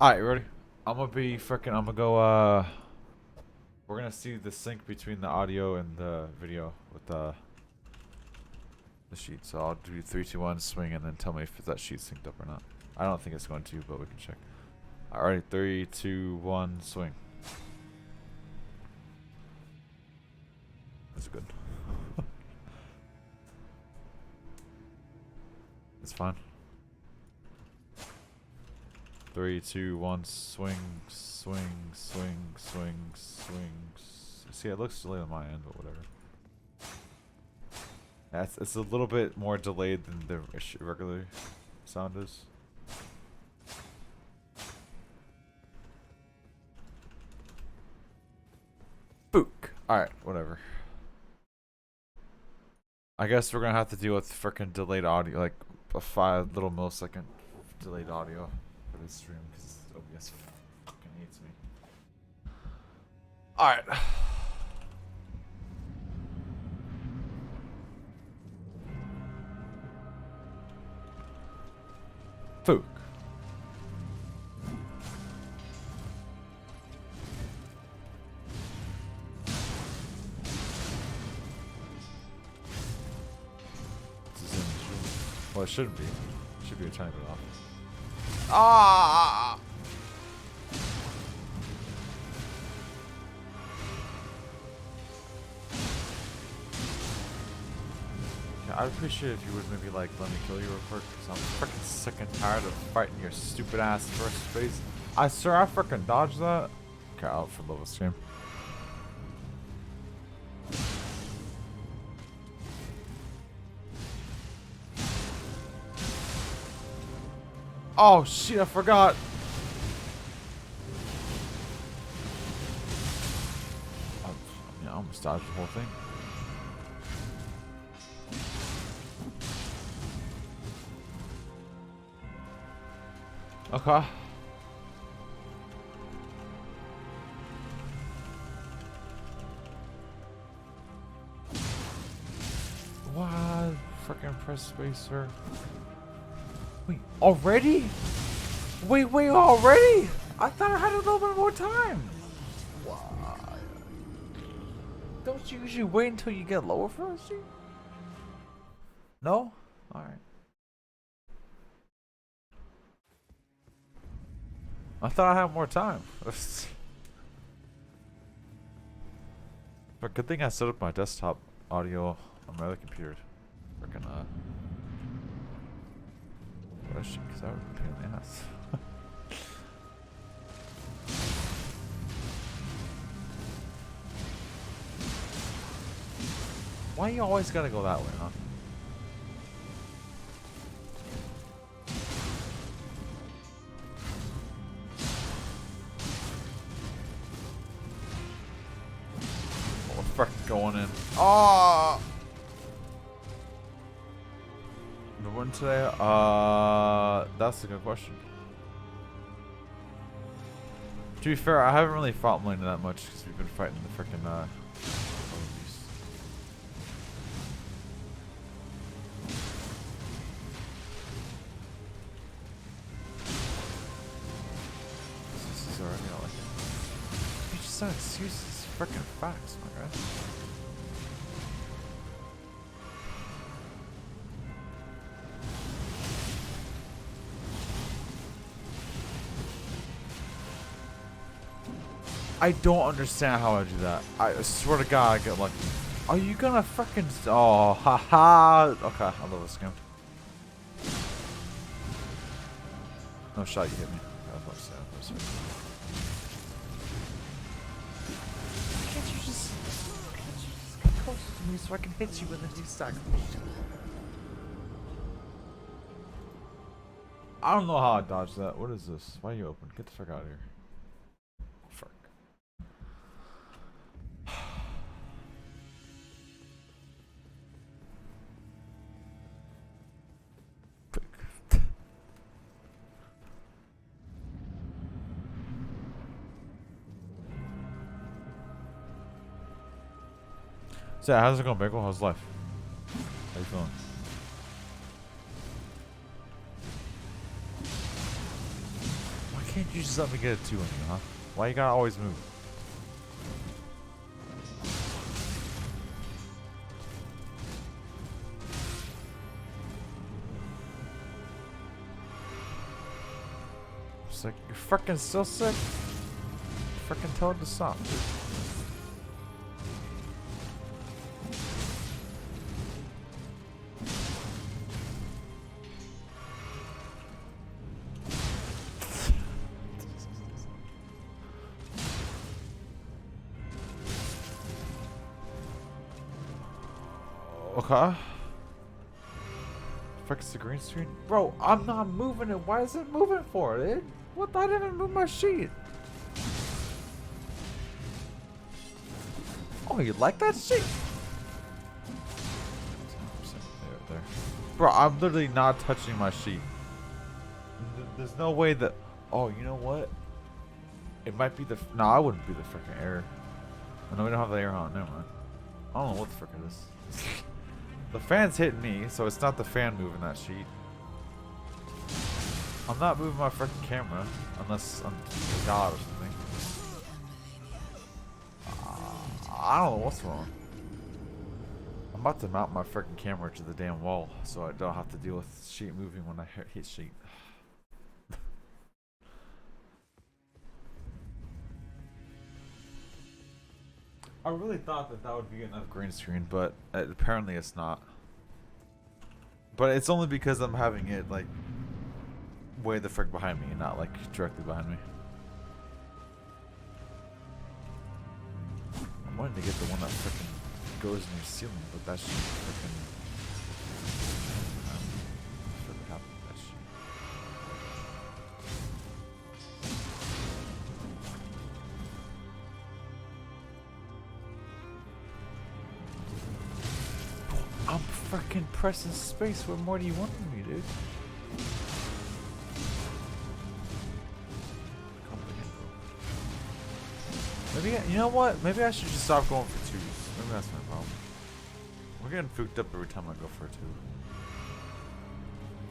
Alright, ready? I'm gonna go, we're gonna see the sync between the audio and the video with the sheet. So I'll do 3, 2, 1, swing, and then tell me if that sheet's synced up or not. I don't think it's going to, but we can check. Alright, 3, 2, 1, swing. That's good. It's fine. 3, 2, 1, swing, swing, swing, swing, swing. See, it looks delayed on my end, but whatever. Yeah, it's a little bit more delayed than the regular sound is. Book. Alright, whatever. I guess we're gonna have to deal with frickin' delayed audio, like a 5 little millisecond delayed audio for this stream because OBS fucking hates me. Alright. Fook. Well, it shouldn't be. It should be a tiny bit off. Ah! Yeah, I'd appreciate it if you would maybe like let me kill you real quick, because I'm freaking sick and tired of fighting your stupid ass first space. I swear I freaking dodged that. Okay, out for level stream. Oh shit, I forgot. I almost dodged the whole thing. Okay. What? Freaking press spacer. Wait, already? Wait, already? I thought I had a little bit more time. Why? Don't you usually wait until you get lower first? No? Alright. I thought I had more time. But good thing I set up my desktop audio on my other computer. Freaking question, because that would be a pain in the ass. Why you always gotta go that way, huh? Oh, we're freaking going in. Oh! The win today? That's a good question. To be fair, I haven't really fought Melina that much because we've been fighting the frickin' beast. This is already not like it. You just said excuses, it's frickin' facts, my guy. I don't understand how I do that. I swear to God, I get lucky. Are you gonna freaking? Oh, haha. Okay, I love this game. No shot, you hit me. Can't you just get closer to me so I can hit you with a new stack? I don't know how I dodged that. What is this? Why are you open? Get the fuck out of here. So how's it going, Bagel? How's life? How you feeling? Why can't you just let me get a 2 on you, huh? Why you gotta always move? It's like, you're freaking still sick? Freaking tell it to stop, dude. Okay. Fix the green screen. Bro, I'm not moving it. Why is it moving for it? What? I didn't move my sheet. Oh, you like that sheet? There. Bro, I'm literally not touching my sheet. There's no way that... Oh, you know what? It might be the... No, I wouldn't be the freaking error. Oh, no, we don't have the air on. Never mind. I don't know what the frick it is. The fan's hitting me, so it's not the fan moving that sheet. I'm not moving my freaking camera, unless I'm God or something. I don't know what's wrong. I'm about to mount my freaking camera to the damn wall, so I don't have to deal with sheet moving when I hit sheet. I really thought that that would be enough green screen, but apparently it's not. But it's only because I'm having it like way the frick behind me and not like directly behind me. I'm wanting to get the one that frickin' goes in your ceiling, but that shit frickin' what happened to that shit? I'm freaking pressing space. What more do you want from me, dude? Maybe, you know what? Maybe I should just stop going for 2s. Maybe that's my problem. We're getting fooked up every time I go for a 2.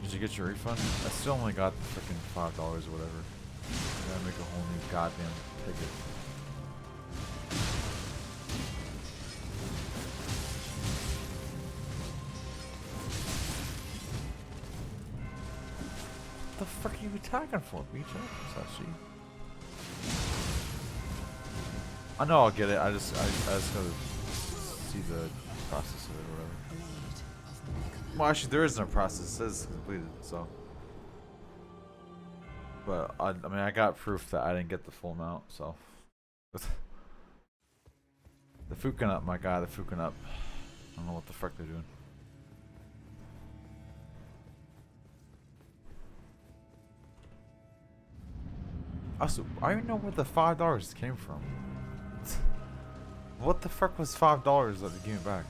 Did you get your refund? I still only got the freaking $5 or whatever. I gotta make a whole new goddamn ticket. What the frick are you attacking for, BJ? What's that sheet? I know I'll get it. I just gotta see the process of it or whatever. Well, actually, there is no process. It says completed, so. But I mean, I got proof that I didn't get the full amount, so. The fucking up, my guy. The fucking up. I don't know what the fuck they're doing. Also, I don't even know where the $5 came from. What the fuck was $5 that they gave me back?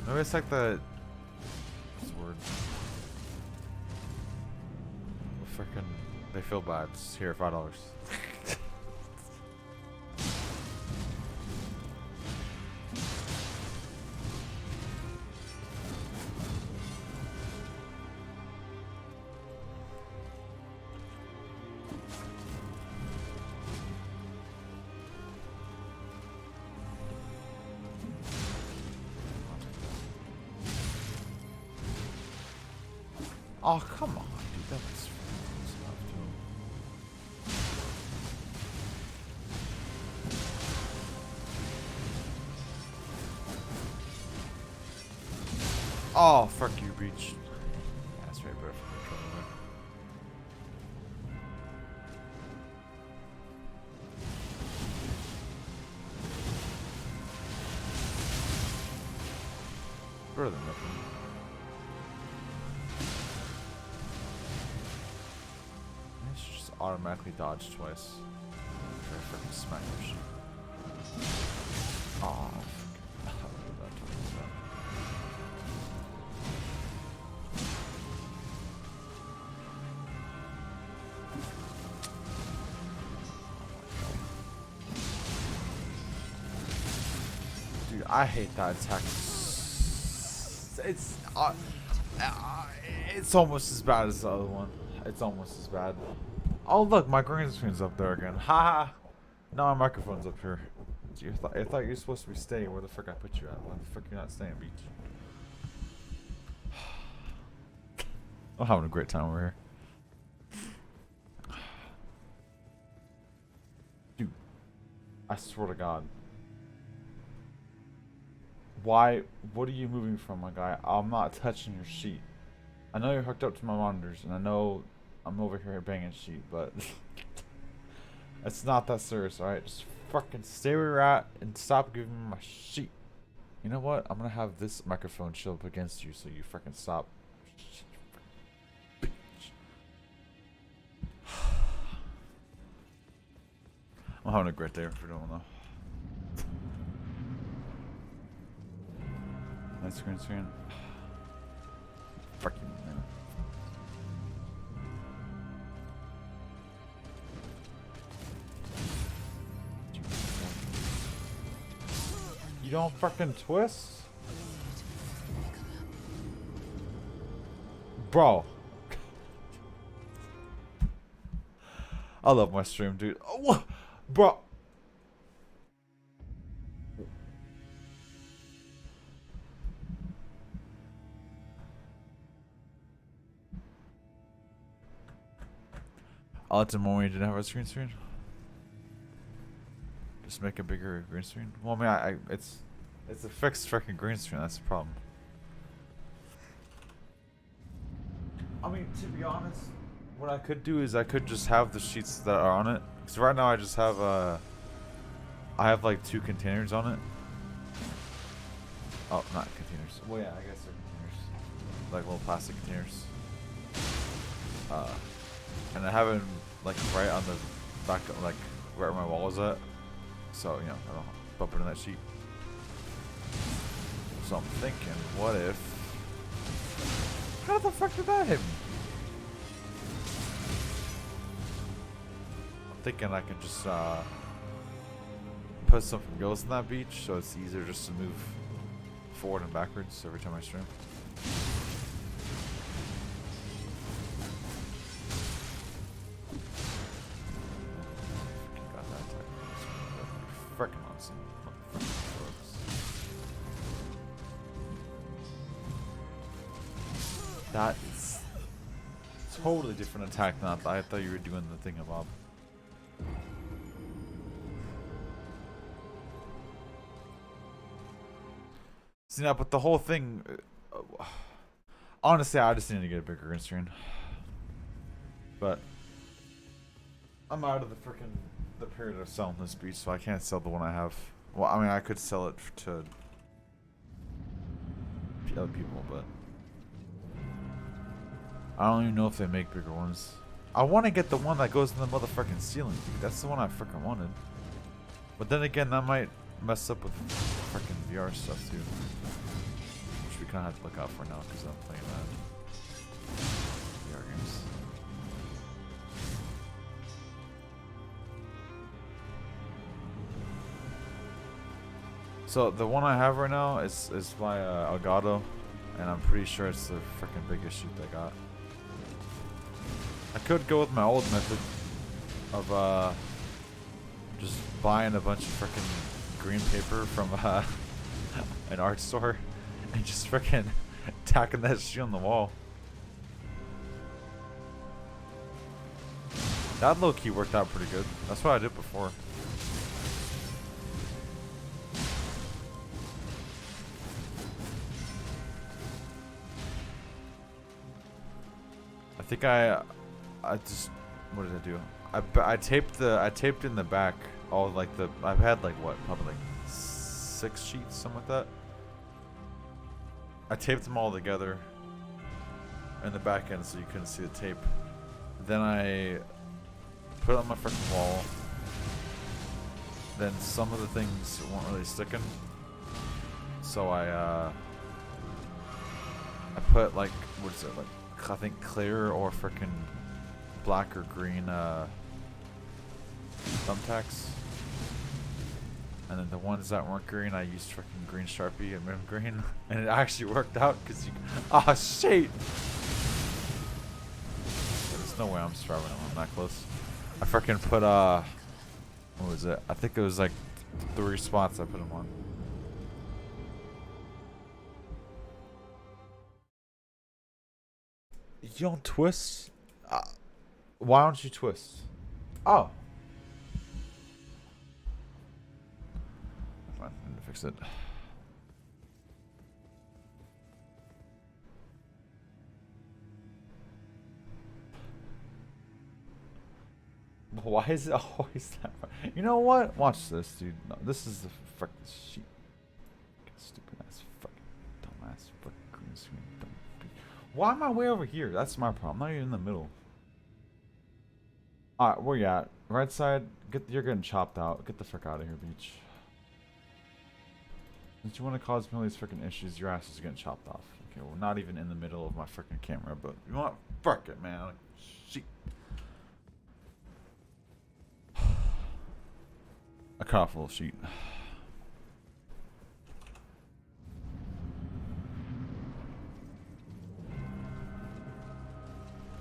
Maybe it's like the... What's the word? Frickin' they feel bad. Just here, $5. Oh, come on, dude. That was stuff, too. Oh, fuck you, Beach. Yeah, that's right, bro. Better than nothing. Automatically dodge twice. Try to freaking smack your shit. Aw, dude, I hate that attack. It's almost as bad as the other one. It's almost as bad. Oh look, my green screen's up there again. Ha! No, my microphone's up here. I thought you were supposed to be staying. Where the frick I put you at? Why the frick you not staying, beach? I'm having a great time over here. Dude, I swear to God. Why? What are you moving from, my guy? I'm not touching your sheet. I know you're hooked up to my monitors, and I know I'm over here banging sheet, but it's not that serious, alright? Just fucking stay where you're at and stop giving me my sheet. You know what? I'm gonna have this microphone show up against you so you fucking stop. Bitch. I'm having a great day if you don't know. Nice green screen. Fucking man. You don't fucking twist? Bro. I love my stream, dude. Oh, bro. I'll let them know when you didn't have a screen. Just make a bigger green screen. Well, I mean, it's a fixed freaking green screen. That's the problem. I mean, to be honest, what I could do is I could just have the sheets that are on it. Because right now I just have I have like 2 containers on it. Oh, not containers. Well, yeah, I guess they're containers. Like little plastic containers. And I have it like right on the back, like where my wall is at. So, you know, I don't bump into that sheet. So I'm thinking, what if... How the fuck did that hit me? I'm thinking I can just put something else in that beach so it's easier just to move forward and backwards every time I stream. Freaking awesome. That is totally different attack than I thought you were doing the thing above. See now, but the whole thing. Honestly, I just need to get a bigger green screen. But I'm out of the freaking. The period of selling this beach, so I can't sell the one I have. Well, I mean, I could sell it to other people, but I don't even know if they make bigger ones. I want to get the one that goes in the motherfucking ceiling, dude. That's the one I freaking wanted. But then again, that might mess up with freaking VR stuff too, which we kind of have to look out for now because I'm playing VR games. So the one I have right now is by Elgato, and I'm pretty sure it's the freaking biggest sheet they got. I could go with my old method of just buying a bunch of freaking green paper from an art store and just freaking tacking that shit on the wall. That low key worked out pretty good. That's what I did before. I think I just, what did I do? I taped in the back all like I've had like what, probably like 6 sheets, something like that. I taped them all together in the back end so you couldn't see the tape. Then I put it on my freaking wall. Then some of the things weren't really sticking, so I put like, what is it, like I think clear or freaking black or green thumbtacks. And then the ones that weren't green, I used freaking green Sharpie and made them green. And it actually worked out because you... Oh, shit! It's no way I'm starving when I'm that close. I freaking put what was it? I think it was like 3 spots I put them on. You don't twist? Why don't you twist? Oh. Fine, I need to fix it. Why is it always that far? You know what? Watch this, dude. No, this is the frick sheet. Stupid ass fucking dumbass fucking green screen. Why am I way over here? That's my problem. I'm not even in the middle. Alright, where you at? Right side. You're getting chopped out. Get the frick out of here, Beach. Since you want to cause me all these freaking issues, your ass is getting chopped off. Okay, we're not even in the middle of my freaking camera, but you want fuck it, man. Like, shit. I cut off a little sheet.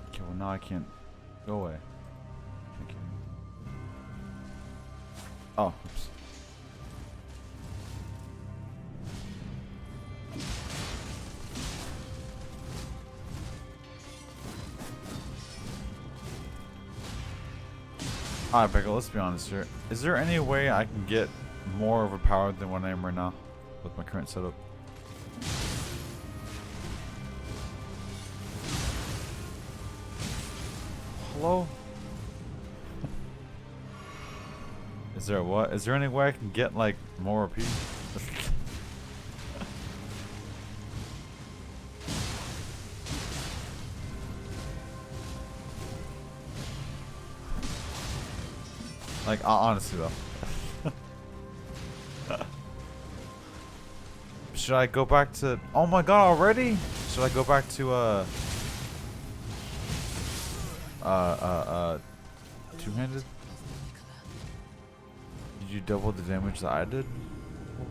Okay, well now I can't go away. Thank you. Oh, oops. Alright, Pickle, let's be honest here. Is there any way I can get more overpowered than what I am right now with my current setup? Hello? Is there what? Is there any way I can get like more OP? Like, honestly though. Should I go back to... Oh my god, already? Should I go back to, two-handed? Did you double the damage that I did?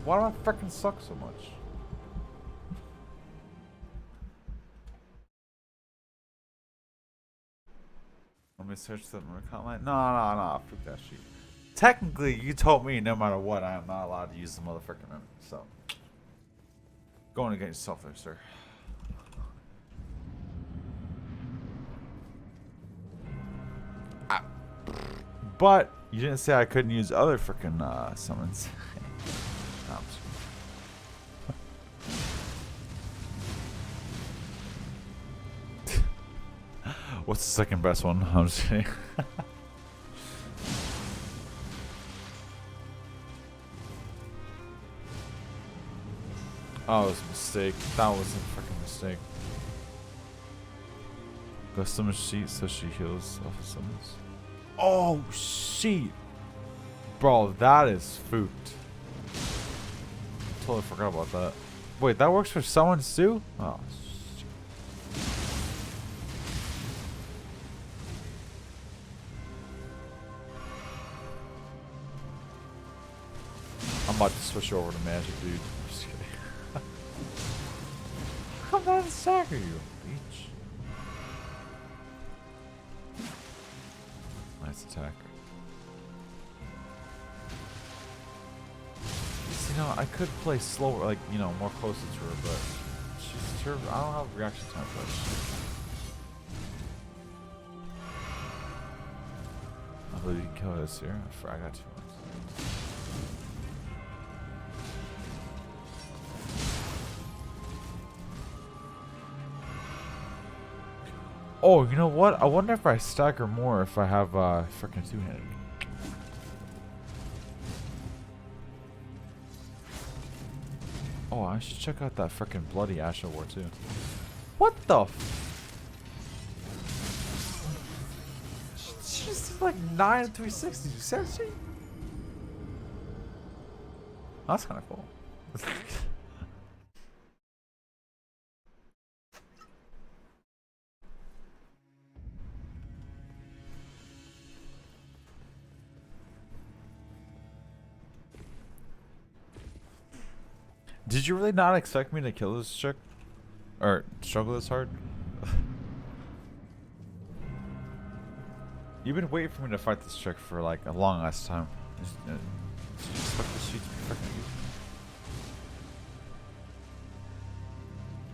Why do I freaking suck so much? Let me search the account line. No. Fuck that shit. Technically, you told me no matter what, I am not allowed to use the motherfucking memory. So, going against yourself there, sir. But you didn't say I couldn't use other freaking summons. What's the second best one? I'm just kidding. Oh, it was a mistake. That was a freaking mistake. Go summon sheet so she heals off of summons. Oh, sheet! Bro, that is food. Totally forgot about that. Wait, that works for summons too? Oh, shit. I'm about to switch over to magic, dude. I'm just kidding. Come on and stagger you, bitch. Nice attack. You know, I could play slower, like, you know, more closer to her, but she's her. I don't have reaction time for that. I believe you can kill this here. I got 2 ones. Oh, you know what? I wonder if I stagger more if I have freaking two-handed. Oh, I should check out that freaking bloody Asha War too. What the? She's like 9 and 360. You said she? That's kind of cool. Did you really not expect me to kill this chick? Or struggle this hard? You've been waiting for me to fight this trick for like a long ass time. Just expect this shit to be freaking easy.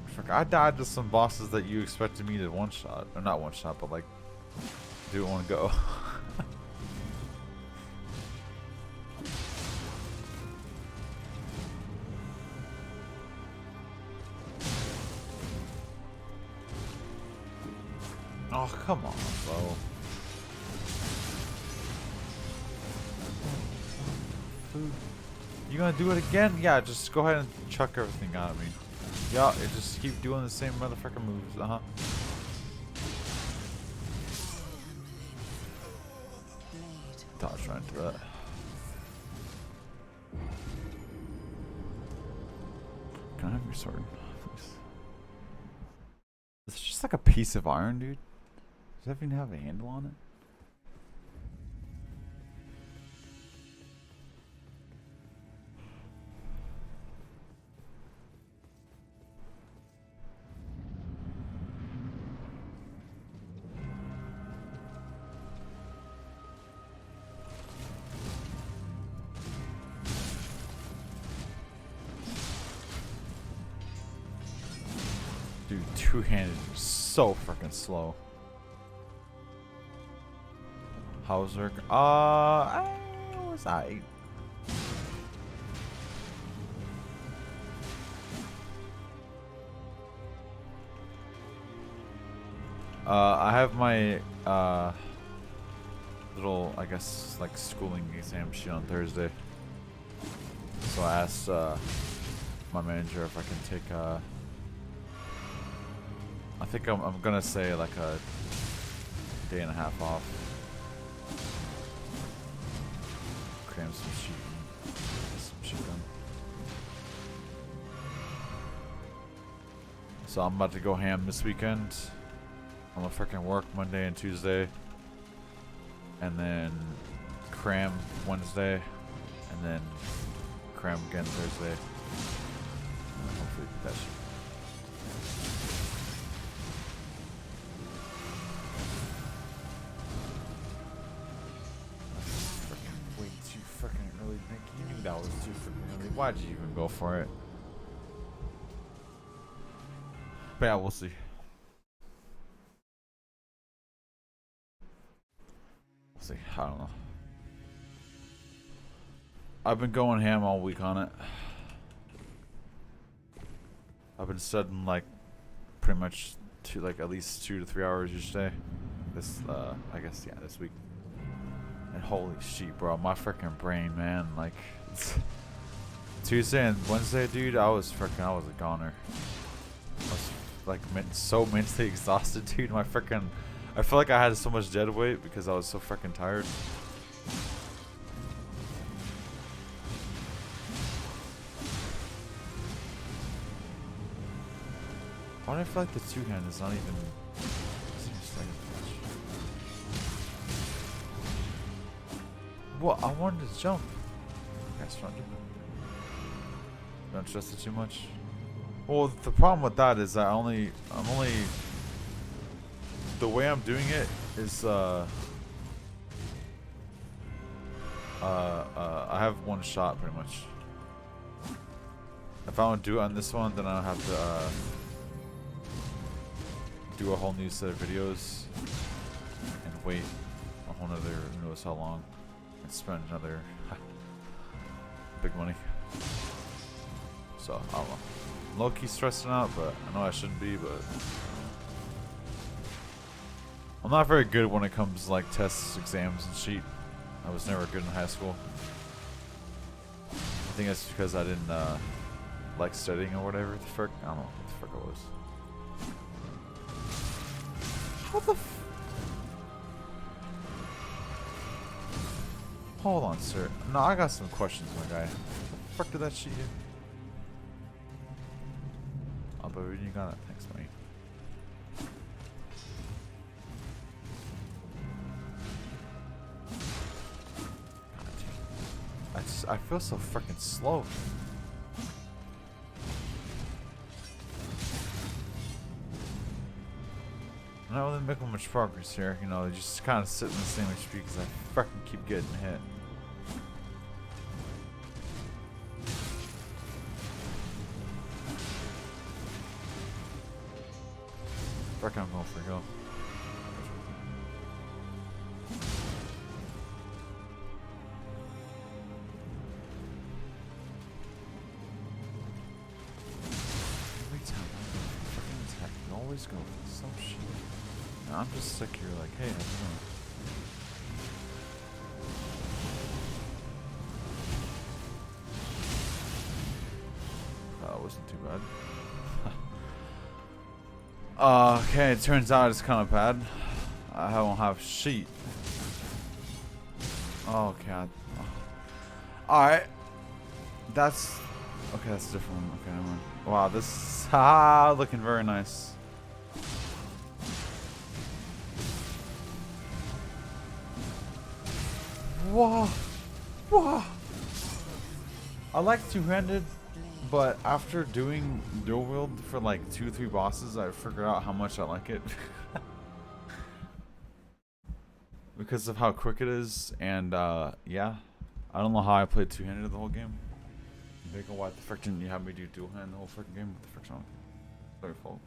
Fuck, I died to some bosses that you expected me to one shot. Or not one shot, but like do it one go. Oh, come on, bro. Food. You gonna do it again? Yeah, just go ahead and chuck everything at me. Yeah, it just keep doing the same motherfucker moves. Uh-huh. Dodge right into that. Can I have your sword, please? It's just like a piece of iron, dude. Does that even have a handle on it? Dude, two-handed is so freaking slow. Hauser, was I? I have my little, I guess, like schooling exam sheet on Thursday. So I asked my manager if I can take I think I'm gonna say like a day and a half off. Cram some shit done. So I'm about to go ham this weekend. I'm gonna freaking work Monday and Tuesday, and then cram Wednesday, and then cram again Thursday. And then hopefully that shit. You knew that was too freaking early. Why'd you even go for it? But yeah, we'll see. We'll see. I don't know. I've been going ham all week on it. I've been studying like pretty much at least 2 to 3 hours each day. This I guess yeah, this week. And holy shit, bro, my freaking brain, man, like Tuesday and Wednesday, dude, I was a goner. I was like so mentally exhausted, dude. I feel like I had so much dead weight because I was so freaking tired. Why do I feel like the two-hand is not even... What? I wanted to jump. Guys, don't trust it too much. Well, the problem with that is that I'm only the way I'm doing it is I have one shot pretty much. If I want to do it on this one, then I'll have to do a whole new set of videos and wait a whole nother who knows how long. And spend another big money. So I don't know. Low-key stressing out, but I know I shouldn't be. But I'm not very good when it comes to like tests, exams, and shit. I was never good in high school. I think that's because I didn't like studying or whatever. The frick, I don't know what the frick it was. What the? Hold on, sir. No, I got some questions, my guy. What the fuck did that shit hit? Oh, but you got it. Thanks, mate. I feel so freaking slow. I'm not really making much progress here. You know, just kind of sitting in the same HP because I fucking keep getting hit. Fuck, I'm going for a go. Every time I go for fucking attack, you always go for some shit. Now I'm just sick here, like, hey, I don't know. That wasn't too bad. Okay, it turns out it's kind of bad. I don't have sheet. Oh god. Alright. That's okay, that's a different one. Okay, never mind. Wow, this is looking very nice. Whoa. Whoa. I like two-handed. But after doing dual wield for like 2-3 bosses, I figured out how much I like it. Because of how quick it is, and yeah. I don't know how I played two-handed the whole game. They go, why the frick didn't you have me do dual hand the whole freaking game? What the frick's wrong? It's their fault.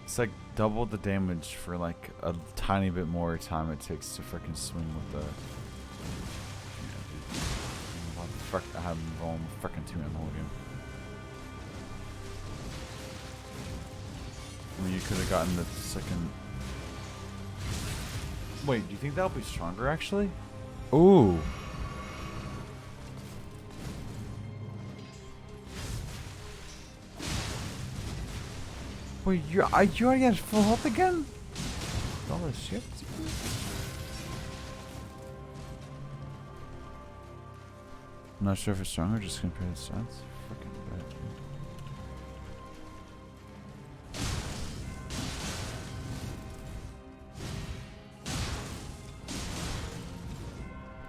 It's like double the damage for like a tiny bit more time it takes to freaking swing with the. Yeah, dude. What the frick? I had him rolling freaking two-hand the whole game. I mean, you could have gotten the second. Wait, do you think that'll be stronger actually? Ooh. Wait, you already have full health again? All this shit? I'm not sure if it's stronger, just compare the stats. Fucking bad, dude.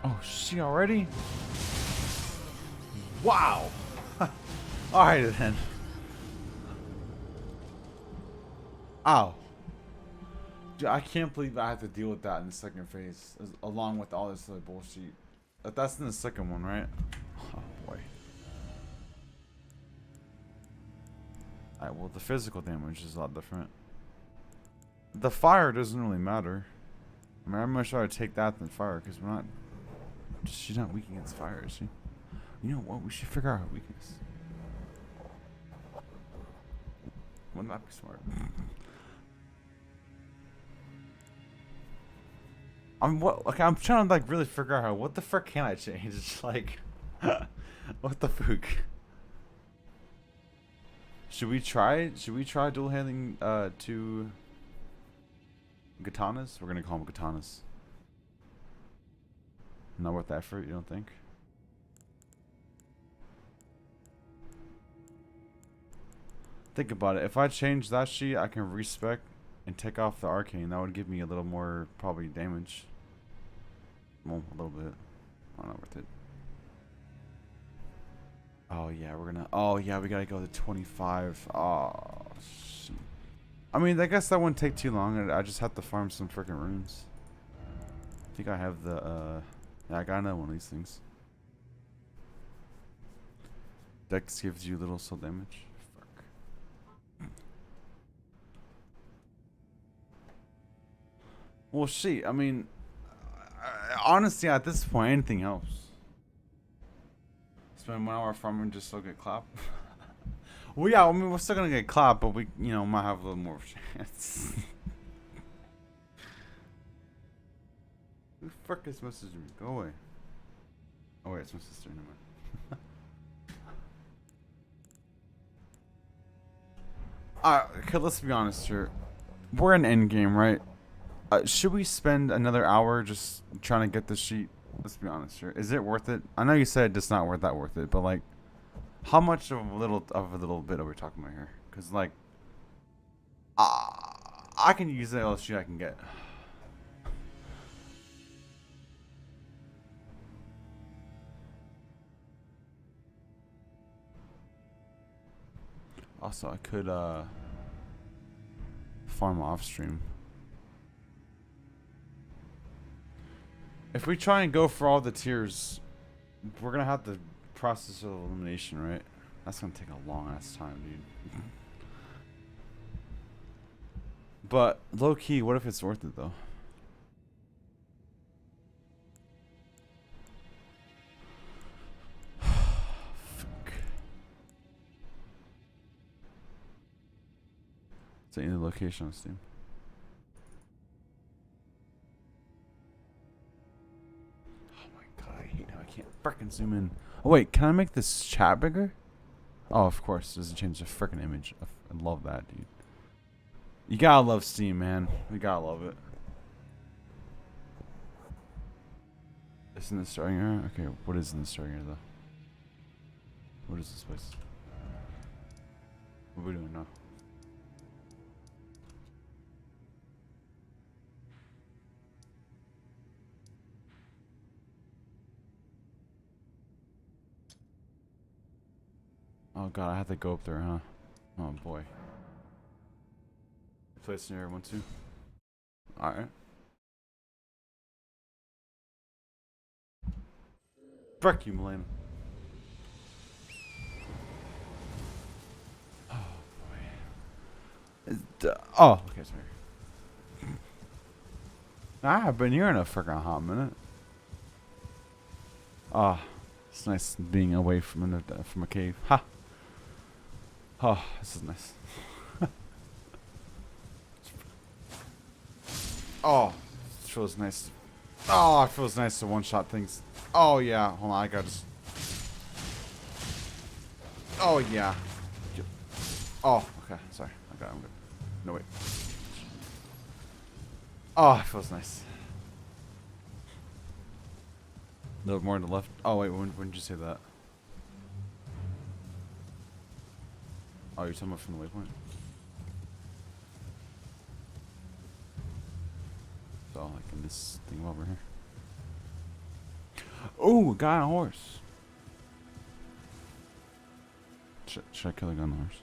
Oh, she already? Wow! Alright then. Ow. Dude, I can't believe I have to deal with that in the second phase, along with all this other bullshit. That's in the second one, right? Oh boy. Alright, well the physical damage is a lot different. The fire doesn't really matter. I mean, I'm much rather take that than fire, because we're not... She's not weak against fire, is she? You know what? We should figure out her weakness. Wouldn't that be smart? Okay, I'm trying to like really figure out what the frick can I change? It's like, what the fuck? Should we try dual handing two katanas? We're gonna call them katanas. Not worth the effort, you don't think? Think about it. If I change that sheet, I can respec and take off the arcane. That would give me a little more probably damage. Well, a little bit. Oh, not worth it. Oh yeah, we're gonna. Oh yeah, we gotta go to 25. Oh shoot. I mean, I guess that wouldn't take too long. I just have to farm some freaking runes. I think I have the. Yeah, I got another one of these things. Dex gives you little soul damage. Fuck. Well, shit. I mean, honestly, at this point, anything helps. Spend 1 hour farming just so get clap. Well, yeah, I mean, we're still gonna get clap, but we, you know, might have a little more chance. Who the frick is messaging me? Go away. Oh wait, it's my sister. Never mind. Okay, let's be honest here. We're in endgame, right? Should we spend another hour just trying to get this sheet? Let's be honest here. Is it worth it? I know you said it's not worth it, but like, How much of a little bit are we talking about here? Because like, I can use the LSG I can get. Also, I could farm off stream. If we try and go for all the tiers, we're gonna have the process of elimination, right? That's gonna take a long ass time, dude. But low key, what if it's worth it though? Fuck. It's any location on Steam. Oh my god, I hate how I can't freaking zoom in. Oh wait, can I make this chat bigger? Oh, of course, it doesn't change the freaking image. I love that, dude. You gotta love Steam, man. We gotta love it. Isn't this starting area? Okay, what is in the starting area though? What is this place? What are we doing now? Oh god, I have to go up there, huh? Oh boy. Place in area 1, 2. Alright. Frick you, Milena. Oh boy. Oh, okay, sorry. I've been here in a freaking hot minute. Ah, it's nice being away from a cave. Ha. Oh, this is nice. Oh, it feels nice. Oh, it feels nice to one-shot things. Oh yeah, hold on, I gotta just. Oh yeah. Oh, okay, sorry. Okay, I'm good. No wait. Oh, it feels nice. A little more to the left. Oh wait, when did you say that? Oh, you're talking about from the waypoint? So, like in this thing over here. Oh, a guy on a horse. Should I kill the guy on the horse?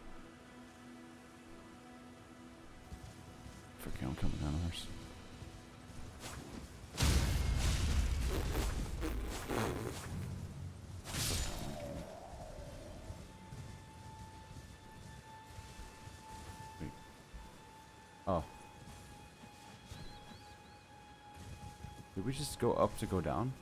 Fuck yeah, I'm killing the guy on the horse. Wait. Oh. Did we just go up to go down?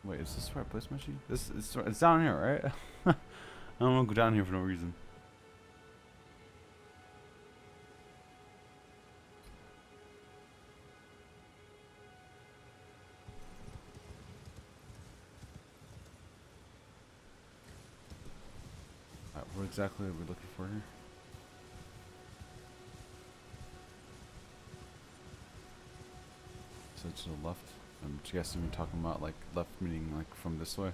Wait, is this where I place my sheep? It's down here, right? I don't want to go down here for no reason. What exactly are we looking for here? So to the left. I'm guessing you're talking about like left meaning like from this way.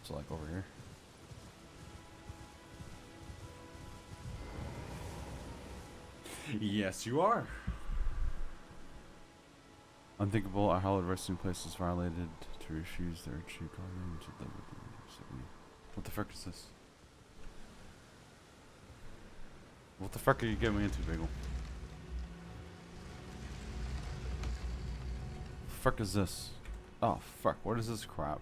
So like over here. Yes, you are. Unthinkable. Our hallowed resting place is violated to refuse their true guardian to live with them. What the frick is this? What the frick are you getting me into, Bagel? Frick is this? Oh fuck! What is this crap?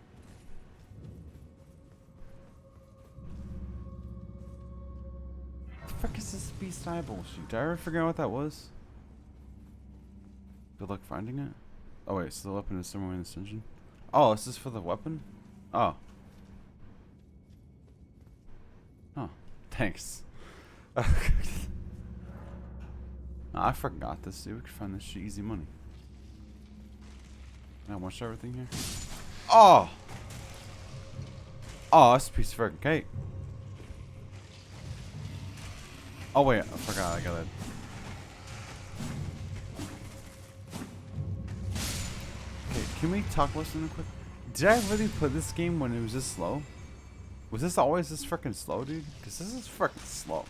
What the frick is this beast eye bullshit? Did I ever figure out what that was? Good luck finding it. Oh wait, so the weapon is somewhere in this dungeon. Oh, is this for the weapon? Oh. Oh, thanks. I forgot this, dude. We could find this shit easy money. Can I watch everything here? Oh! Oh, that's a piece of freaking cake. Oh wait, I forgot. I gotta. Can we talk listen real quick? Did I really play this game when it was this slow? Was this always this freaking slow, dude? Because this is freaking slow.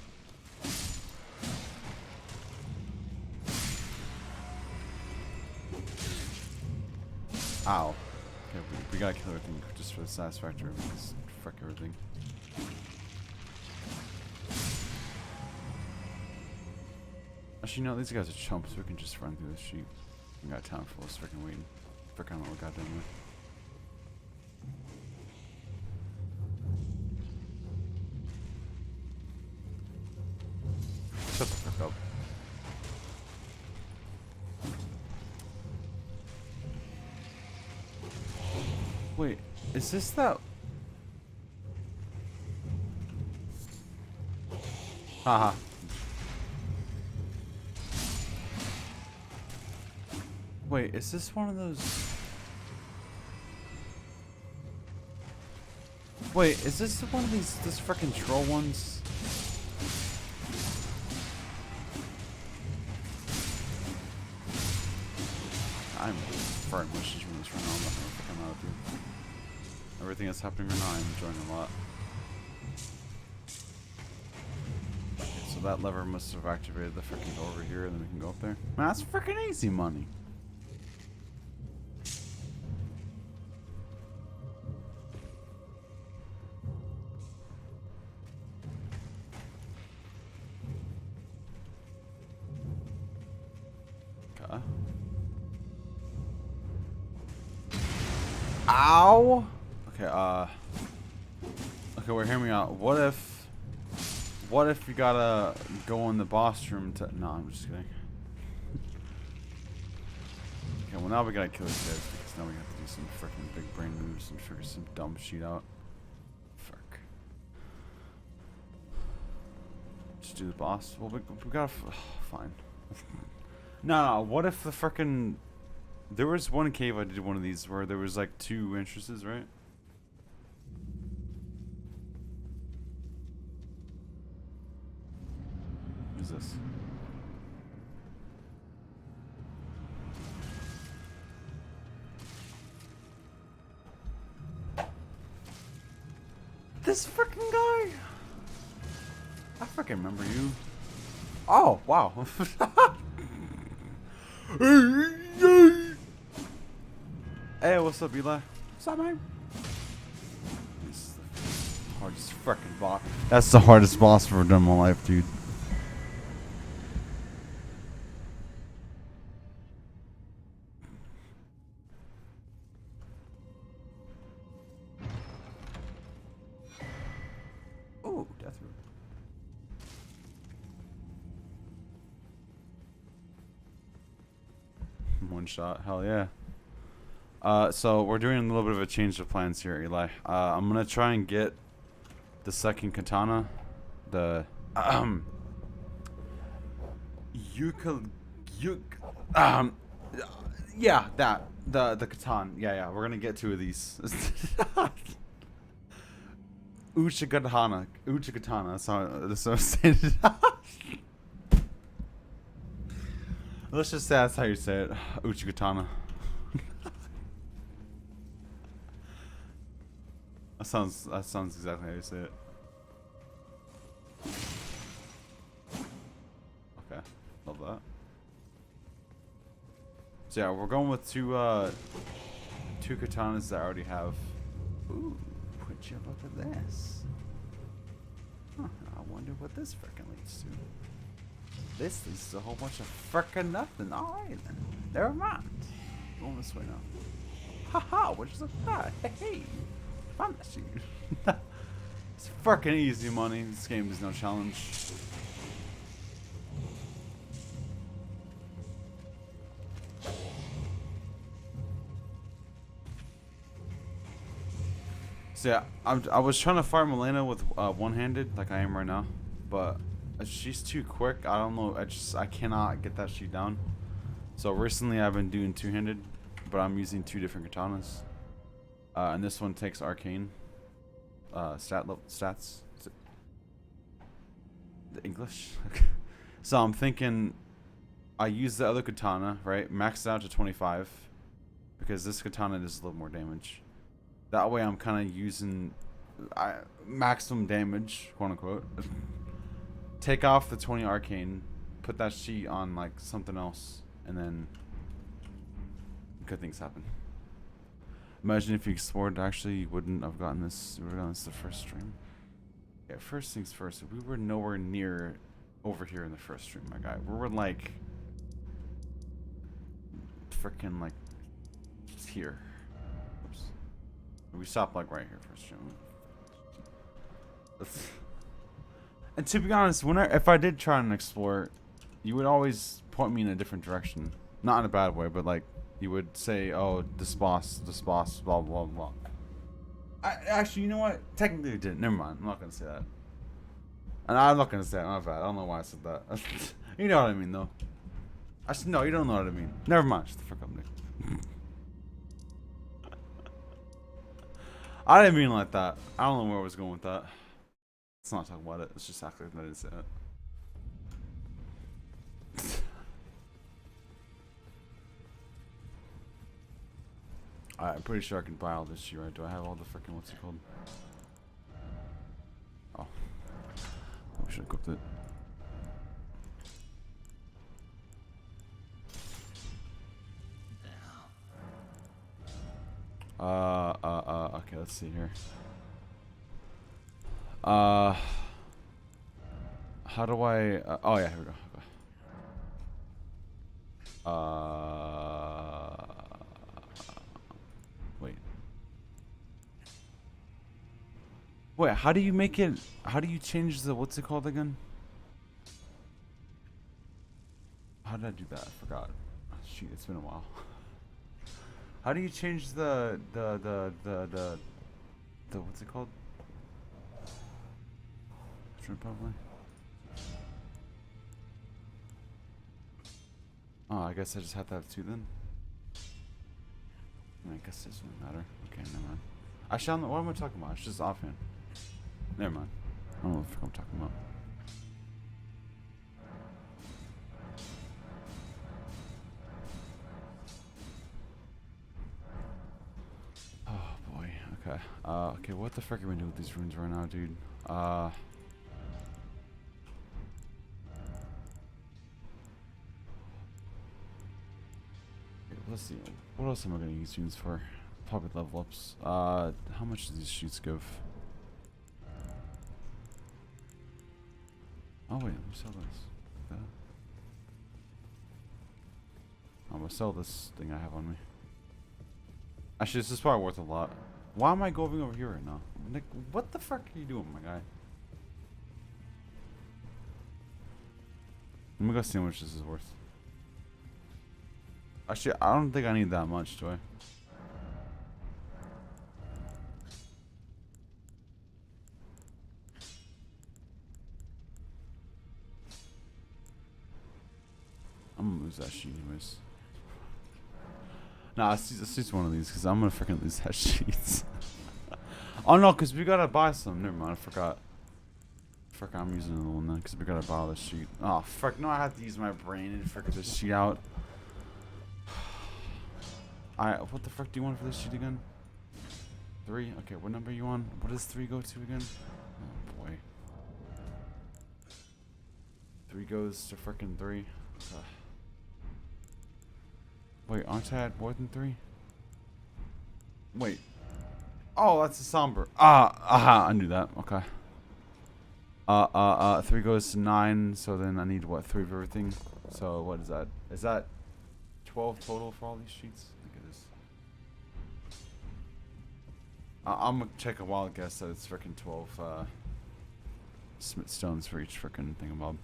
Ow. Okay, we gotta kill everything just for the satisfaction of this. Fuck everything. Actually, no, these guys are chumps. We can just run through this sheep. We got time for us freaking waiting. Freaking what we got down there. Shut the fuck up. Wait, is this that? Haha. Wait, is this one of those? Wait, is this one of these, this freaking troll ones? I'm very much enjoying this right now. I'm not gonna fucking out of here. Everything that's happening right now, I'm enjoying a lot. Okay, so that lever must have activated the freaking door over here, and then we can go up there. Man, that's freaking easy money. Okay. Ow! Okay, okay, well, hear me out. What if you gotta go in the boss room to... No, I'm just kidding. Okay, well, now we gotta kill these guys because now we have to do some freaking big brain moves and figure some dumb shit out. Fuck. Just do the boss. Well, we gotta... fine. No, what if the freaking... There was one cave I did one of these where there was like 2 entrances, right? What is this? This freaking guy! I freaking remember you. Oh, wow. Hey, what's up, Eli? What's up, man? This is the hardest freaking boss. That's the hardest boss I've ever done in my life, dude. Oh, death room. One shot, hell yeah. So we're doing a little bit of a change of plans here, Eli. I'm gonna try and get the second katana, the yeah, that the katana. Yeah, we're gonna get 2 of these. Uchigatana. That's how I'm saying it. Let's just say that's how you say it. Uchigatana. That sounds exactly how you say it. Okay, love that. So yeah, we're going with 2 katanas that I already have. Ooh, would you look at this? Huh, I wonder what this frickin' leads to. This leads to a whole bunch of frickin' nothing. Alright then. Never mind. Going this way now. Haha, what is that? Hey. Found that shit. It's frickin' easy money. This game is no challenge. So yeah, I was trying to farm Elena with one-handed, like I am right now, but she's too quick. I don't know. I cannot get that shit down. So recently I've been doing two-handed, but I'm using 2 different katanas. And this one takes arcane stats. Is it the English? So I'm thinking I use the other katana, right? Max it out to 25. because this katana does a little more damage. That way I'm kind of using maximum damage, quote unquote. Take off the 20 arcane, put that sheet on like something else, and then good things happen. Imagine if you explored, actually you wouldn't have gotten this. You would have gotten this the first stream. Yeah, first things first, we were nowhere near over here in the first stream, my guy. We were like freaking like here. Oops. We stopped like right here first stream. And to be honest, if I did try and explore, you would always point me in a different direction. Not in a bad way, but like you would say, "Oh, this boss, blah blah blah." Actually, you know what? Technically, it didn't. Never mind. I'm not gonna say that. And I'm not gonna say that. My bad. I don't know why I said that. You know what I mean, though. No, you don't know what I mean. Never mind. Shut the fuck up, Nick. I didn't mean like that. I don't know where I was going with that. Let's not talk about it. Let's just act like I didn't say it. I'm pretty sure I can buy all this shit, right? Do I have all the freaking, what's it called? Oh. I should have cooked it. Okay, let's see here. How do I, oh yeah, here we go. Wait, how do you make it, how do you change the, what's it called again? How did I do that? I forgot. Shoot, it's been a while. How do you change the what's it called? Probably. Oh, I guess I just have to have two then. I guess it doesn't matter. Okay, never mind. Actually, I don't know, what am I talking about? It's just offhand. Never mind. I don't know what the fuck I'm talking about. Oh boy. Okay. Okay. What the frick are we doing with these runes right now, dude? Let's see. What else am I gonna use runes for? Probably level ups. How much do these sheets give? Oh wait, let me sell this. Like that. I'm gonna sell this thing I have on me. Actually, this is probably worth a lot. Why am I going over here right now? Nick, what the fuck are you doing, my guy? Let me go see how much this is worth. Actually, I don't think I need that much, do I? I'm gonna lose that sheet anyways. Nah, let's use one of these because I'm gonna freaking lose that sheet. Oh no, because we gotta buy some. Never mind, I forgot. Frick, I'm using another one then because we gotta buy all this sheet. Oh, frick, no, I have to use my brain and figure this sheet out. What the frick do you want for this sheet again? 3? Okay, what number are you on? What does 3 go to again? Oh boy. 3 goes to frickin' 3. Wait, aren't I at more than 3? Wait. Oh, that's a somber. Aha, I knew that. Okay. 3 goes to 9, so then I need what, 3 of everything? So what is that? Is that 12 total for all these sheets? I think it is. I'm gonna check a wild guess that it's freaking 12 smith stones for each freaking thingamabob.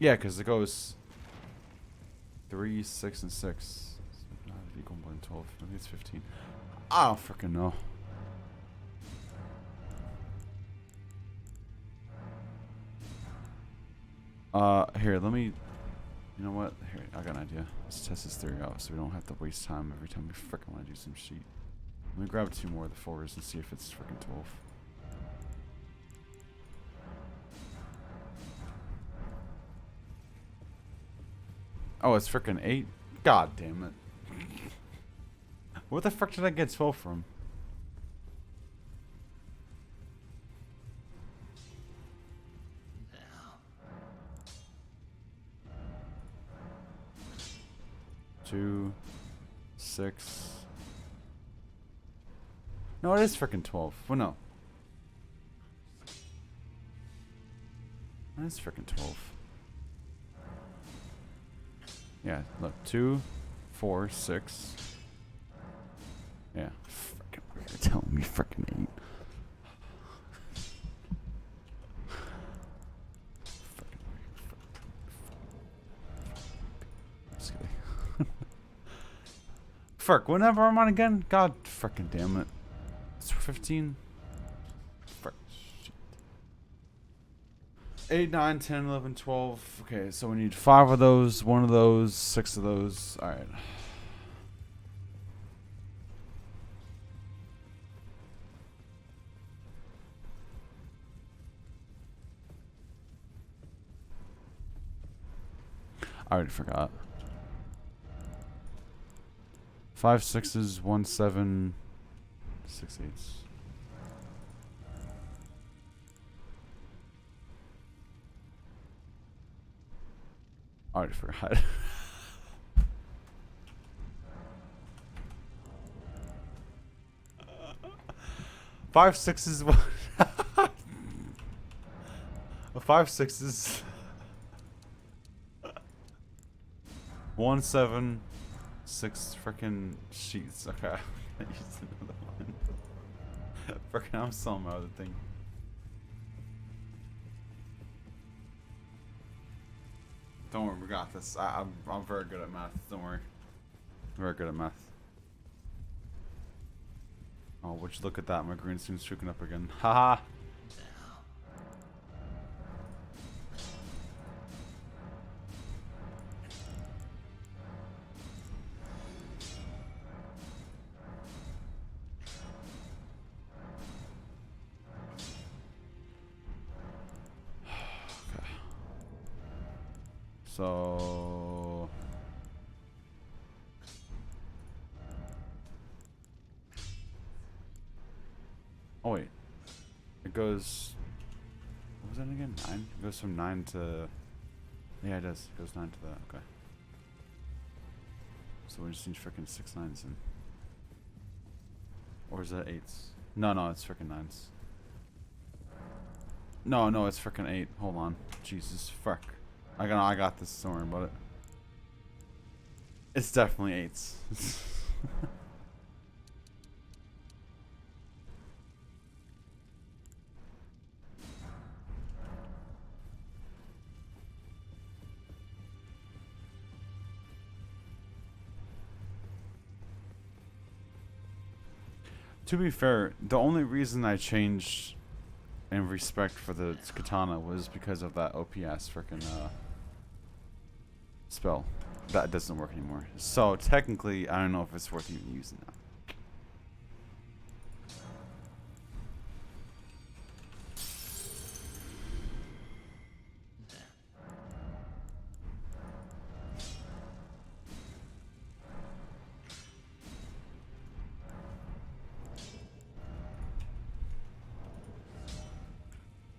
Yeah, because it goes 3, 6, and 6. Not equal more than 12. Maybe it's 15. I don't freaking know. Here, let me. You know what? Here, I got an idea. Let's test this theory out so we don't have to waste time every time we freaking want to do some sheet. Let me grab 2 more of the 4s and see if it's freaking 12. Oh, it's freaking 8? God damn it. Where the fuck did I get 12 from? Two, 6. No, it is freaking 12. Well, no. It is freaking 12. Yeah, look. 2, 4, 6. Yeah. Freaking weird. Telling me freaking 8. Freaking weird. Just kidding. Frick, whenever I'm on again? God freaking damn it. It's 15. Frick. Shit. 8, 9, 10, 11, 12. Okay, so we need 5 of those, 1 of those, 6 of those. Alright. I already forgot. 5 6s, 1 7, 6 8s. I already forgot. Five sixes. 5 6s. 1 7, 6 freaking sheets. Okay, I used another one. Freaking, I'm selling my other thing. Don't worry, we got this. I'm very good at math. Don't worry. Very good at math. Oh, would you look at that? My green screen's shooting up again. Haha. So oh wait. It goes what was that again? 9? It goes from 9 to yeah it does. It goes 9 to that, okay. So we just need freaking 6 9s in. Or is that 8s? No, it's freaking 9s. No, it's freaking 8. Hold on. Jesus fuck. I got this, don't worry about it. It's definitely 8s. To be fair, the only reason I changed in respect for the katana was because of that OPS freaking spell. That doesn't work anymore. So technically, I don't know if it's worth even using now.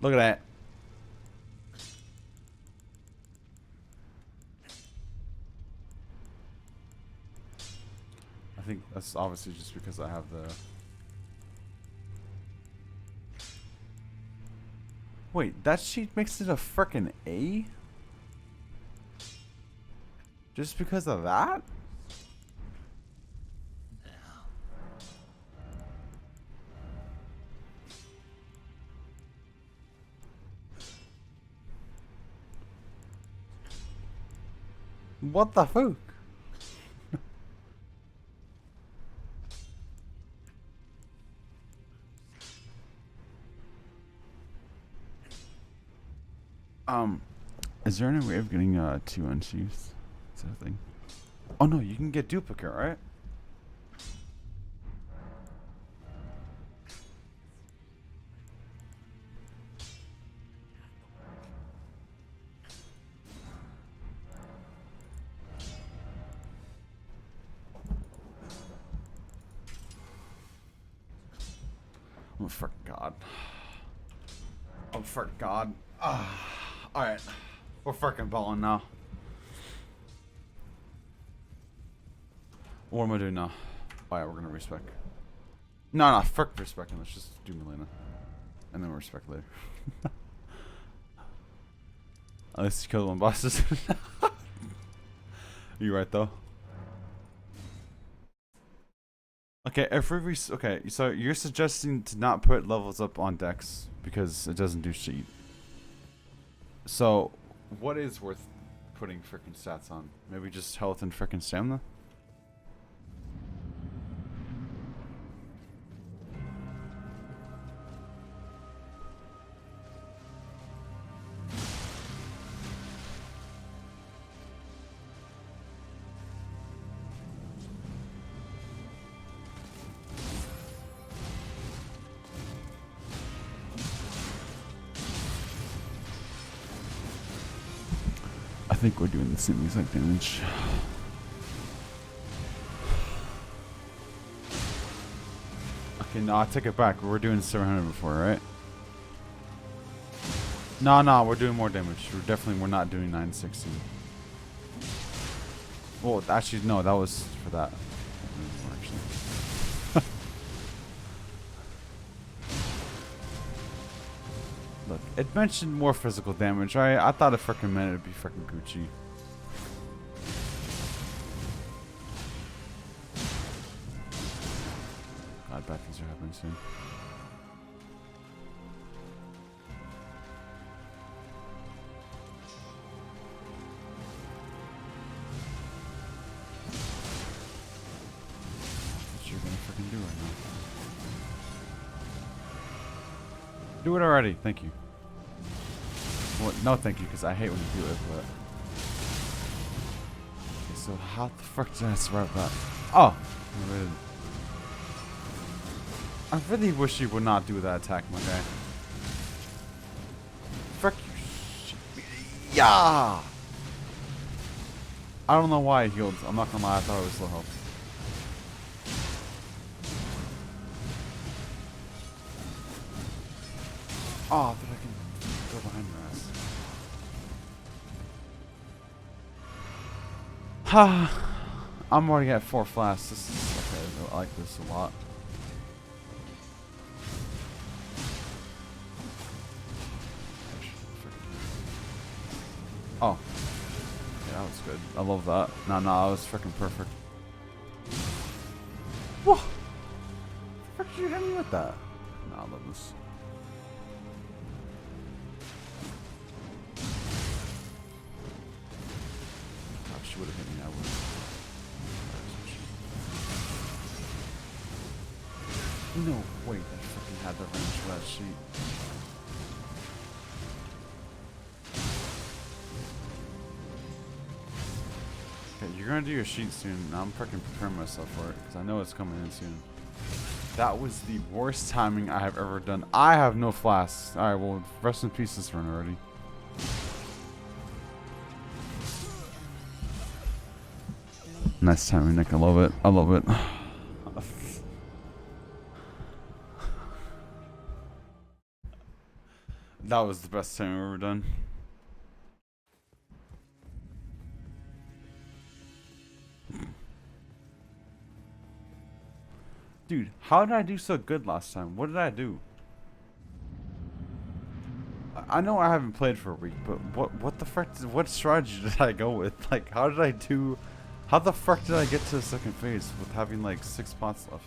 Look at that. I think that's obviously just because I have the... Wait, that sheet makes it a frickin' A? Just because of that? What the fuck? Is there any way of getting 2 unsheaths? Is that a thing? Oh no, you can get duplicate, right? Oh, for God. Oh, for God. Alright. We're fucking balling now. What am I doing now? Alright, we're gonna respec. No, fuck respecting. Let's just do Melina. And then we'll respec later. At least you killed one bosses. You're right though. Okay, okay, so you're suggesting to not put levels up on Dex because it doesn't do shit. So, what is worth putting frickin' stats on? Maybe just health and frickin' stamina? I think we're doing the same exact damage. Okay, no, I take it back. We were doing 700 before, right? No, we're doing more damage. We're not doing 960. Well, actually, no, that was for that. Actually. Look, it mentioned more physical damage, right? I thought it freaking meant it'd be freaking Gucci. God, bad things are happening soon. What you're gonna freaking do right now? Do it already. Thank you. Well, no, thank you, because I hate when you do it, but... Okay, so how the fuck did I survive that? Oh! I really wish you would not do that attack, my guy. Frick you. Yeah! I don't know why it healed. I'm not gonna lie, I thought it was low health. Oh, I thought I can go behind your ass. Ha! I'm already at 4 flasks. This is okay. I like this a lot. Oh. Yeah, that was good. I love that. No, that was freaking perfect. Whoa! The frick did you hit me with that? No, I love this. If she would have hit me, I would have. No way that freaking had the range for that sheet. Okay, you're gonna do your sheet soon. I'm freaking preparing myself for it because I know it's coming in soon. That was the worst timing I have ever done. I have no flasks. Alright, well, rest in peace this run already. Nice timing, Nick. I love it. I love it. That was the best time I've ever done. Dude, how did I do so good last time? What did I do? I know I haven't played for a week, but what the frick? What strategy did I go with? Like, how did I do? How the frick did I get to the second phase with having like 6 spots left?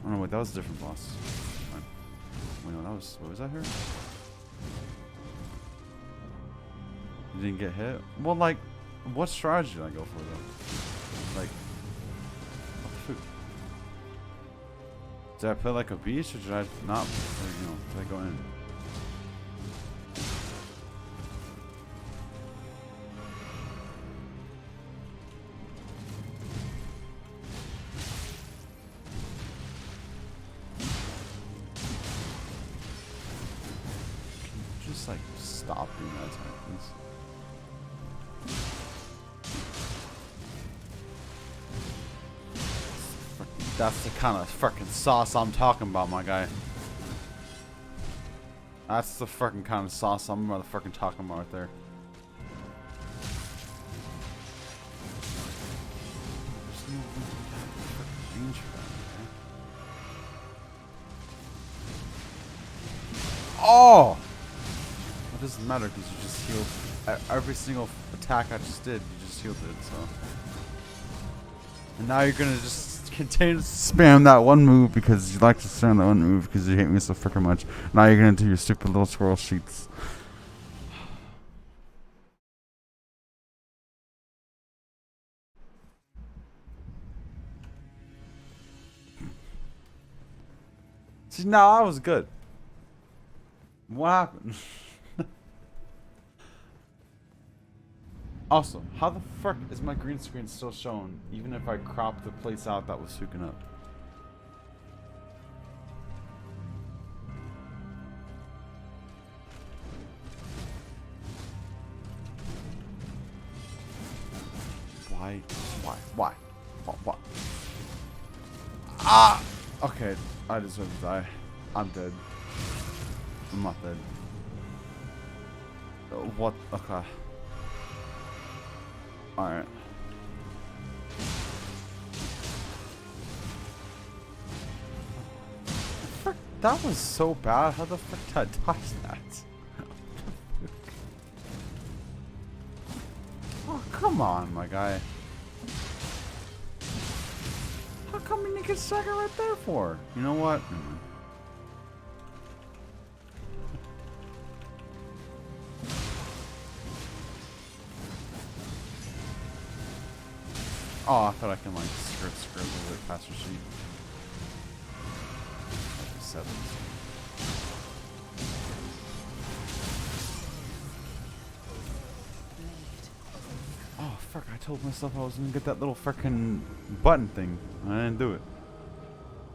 Oh no, wait, that was a different boss. Fine. Wait, no, that was. What was that here? You didn't get hit? Well, like, what strategy did I go for though? Like, what the fuck? Did I play like a beast or did I not? Or, you know, did I go in? Just like stop doing that attack, please. Fucking That's the kind of freaking sauce I'm talking about, my guy. That's the freaking kind of sauce I'm motherfucking talking about right there. There's no way we have the freaking range for that, okay? Oh! It doesn't matter because you just healed every single attack I just did. You just healed it, so. And now you're gonna just continue to spam that one move because you like to spam that one move because you hate me so freaking much. Now you're gonna do your stupid little swirl sheets. See, now that was good. What happened? Also, how the frick is my green screen still showing even if I crop the place out that was hooking up? Why? What? Ah! Okay, I deserve to die. I'm dead. I'm not dead. What? Okay. Alright. Frick, that was so bad. How the frick did I dodge that? Oh, come on, my guy. How come you didn't get second right there for? You know what? Oh, I thought I can like skirt a little bit past your sheet. Seven. Oh fuck! I told myself I was gonna get that little freaking button thing. I didn't do it.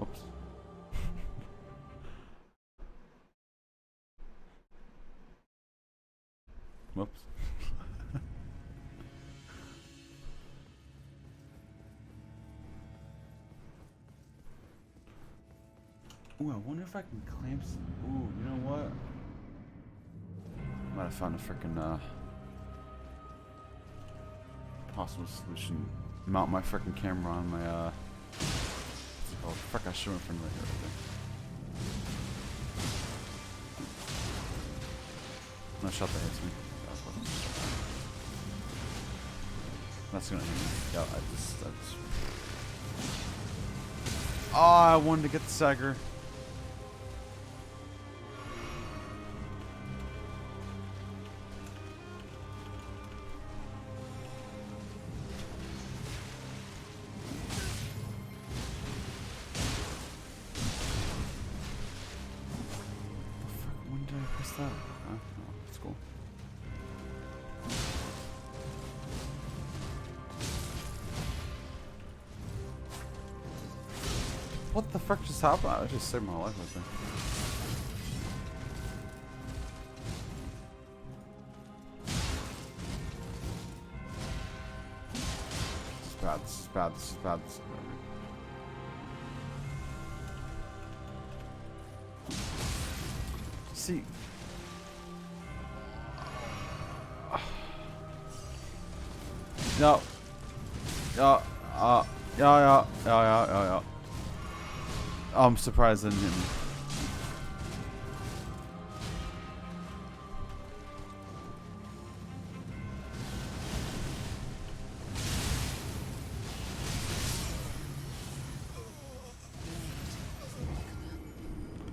Oops. Whoops. Ooh, I wonder if I can clamp some. Ooh, you know what? Might have found a freaking possible solution. Mount my freaking camera on my what's it called? Frick, I should have in front of my head right there. No shot that hits me. That's gonna hit me. Yeah, I just. Oh, I wanted to get the Sagger. When did I press that? Oh, that's cool. What the frick just happened? I just saved my life right there. This is bad, this is bad, this is bad, this is bad. See. No. Yeah. I'm surprised it didn't hit me.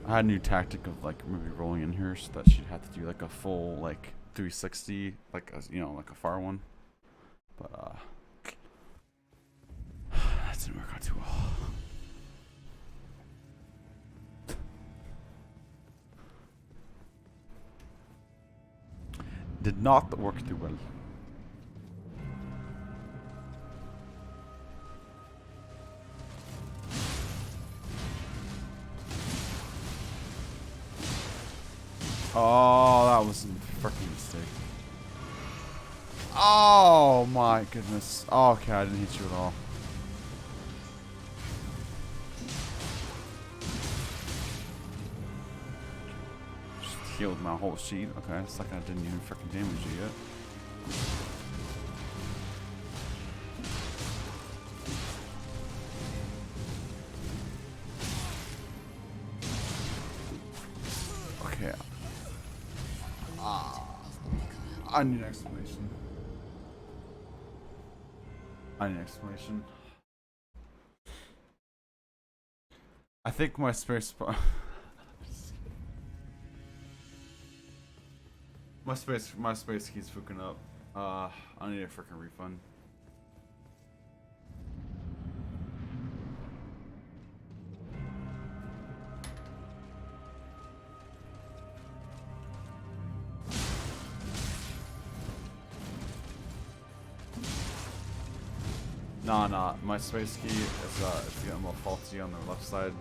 I had a new tactic of like maybe rolling in here so that she'd have to do like a full like 360, like a, you know, like a far one. But that didn't work out too well. Did not work too well. Oh, that was a freaking mistake. Oh my goodness. Oh, okay, I didn't hit you at all. healed my whole sheet. Okay, it's like I didn't even freaking damage you yet. Okay. I need an explanation. I need an explanation. I think my space bar. my space keeps fucking up. I need a freaking refund. Nah, my space key is it's getting more faulty on the left side.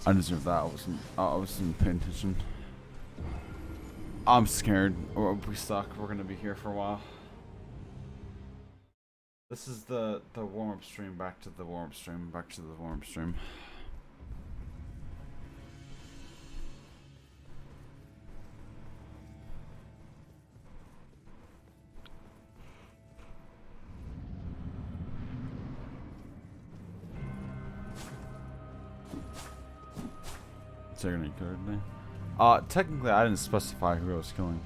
I deserve that. I wasn't paying attention. I'm scared. Or we stuck. We're gonna be here for a while. This is the warm-up stream, back to the warm-up stream, back to the warm-up stream. So you're gonna kill her today? Technically I didn't specify who I was killing.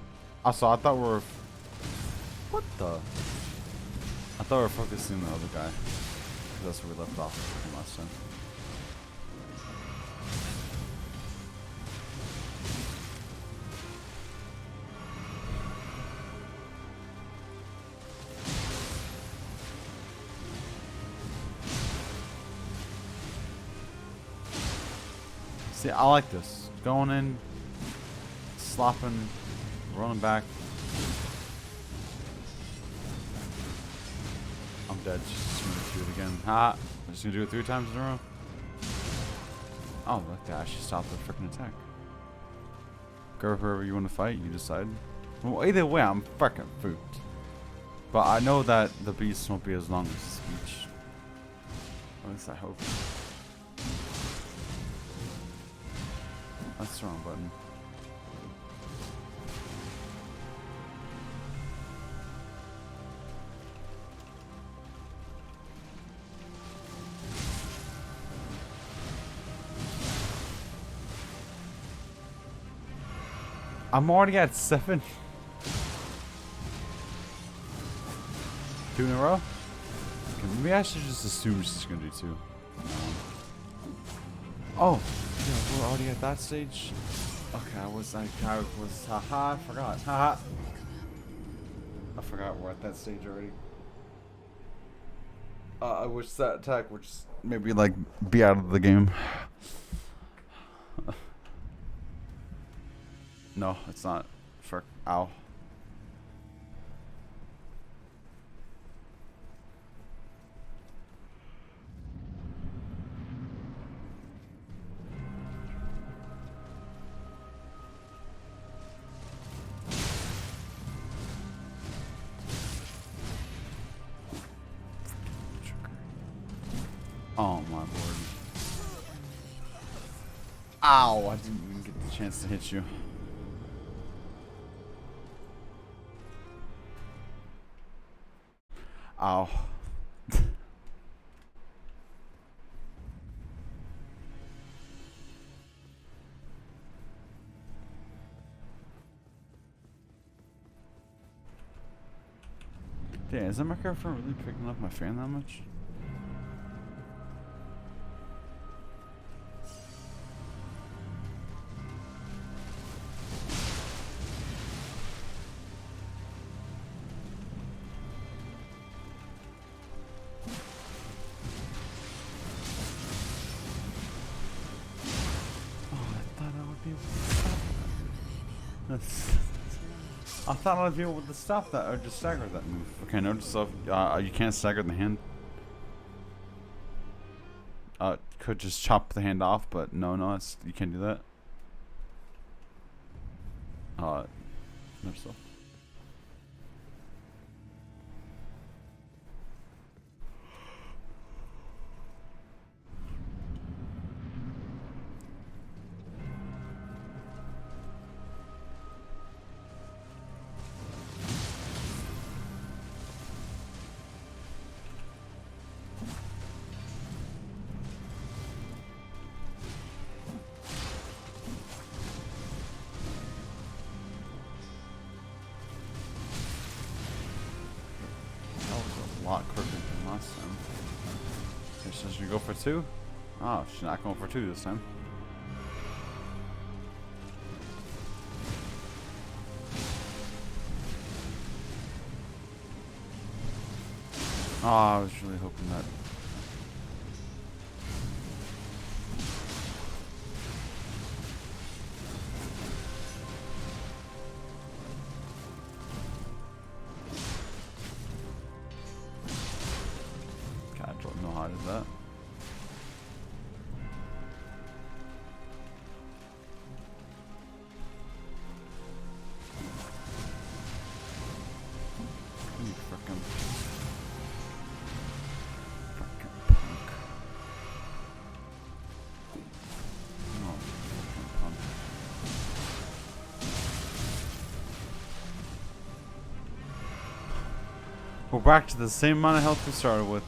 Also, I thought we were... What the... I thought we were focusing on the other guy. That's where we left off from last time. See, I like this. Going in, slopping, running back. I'm dead. Just gonna do it again. Ha! I'm just gonna do it 3 times in a row. Oh, look, that actually stopped the freaking attack. Go whoever you want to fight, you decide. Well, either way, I'm freaking fooped. But I know that the beast won't be as long as the speech. At least I hope. That's the wrong button. I'm already at 7. 2 in a row? Okay, maybe I should just assume she's gonna do 2. Oh, yeah, we're already at that stage. Okay, I was, haha, I forgot, haha. I forgot we're at that stage already. I wish that attack would just maybe like be out of the game. No, it's not. Frick. Ow. Oh my lord. Ow, I didn't even get the chance to hit you. Ow. Damn, is that microphone really picking up my fan that much? I thought I'd be able to stop that or just stagger that move. Okay, note to self, you can't stagger the hand. Could just chop the hand off, but no, you can't do that. Never so. A lot quicker than last time. Okay, so should we go for 2? Oh, she's not going for 2 this time. Oh, I was really hoping that. God, I don't know how to do that. You frickin' punk. Oh, frickin' punk. We're back to the same amount of health we started with.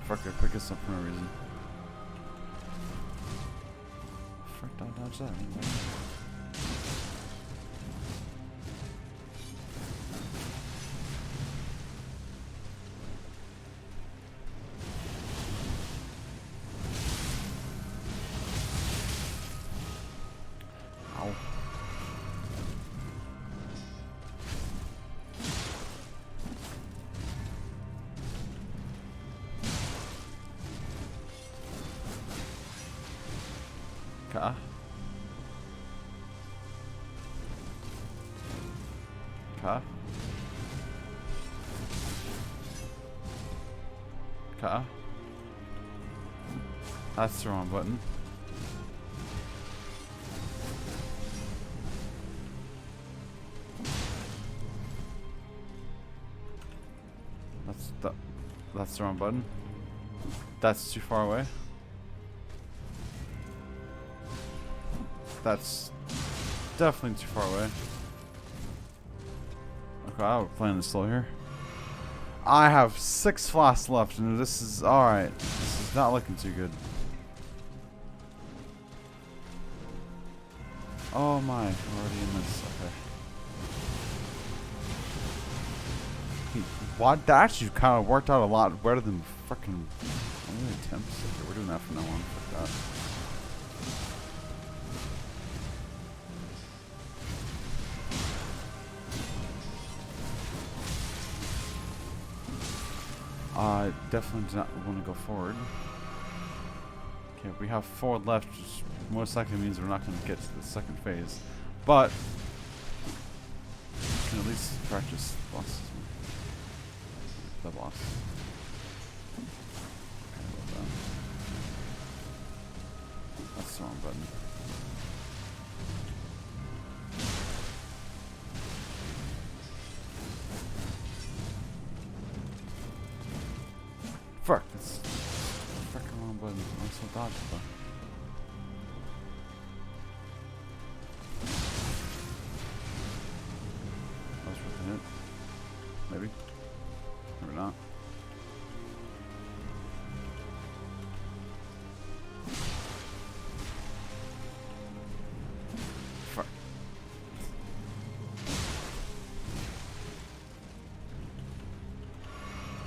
Fuck, I pick us up for no reason. Frick, don't dodge that. Ow. Okay. Okay. Okay. That's the wrong button. That's the wrong button. That's too far away. That's definitely too far away. Okay, we're playing this slow here. I have 6 flasks left, and this is alright. This is not looking too good. Oh my, we're already in this. Okay. Why that actually kind of worked out a lot better than freaking only attempts. Okay, we're doing that from now on. Fuck that. I definitely do not want to go forward. Okay, we have 4 left, which most likely means we're not going to get to the second phase. But we can at least practice bosses. The boss. Okay, well done. That's the wrong button. Fuck, that's the freaking wrong button. I'm so dodgeable. That was worth it. Maybe. Maybe not. Fuck.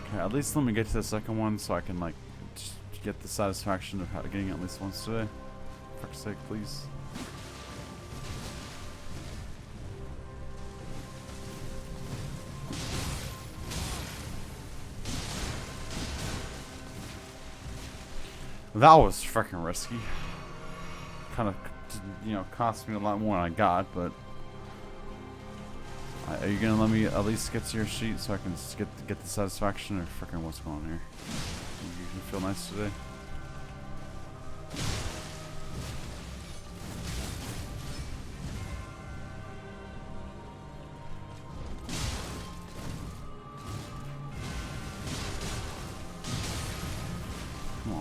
Okay, at least let me get to the second one so I can, like, just get the satisfaction of getting it at least once today. For fuck's sake, please. That was freaking risky. Kind of, you know, cost me a lot more than I got, but are you gonna let me at least get to your sheet so I can just get the satisfaction, or freaking what's going on here? You feel nice today?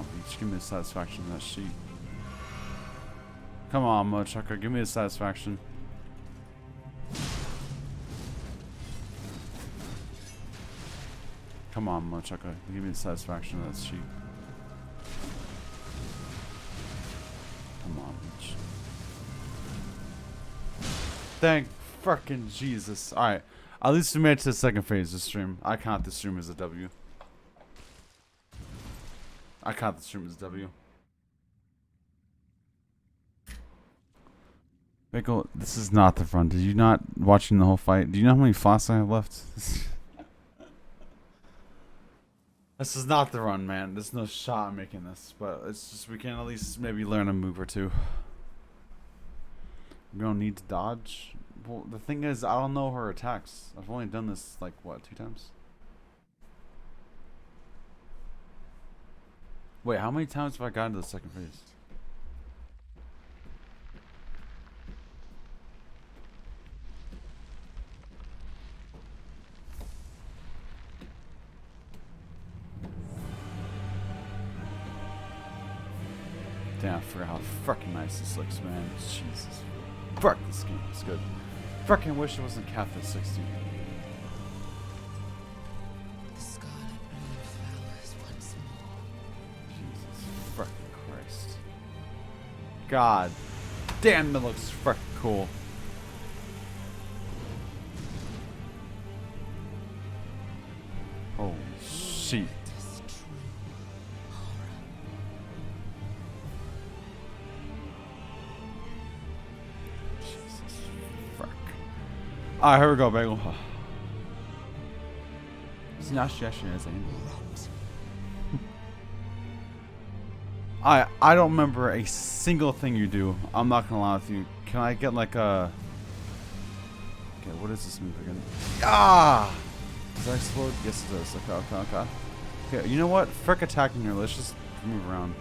Beach. Give me the satisfaction of that sheet. Come on, Mochucker. Give me the satisfaction. Come on, Mochucker. Give me the satisfaction of that sheet. Come on, Beach. Thank fucking Jesus. Alright. At least we made it to the second phase of the stream. I count this stream as a W. I count the stream as a W. Pickle, this is not the front. Did you not watching the whole fight? Do you know how many flasks I have left? This is not the run, man. There's no shot in making this, but it's just we can at least maybe learn a move or two. We don't need to dodge. Well, the thing is, I don't know her attacks. I've only done this like what, 2 times? Wait, how many times have I gotten to the second phase? Damn, I forgot how fucking nice this looks, man. Jesus. Fuck, this game is good. Fucking wish it wasn't capped at 60. The scarlet bloom flowers once more. Jesus fucking Christ. God damn, that looks fucking cool. Holy shit. This true horror. Jesus fuck. Alright, here we go, Bagel. It's not actually as I don't remember a single thing you do. I'm not gonna lie with you. Can I get like a... Okay, what is this move again? Ah! Does that explode? Yes, it does. Okay. Okay, you know what? Frick attacking her. Let's just move around.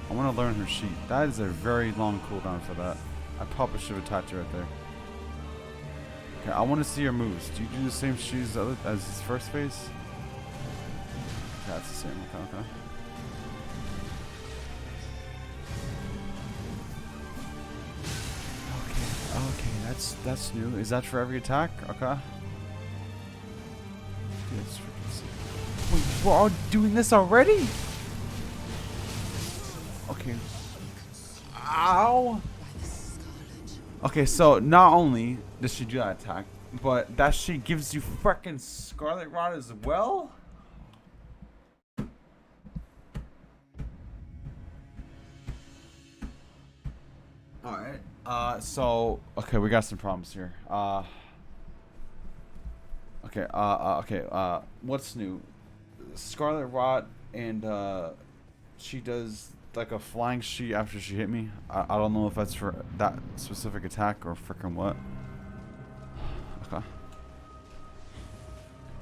I want to learn her sheet. That is a very long cooldown for that. I probably should have attacked her right there. Okay, I want to see your moves. Do you do the same shoes as his first phase? Okay, that's the same. Okay. Okay, that's new. Is that for every attack? Okay. Let's freaking see. Wait, we're all doing this already? Okay. Ow! Okay, so not only does she do that attack, but that she gives you freaking Scarlet Rod as well? Alright. So okay, we got some problems here. Okay, what's new? Scarlet Rot and she does like a flying sheet after she hit me. I don't know if that's for that specific attack or frickin' what. Okay.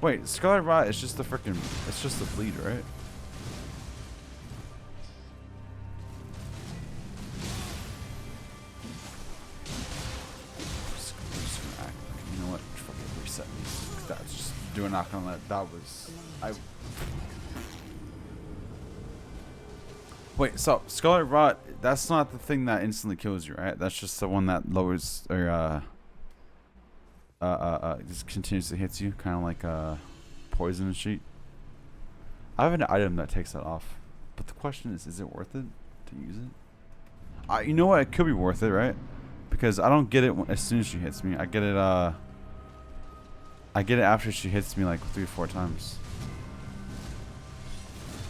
Wait, Scarlet Rot is just the frickin', it's just the bleed, right? That's just doing knock on that. That was Wait, so Scarlet Rot, that's not the thing that instantly kills you, right? That's just the one that lowers or just continuously hits you, kind of like poison sheet. I have an item that takes that off, but the question is it worth it to use it? You know what? It could be worth it, right? Because I don't get it as soon as she hits me. I get it after she hits me like 3 or 4 times.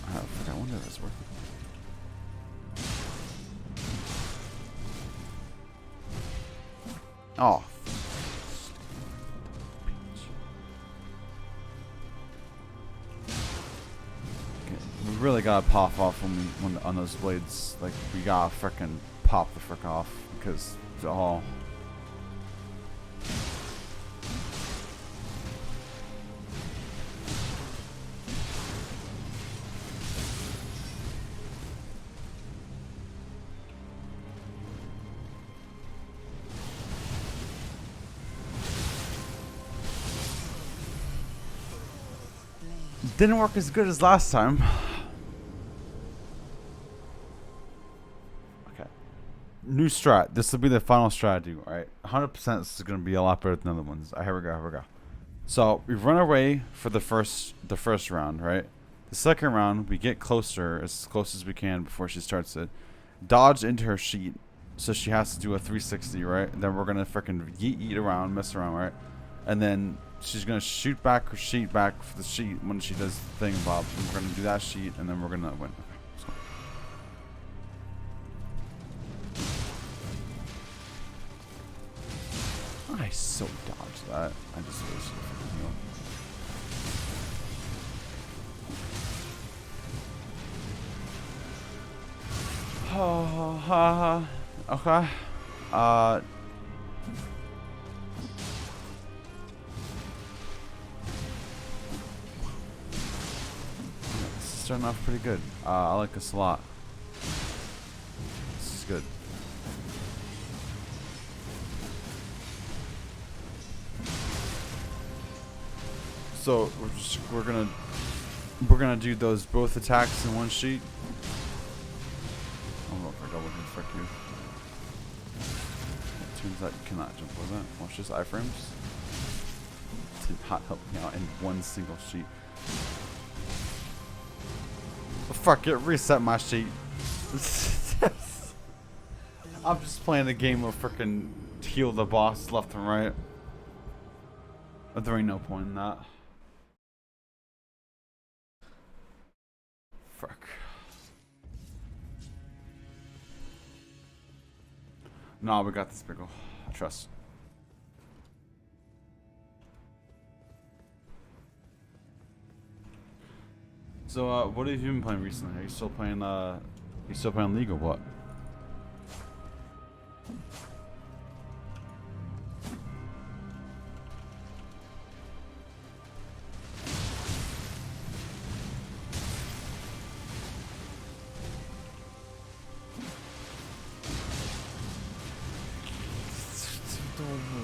I wonder if it's worth it. Oh. Okay, we really gotta pop off when on those blades. Like we gotta frickin' pop the frick off because oh. Didn't work as good as last time. New strat. This will be the final strategy, alright? 100% this is going to be a lot better than the other ones. Here we go, here we go. So, we run away for the first round, right? The second round, we get closer, as close as we can before she starts it. Dodge into her sheet, so she has to do a 360, right? And then we're going to freaking yeet around, mess around, right? And then she's going to shoot back her sheet back for the sheet when she does the thing, Bob. And we're going to do that sheet, and then we're going to win. Okay, let's go. I so dodged that. I just wasted a freaking heal. Oh, okay. This is starting off pretty good. I like this a lot. This is good. So we're gonna do those both attacks in one sheet. I don't know if I double hit, frick you. It turns out you cannot jump over that. Watch this iframes. Did not help me out in one single sheet. Oh, fuck it, reset my sheet. I'm just playing a game of frickin' heal the boss left and right. But there ain't no point in that. Fuck. No, we got this, Pickle. I trust. So, what have you been playing recently? Are you still playing, League or what?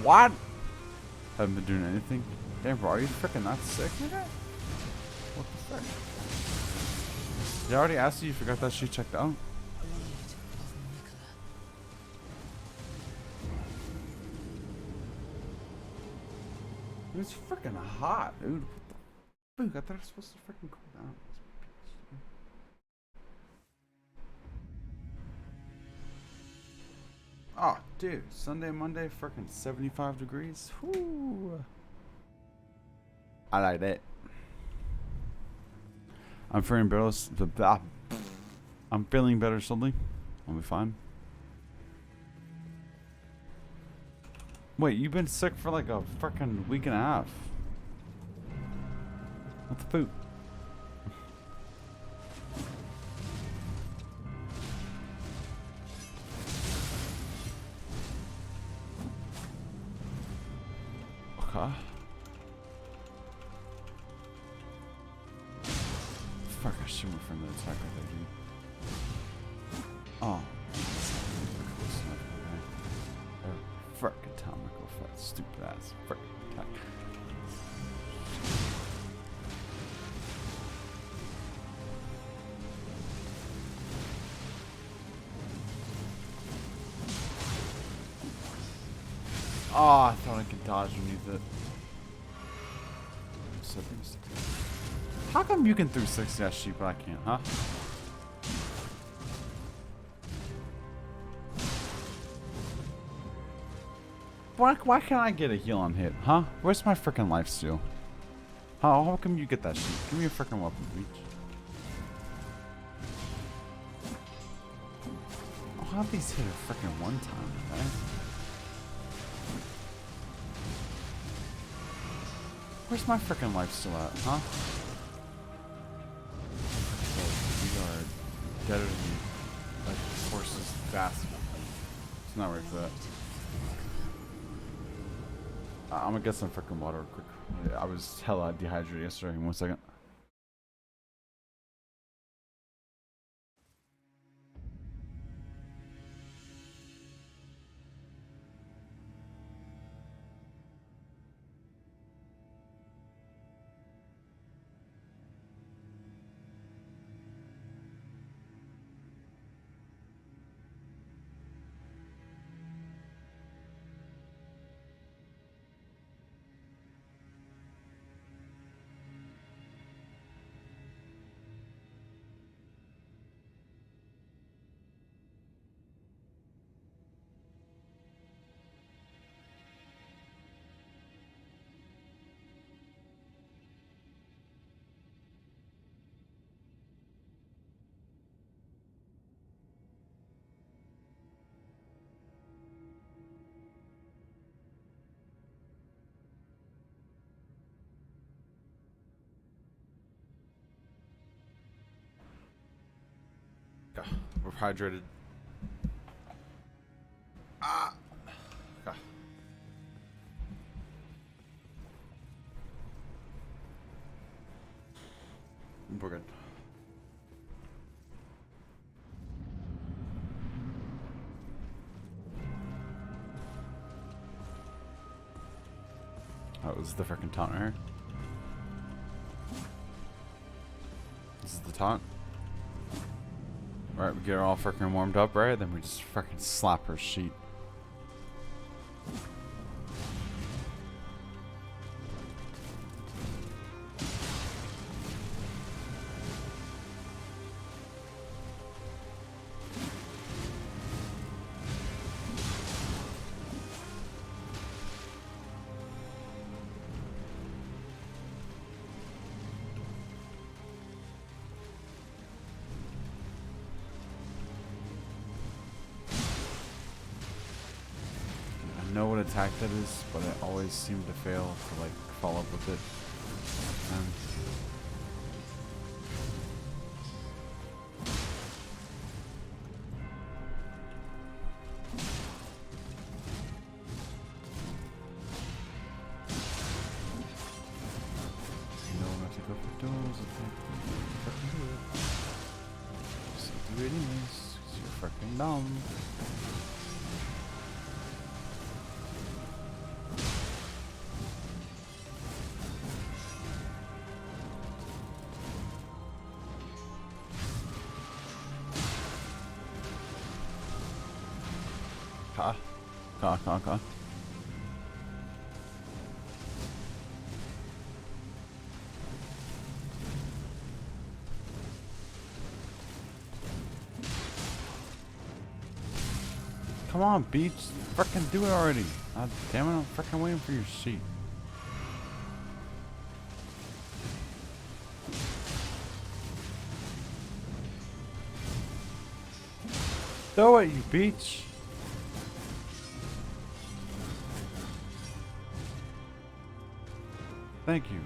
What? Haven't been doing anything? Damn, bro, are you freaking not sick, nigga? What the frick? Did I already ask you? You forgot that she checked out? It's freaking hot, dude. What the fuck? I thought it was supposed to freaking cool down. Oh, dude. Sunday, Monday, freaking 75 degrees. Whoo. I like that. I'm feeling better. I'm feeling better slowly. I'll be fine. Wait, you've been sick for like a freaking week and a half. What the poop? Okay. Fuck, I should move from the attack like that, dude. Oh. Frick atomical fat stupid ass. Frick attack. Oh, I thought I could dodge underneath it. How come you can 360 that sheep but I can't, huh? Why can't I get a heal on hit, huh? Where's my freaking life steal? How come you get that sheep? Give me a freaking weapon, Beach. Oh, how these hit a freaking one time, man? Where's my freaking life still at, huh? So we are deader than like horses fast. It's not right for that. I'm gonna get some freaking water real quick. I was hella dehydrated yesterday. 1 second. God, we're hydrated. Ah. God. We're good. Oh, this is the freaking taunt right here. This is the taunt. Alright, we get her all freaking warmed up, right? Then we just freaking slap her sheet. I know what attack that is, but I always seem to fail to like follow up with it. You know when I take up the doors, I think fucking do it. Just do it anyways, 'cause you're freaking dumb. Ka. Come on, Beach. Frickin' do it already. God damn it, I'm frickin' waiting for your sheet. Throw it, you Beach. Thank you.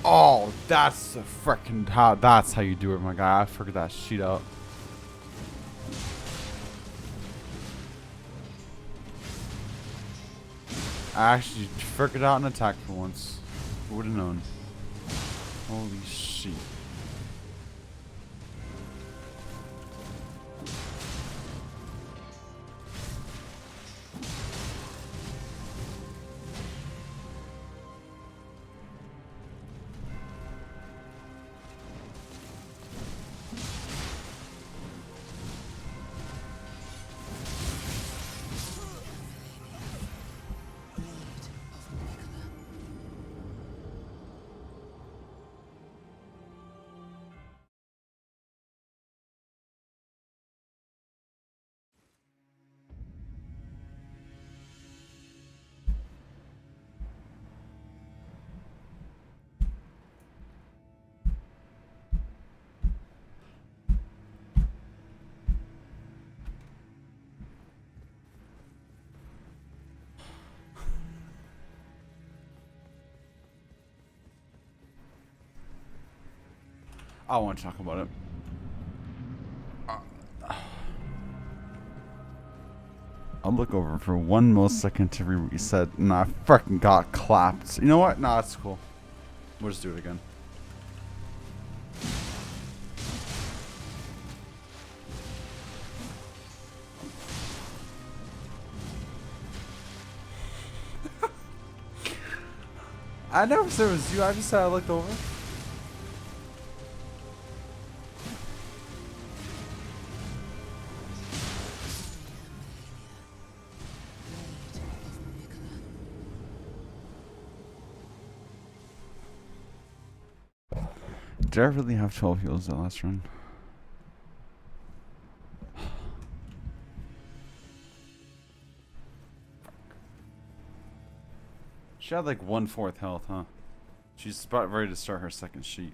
Oh, that's a frickin' how. That's how you do it, my guy. I figured that sheet out. I actually figured out an attack for once. Who would have known? Holy shit. I want to talk about it. I'll look over for 1 millisecond to reset, and I fucking got clapped. You know what? Nah, that's cool. We'll just do it again. I never said it was you. I just said I looked over. Did I really have 12 heals that last run? She had like 1/4 health, huh? She's about ready to start her second sheet.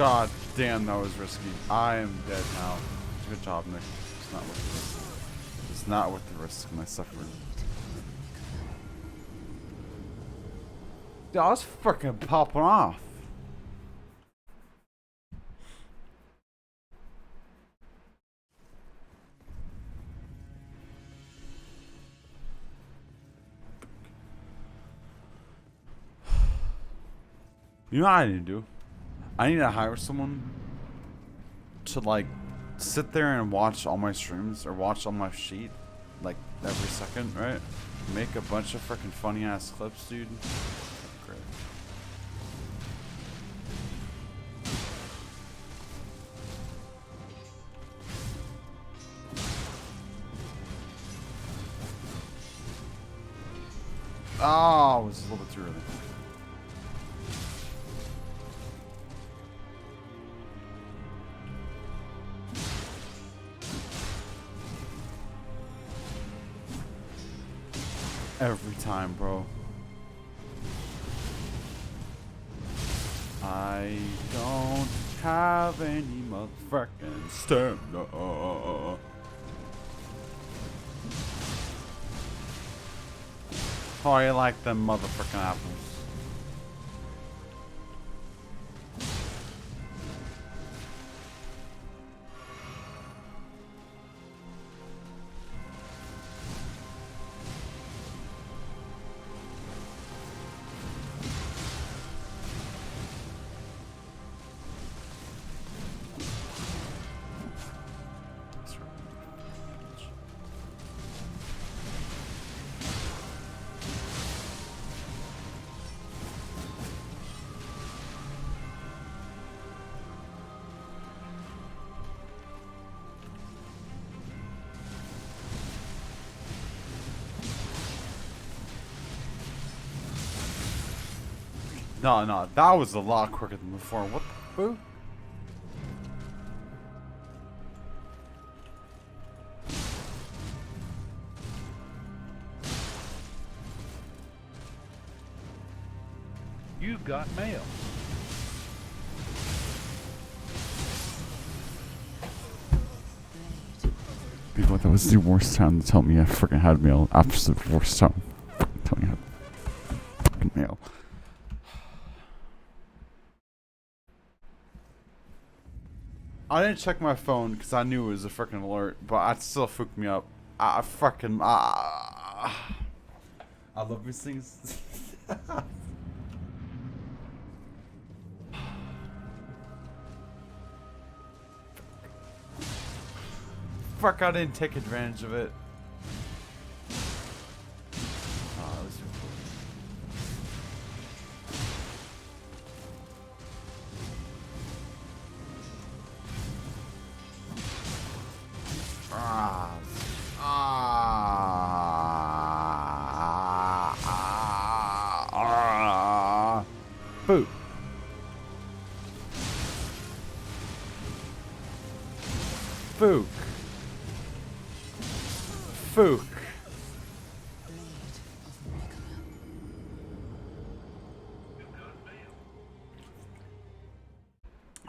God damn, that was risky. I am dead now. Good job, Nick. It's not worth the risk. It's not worth the risk, my suffering. Dude, I was freaking popping off. You know what I need to do? I need to hire someone to like sit there and watch all my streams or watch on my sheet like every second, right? Make a bunch of freaking funny ass clips, dude. Great. Oh, it was a little bit too early. Every time, bro. I don't have any motherfucking stamina. Oh, I like them motherfucking apples. No, that was a lot quicker than before. What the boo? You've got mail. People, that was the worst time to tell me I freaking had mail. Absolute worst time. Tell me I had fucking mail. I didn't check my phone because I knew it was a freaking alert, but it still fucked me up. I love these things. Fuck, I didn't take advantage of it. Oh, that was super cool. Boo. Fook. Fook.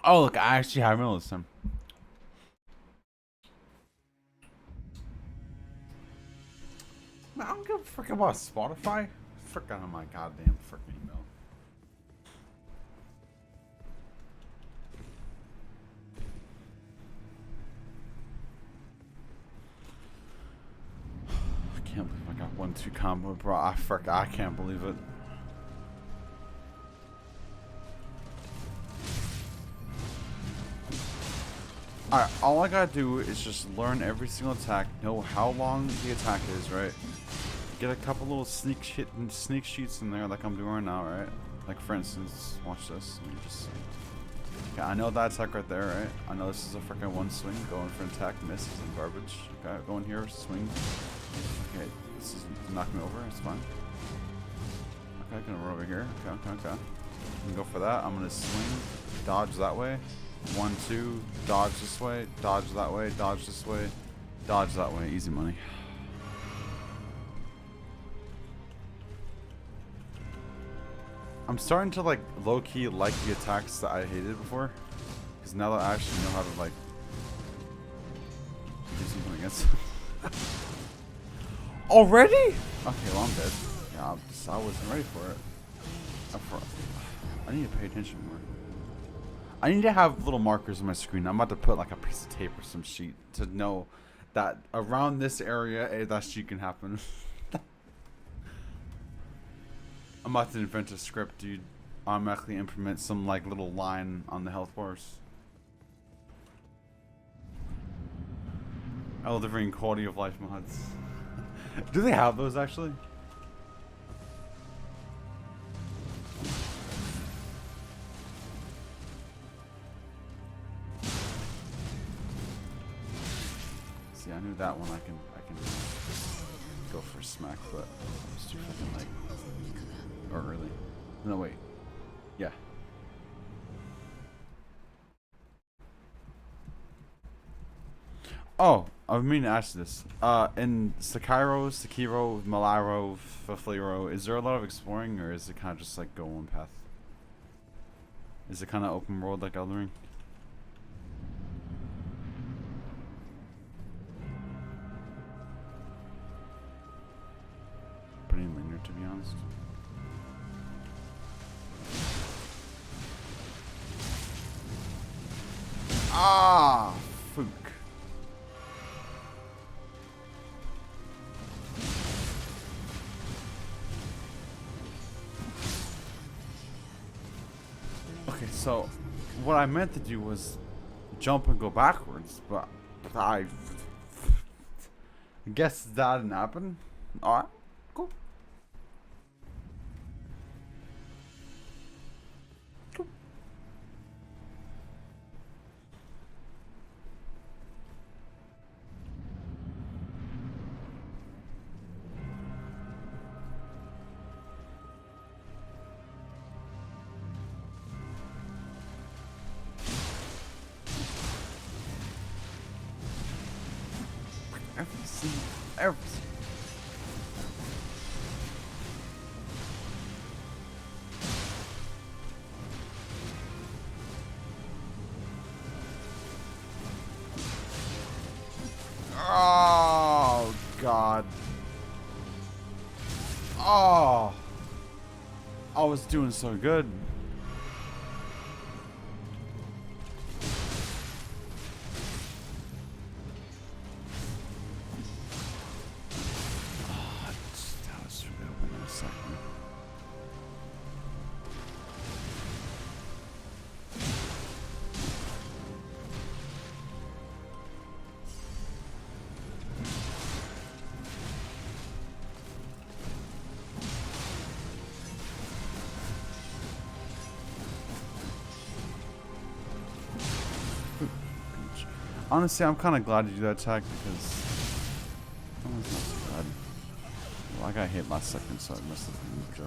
Oh, look, I actually have mail this time. Man, I don't give a frick about Spotify. Frick out of my goddamn frickin' email. I can't believe I got 1-2 combo, bro. I can't believe it. Alright, all I gotta do is just learn every single attack, know how long the attack is, right? Get a couple little sneak sheets in there like I'm doing right now, right? Like for instance, watch this. Let me just see. Okay, I know that attack right there, right? I know this is a freaking one swing. Going for an attack, misses and garbage. Okay, go in here, swing. Okay, this is knock me over, it's fine. Okay, gonna run over here. Okay. I'm gonna go for that. I'm gonna swing, dodge that way. 1, 2, dodge this way, dodge that way, dodge this way, dodge that way. Easy money. I'm starting to like low-key like the attacks that I hated before. Because now that I actually know how to like do something against them. Already? Okay, well I'm dead. Yeah, I wasn't ready for it. I need to pay attention more. I need to have little markers on my screen. I'm about to put like a piece of tape or some sheet to know that around this area that shit can happen. I'm about to invent a script, dude. Automatically implement some like little line on the health bars. Delivering quality of life mods. Do they have those actually? See, I knew that one. I can go for a smack, but it's too fucking late or early. No wait, yeah. Oh, I mean to ask this. In Sekiro, Malaro, Fafliro, is there a lot of exploring, or is it kind of just like go one path? Is it kind of open world like Elden Ring? Pretty linear, to be honest. Ah, fuck. Okay, so what I meant to do was jump and go backwards, but I guess that didn't happen. Alright, cool. Cool. Everything. Oh God. Oh, I was doing so good. Honestly, I'm kind of glad to do that attack because oh, it's not too bad. Well, I got hit last second, so I must have moved up.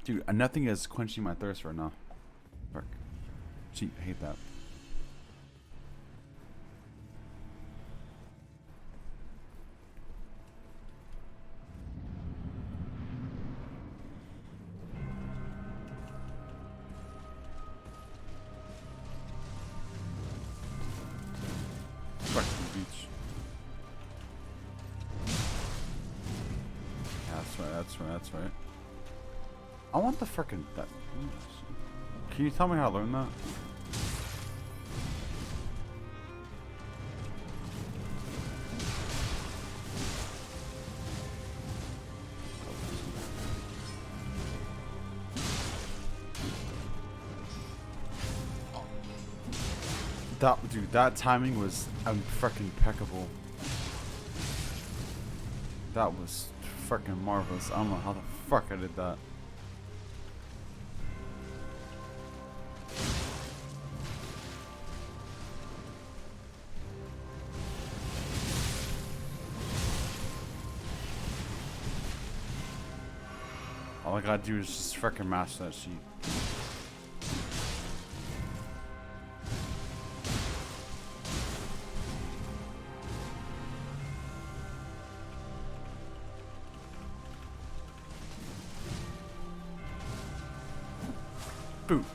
Dude, nothing is quenching my thirst right now. Fuck. Gee, I hate that. Back to the beach. Yeah, that's right, that's right, that's right. I want the frickin' that. Can you tell me how to learn that? Dude, that timing was frickin' impeccable. That was frickin' marvelous. I don't know how the fuck I did that. All I gotta do is just frickin' master that sheet. Boop.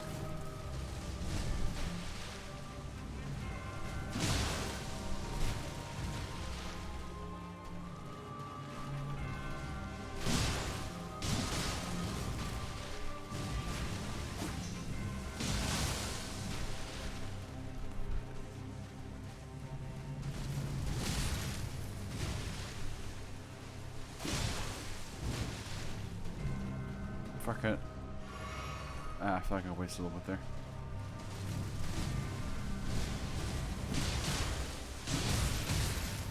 Fuck it. I feel like I wasted a little bit there.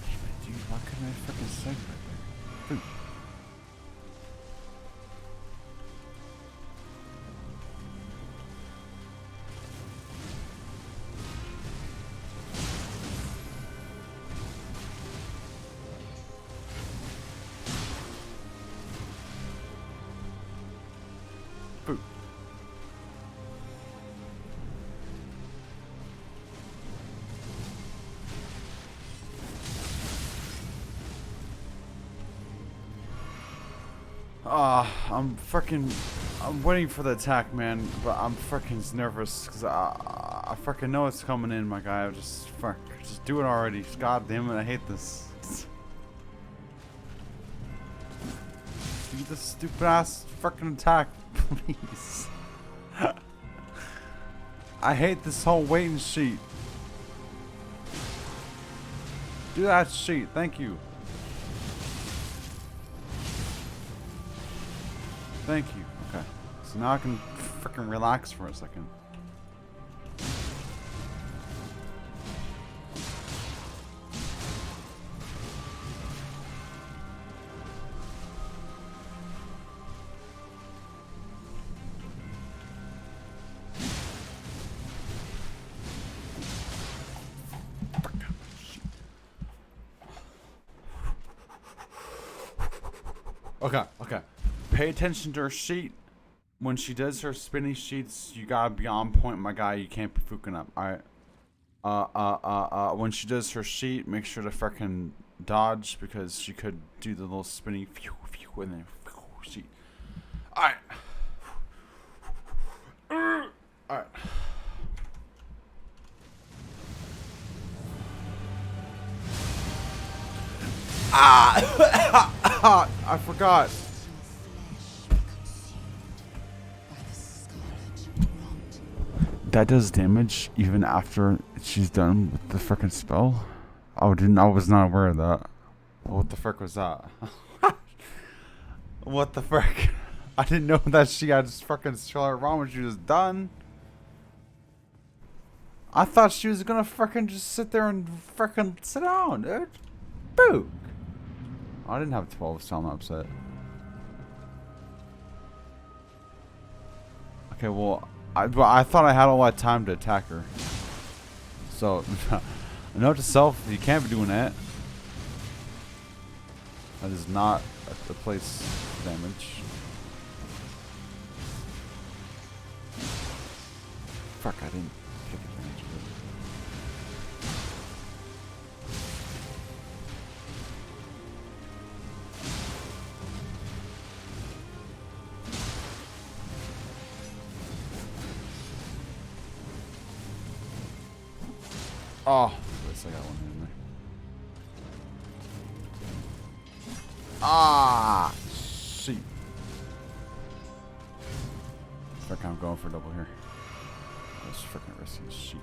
Damn it, dude. Why couldn't I freaking save right there? Boop. Boop. I'm waiting for the attack, man, but I'm freaking nervous because I freaking know it's coming in, my guy. Just do it already. God damn it, I hate this. Do this stupid ass freaking attack, please. I hate this whole waiting sheet. Do that sheet, thank you. Thank you. Okay. So now I can freaking relax for a second. Okay. Pay attention to her sheet. When she does her spinny sheets, you gotta be on point, my guy. You can't be fucking up. Alright. When she does her sheet, make sure to freaking dodge because she could do the little spinny phew, phew, and then phew, sheet. Alright. Alright. I forgot. That does damage even after she's done with the frickin' spell. I was not aware of that. What the frick was that? What the frick? I didn't know that she had frickin' spell wrong when she was done. I thought she was gonna frickin' just sit there and frickin' sit down, dude. Book. I didn't have 12, so I'm upset. Okay, well, I thought I had all that time to attack her. So, note to self, you can't be doing that. That is not a place damage. Fuck, I didn't take advantage of it. Oh, at least I got one in there. Ah, shit. Fuck, I'm going for double here. That's freaking risky as shit.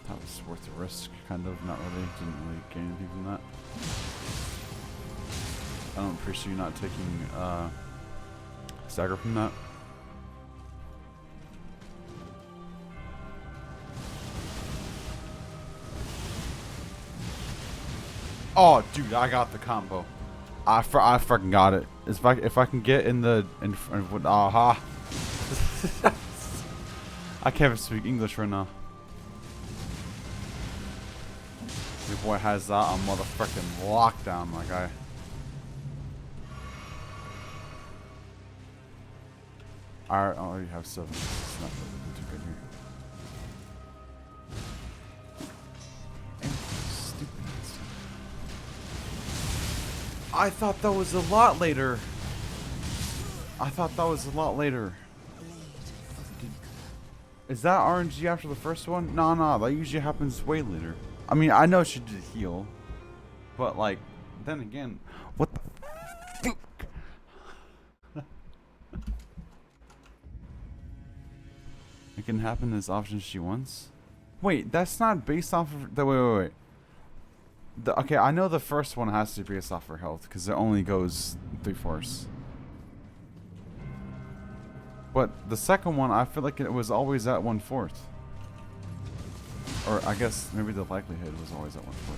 That was worth the risk, kind of. Not really. Didn't really gain anything from that. I don't appreciate you not taking stagger from that. Oh, dude, I got the combo. I fucking got it. If I can get in the aha. I can't even speak English right now. Your boy has that on motherfucking lockdown, my guy. I already have 7. It's not really too good here. Stupid. I thought that was a lot later. I thought that was a lot later. Is that RNG after the first one? No, that usually happens way later. I mean, I know she did heal, but like, then again, what the fuck? It can happen as often as she wants. Wait, that's not based off of the wait. Okay, I know the first one has to be based off her health because it only goes 3/4. But the second one, I feel like it was always at 1/4. Or I guess maybe the likelihood was always at 1/4.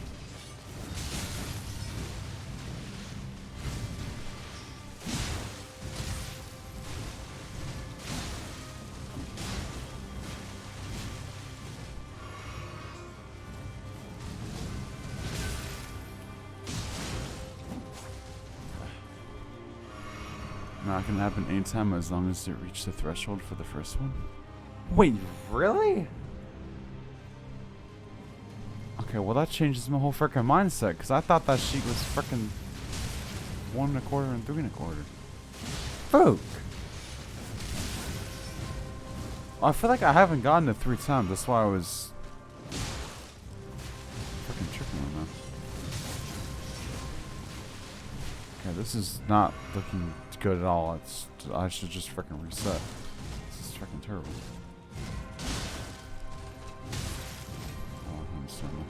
Now it can happen anytime as long as it reached the threshold for the first one. Wait, really? Okay, well that changes my whole freaking mindset because I thought that sheet was freaking 1 1/4 and 3 1/4. Fuck. I feel like I haven't gotten it 3 times. That's why I was freaking tripping on that. Okay, this is not looking good at all. I should just freaking reset. This is freaking terrible. Oh, I understand that.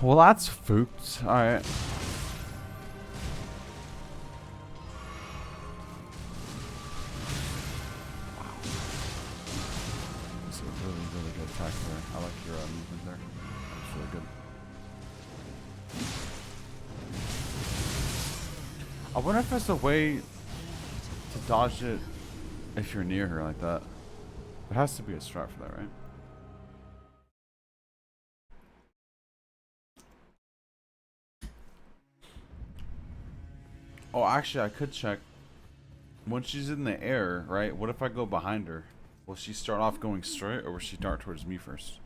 Well, that's fooked. Alright. That's a really, really good attack there. I like your movement there. That's really good. I wonder if there's a way to dodge it if you're near her like that. There has to be a strat for that, right? Oh, actually, I could check. When she's in the air, right? What if I go behind her? Will she start off going straight, or will she dart towards me first?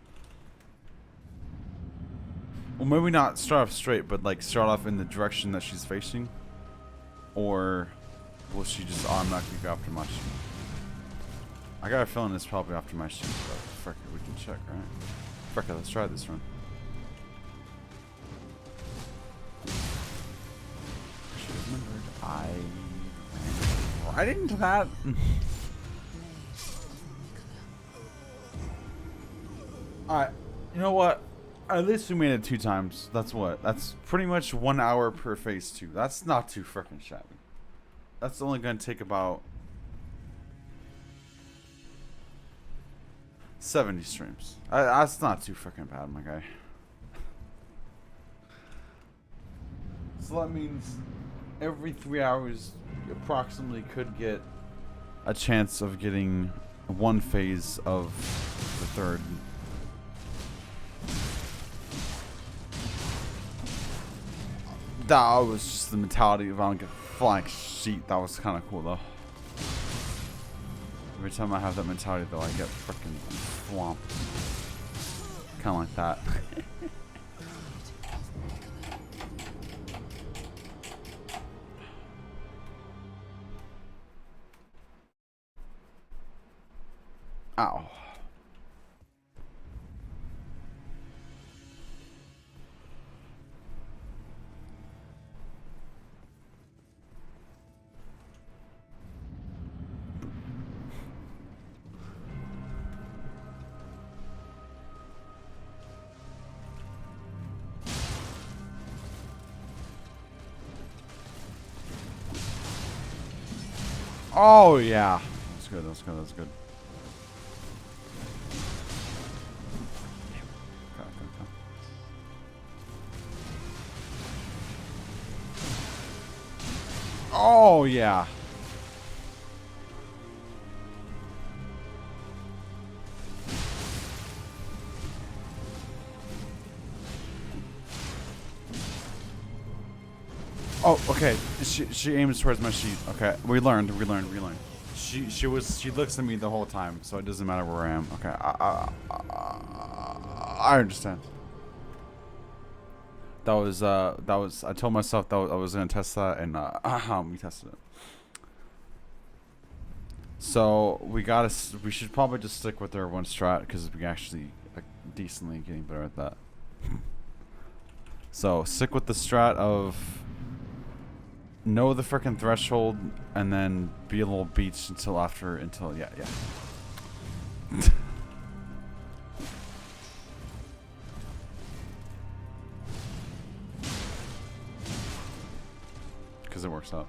Well, maybe not start off straight, but like start off in the direction that she's facing. Or will she just automatically go after my sheet? I got a feeling it's probably after my sheet, but frick it, we can check, right? Frick it, let's try this run. I ran right into that. Alright, you know what? At least we made it 2 times. That's what? That's pretty much 1 hour per phase 2. That's not too freaking shabby. That's only going to take about 70 streams. That's not too freaking bad, my guy. So that means every 3 hours, you approximately could get a chance of getting 1 phase of the 3rd. That was just the mentality of I don't get flying sheet. That was kind of cool though. Every time I have that mentality though, I get freaking swamped. Kind of like that. Ow. Oh yeah. That's good, that's good, that's good. Oh yeah. Oh, okay. She aims towards my sheet. Okay, we learned. she looks at me the whole time, so it doesn't matter where I am. Okay, I understand. That was I told myself that I was gonna test that, and we tested it. So we should probably just stick with our one strat because we actually decently getting better at that. So stick with the strat of know the frickin' threshold and then be a little beached until yeah. Because it works out.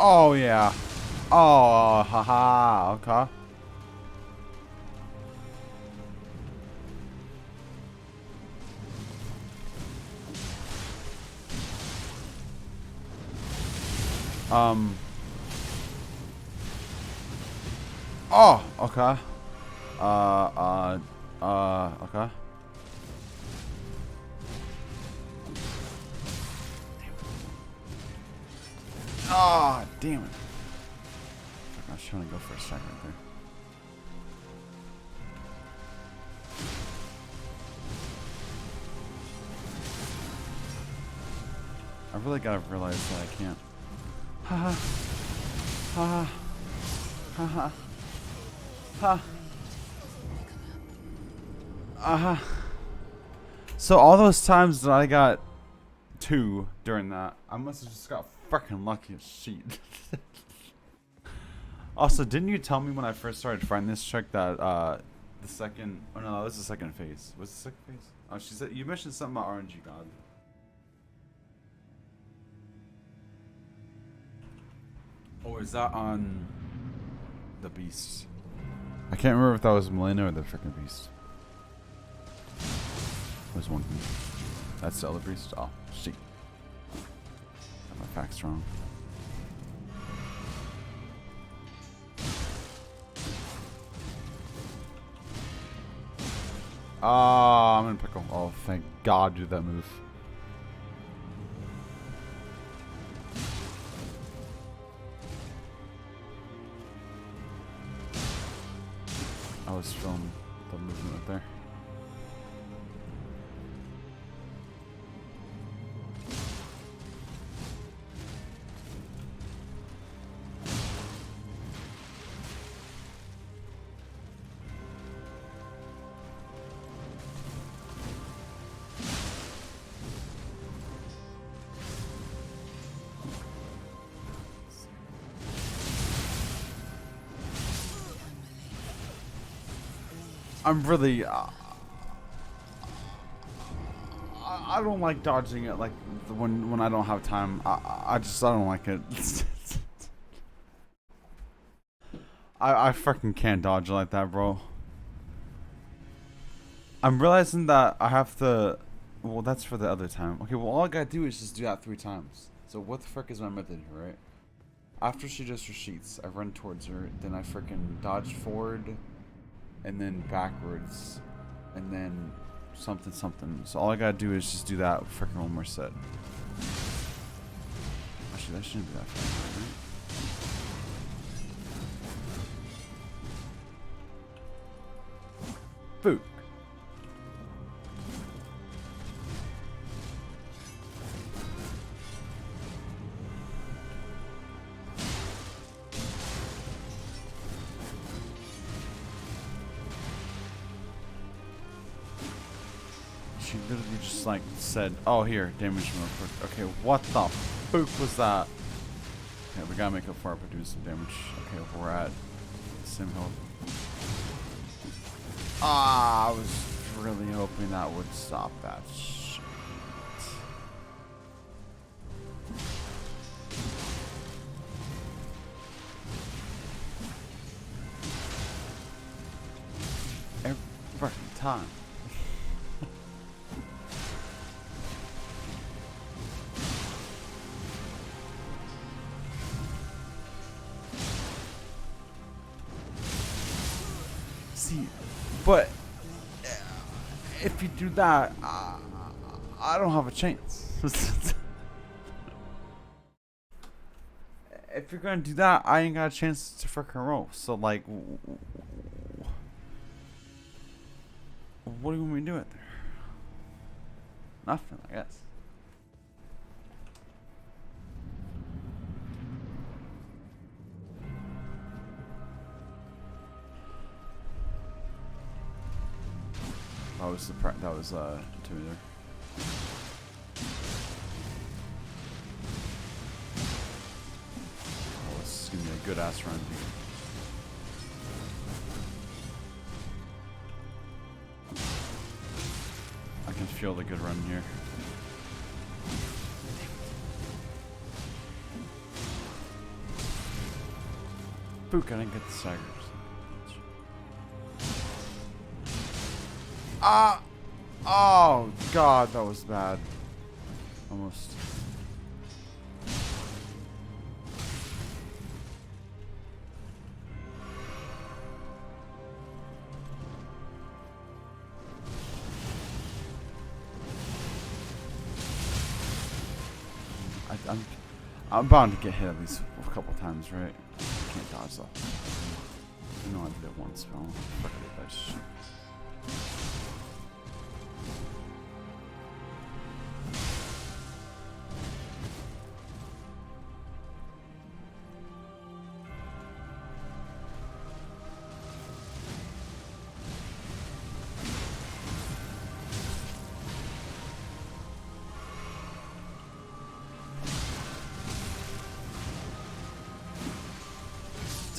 Oh yeah. Oh, haha, okay. Oh, okay. Okay. Ah, damn it. I was trying to go for a second right there. I really gotta realize that I can't. Haha. Haha. Haha. Ha. So all those times that I got 2 during that, I must have just got fucking lucky as shit. Also, didn't you tell me when I first started fighting this chick that the second? Oh no, that was the second phase. What's the second phase? Oh, she said you mentioned something about RNG God. Oh, is that on the Beast? I can't remember if that was Melina or the freaking Beast. There's one. That's the other Beast. Oh, shit. Got my facts wrong. Oh, I'm in a pickle. Oh, thank God, do that move. I was feeling the movement right there. I'm really, I don't like dodging it like when I don't have time. I don't like it. I freaking can't dodge like that, bro. I'm realizing that I have to. Well, that's for the other time. Okay, well all I gotta do is just do that 3 times. So what the frick is my method here, right? After she does her sheets, I run towards her, then I freaking dodge forward. And then backwards, and then something. So all I gotta do is just do that freaking one more set. Actually, that shouldn't be that far, right? Boot. She literally just like said, "Oh, here, damage real quick." Okay, what the fuck was that? Okay, we gotta make up for it by doing some damage. Okay, we're at sim health. Ah, I was really hoping that would stop that shit. Every fucking time. But if you do that, I don't have a chance. If you're gonna do that, I ain't got a chance to freaking roll. So like, what do you want me to do it there? Nothing, I guess. That was two there. Oh, this is gonna be a good ass run. I can feel the good run here. Book, I didn't get the staggers. Oh god, that was bad. Almost. I'm bound to get hit at least a couple times, right? I can't dodge though. I know I did it once, but I don't fuck it, that shit.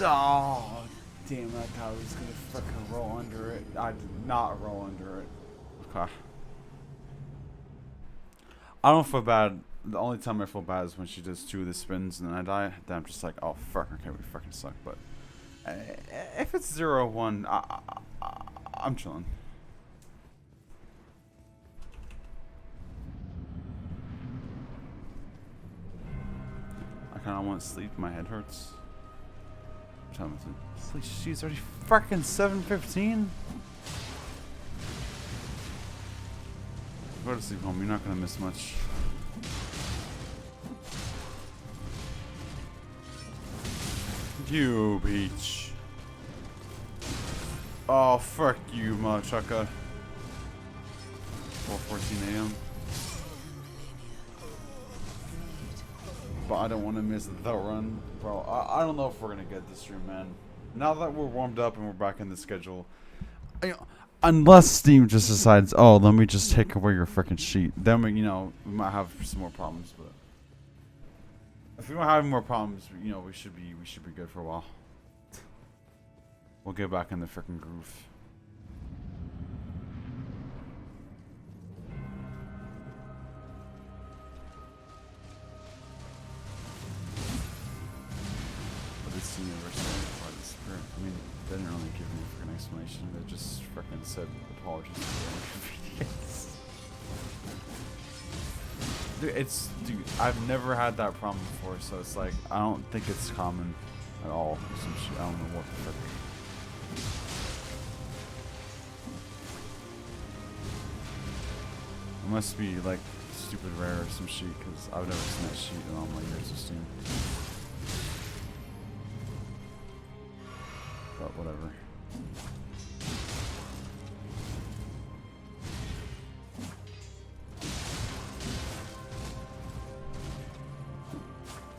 Oh, damn, that guy was gonna fucking roll under it. I did not roll under it. Okay. I don't feel bad. The only time I feel bad is when she does 2 of the spins and then I die. Then I'm just like, oh, fuck, okay, we fucking suck. But if it's 0-1, I'm chilling. I kind of want to sleep. My head hurts. She's already fucking 7:15. Go to sleep, home. You're not gonna miss much. You Peach. Oh fuck you, motherfucker. 4:14 a.m. But I don't want to miss the run, bro. I don't know if we're gonna get this stream, man. Now that we're warmed up and we're back in the schedule, unless Steam just decides, oh, let me just take away your freaking sheet, then we might have some more problems. But if we don't have any more problems, we should be good for a while. We'll get back in the freaking groove. I mean, they didn't really give me a freaking explanation. They just freaking said apologies for the inconvenience. Dude, I've never had that problem before, so it's like, I don't think it's common at all. Some shit, I don't know what the frick. It must be like stupid rare or some shit, because I've never seen that sheet in all my years of Steam. But whatever.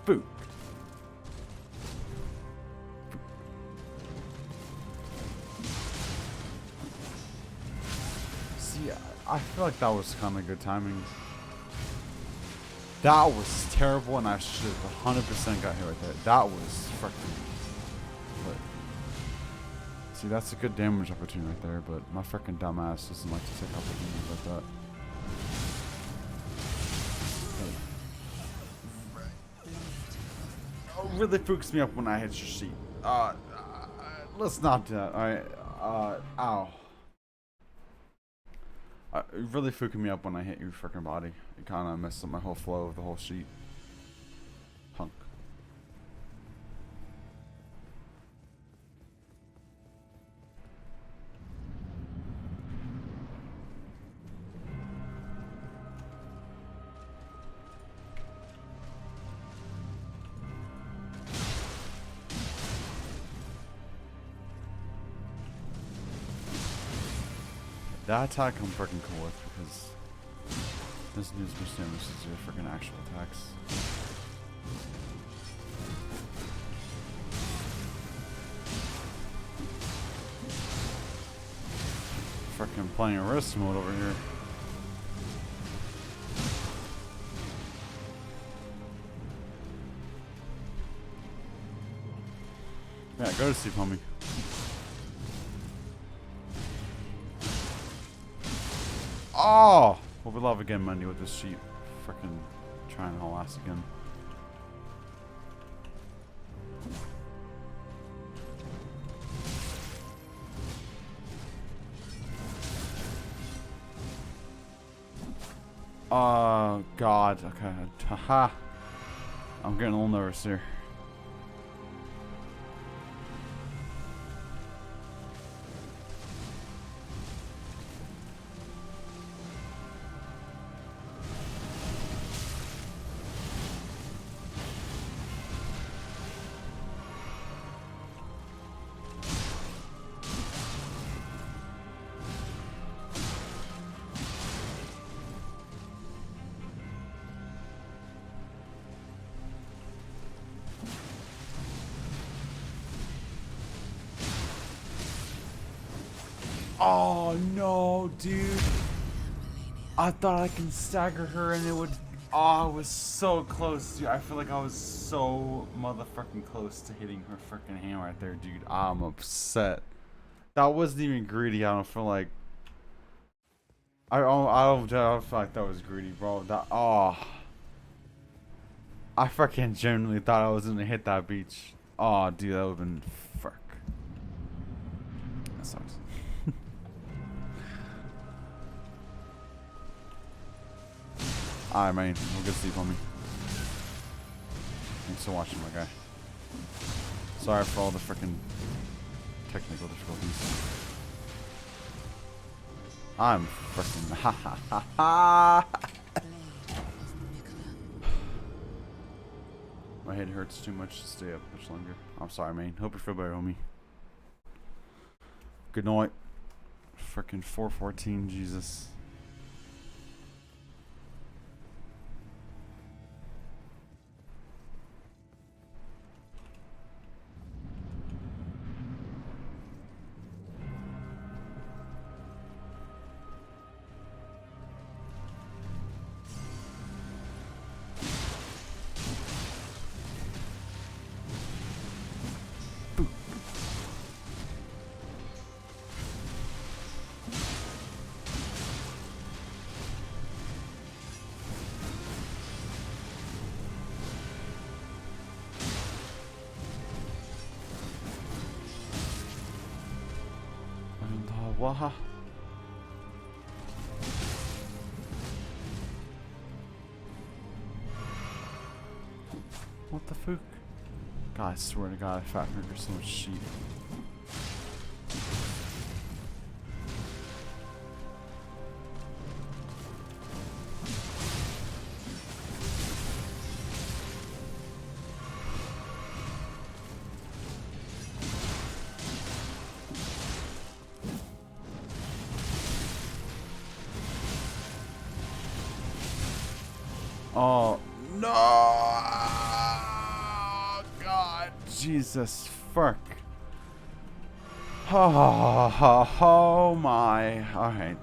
Boo. See, I feel like that was kind of good timing. That was terrible, and I should have 100% got hit right there. That was freaking. See, that's a good damage opportunity right there, but my freaking dumbass doesn't like to take opportunities like that. It really fooks me up when I hit your sheet. Let's not do that, alright? Ow. It really fooking me up when I hit your freaking body. It kind of messed up my whole flow of the whole sheet. Punk. That attack I'm freaking cool with because this news much damage is your freaking actual attacks. Freaking playing risk mode over here. Yeah, go to sleep, homie. Oh! Well, we love again Monday with this sheep. Freaking trying to last again. God. Okay. Haha. I'm getting a little nervous here. Oh no, dude. I thought I can stagger her and it would. Oh, I was so close, dude. I feel like I was so motherfucking close to hitting her freaking hand right there, dude. I'm upset. That wasn't even greedy. I don't feel like. I don't feel like that was greedy, bro. That I freaking genuinely thought I was gonna hit that beach. Oh, dude, that would've been fuck. That sucks. Alright, man. We'll get sleep, homie. Thanks for watching, my guy. Sorry for all the freaking technical difficulties. I'm freaking ha ha ha ha. My head hurts too much to stay up much longer. I'm sorry, man. Hope you feel better, homie. Good night. Freaking 4:14, Jesus. Waha. What the fuck? God, I swear to God, I fat burger so much shit. Oh no! God, Jesus, fuck! Oh my! All right.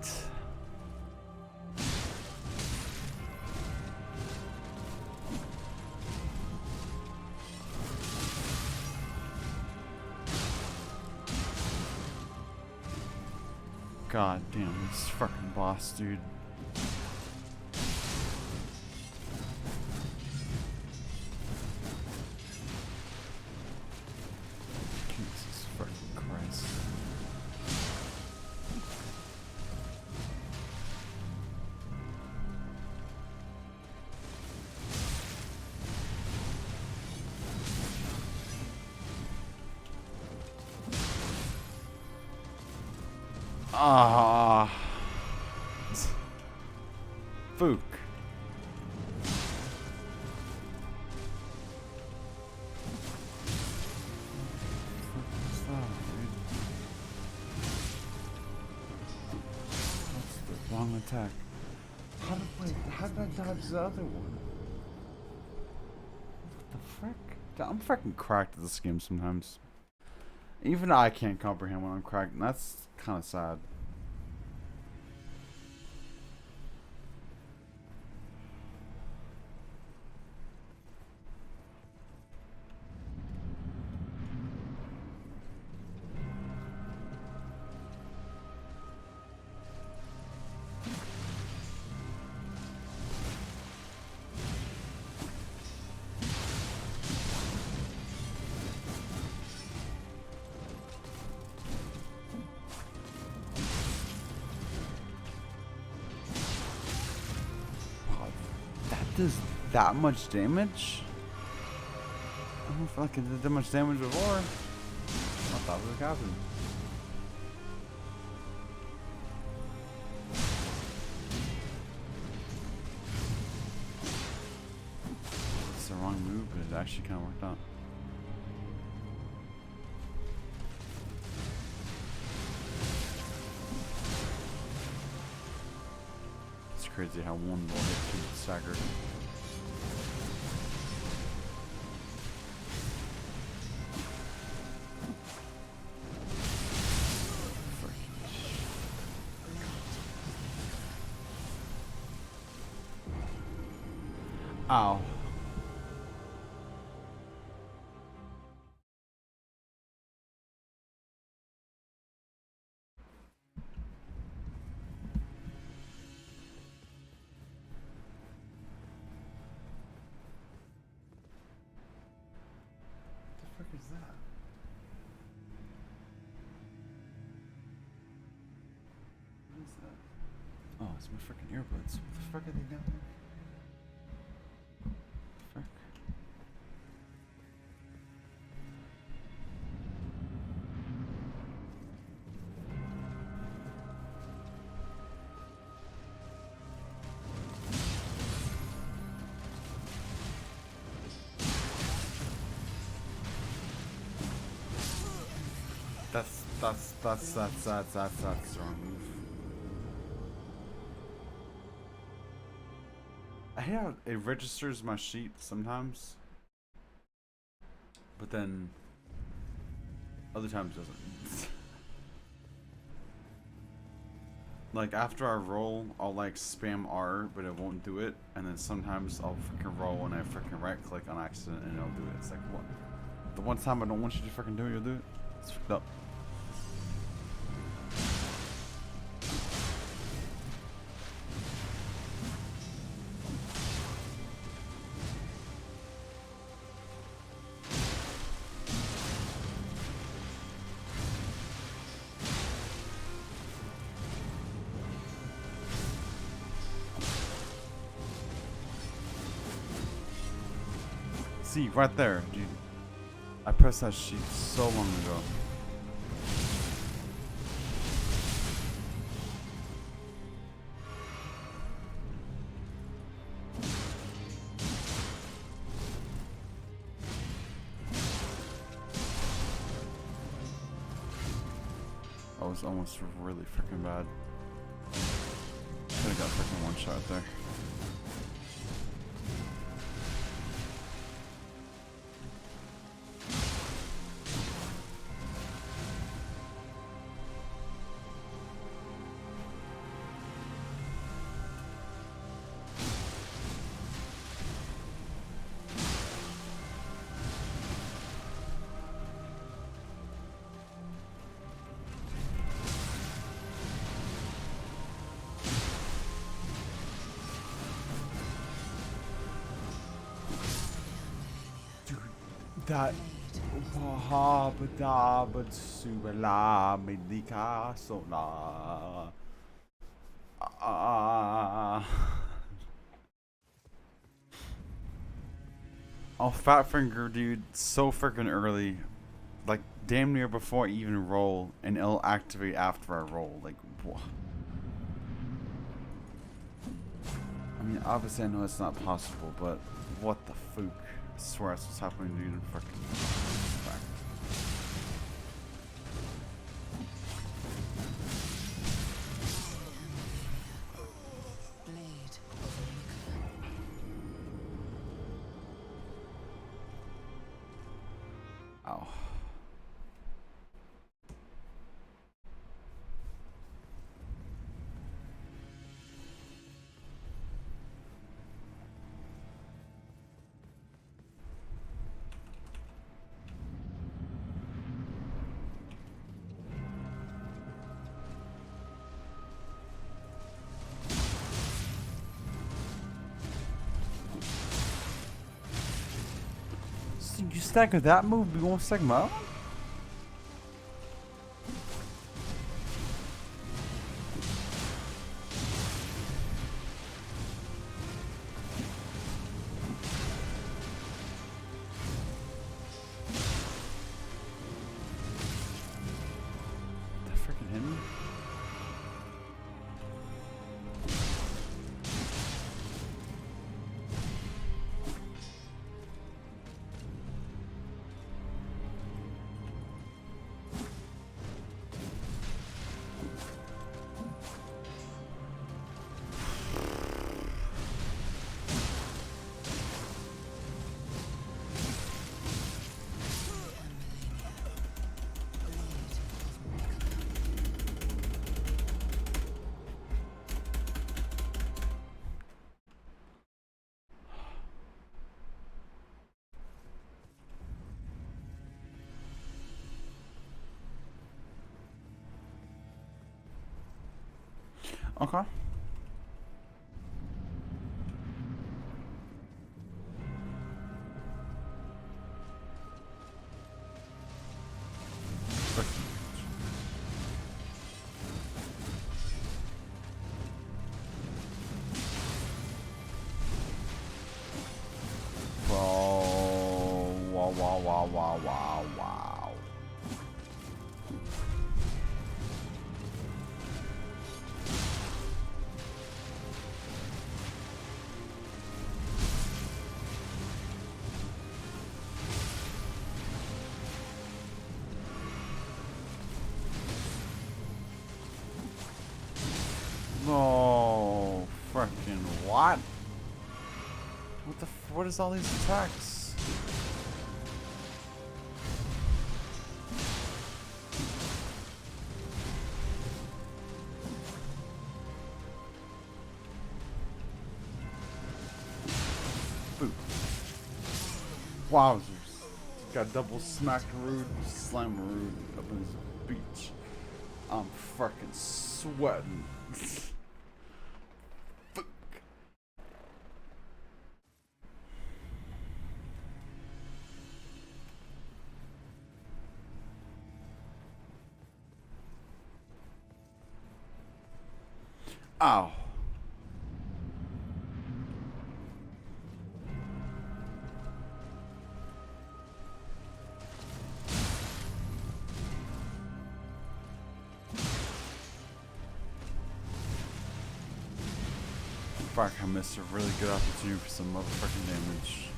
God damn, this fucking boss, dude. Jesus fucking Christ. Ah. Fook. wrong attack. How did I dodge the other one? What the frick? I'm freaking cracked at this game sometimes. Even I can't comprehend when I'm cracked, and that's kind of sad. Does that much damage? I don't feel like it did that much damage before. I thought it was happening. It's the wrong move, but it actually kind of worked out. It's crazy how one little hit can stagger. Ow. What the frick is that? What is that? Oh, it's my freaking earbuds. What the frick are they down there? Frick. That's the wrong move. I hate how it registers my sheet sometimes, but then other times it doesn't. Like after I roll, I'll like spam R, but it won't do it, and then sometimes I'll freaking roll and I freaking right click on accident and it'll do it. It's like, what? The one time I don't want you to freaking do it, you'll do it? It's fucked up. See, right there, dude. I pressed that sheet so long ago. That was almost really freaking bad. Could've got freaking one shot there. That Oh, fat finger, dude, so freaking early, like damn near before I even roll, and it'll activate after I roll. Like, what? I mean, obviously I know it's not possible, but what the fuck? I swear that's what's happening, dude. Freaking back. You stagger that move, we won't stagger my own? That freaking hit me? Okay. Whoa, wow, wow, wow, wow, wow, wow. No, freaking what? What is all these attacks? Boop. Wowzers. Got double smack rude, slam rude up in his beach. I'm freaking sweating. Fuck. Ow. Fuck, I missed a really good opportunity for some motherfucking damage.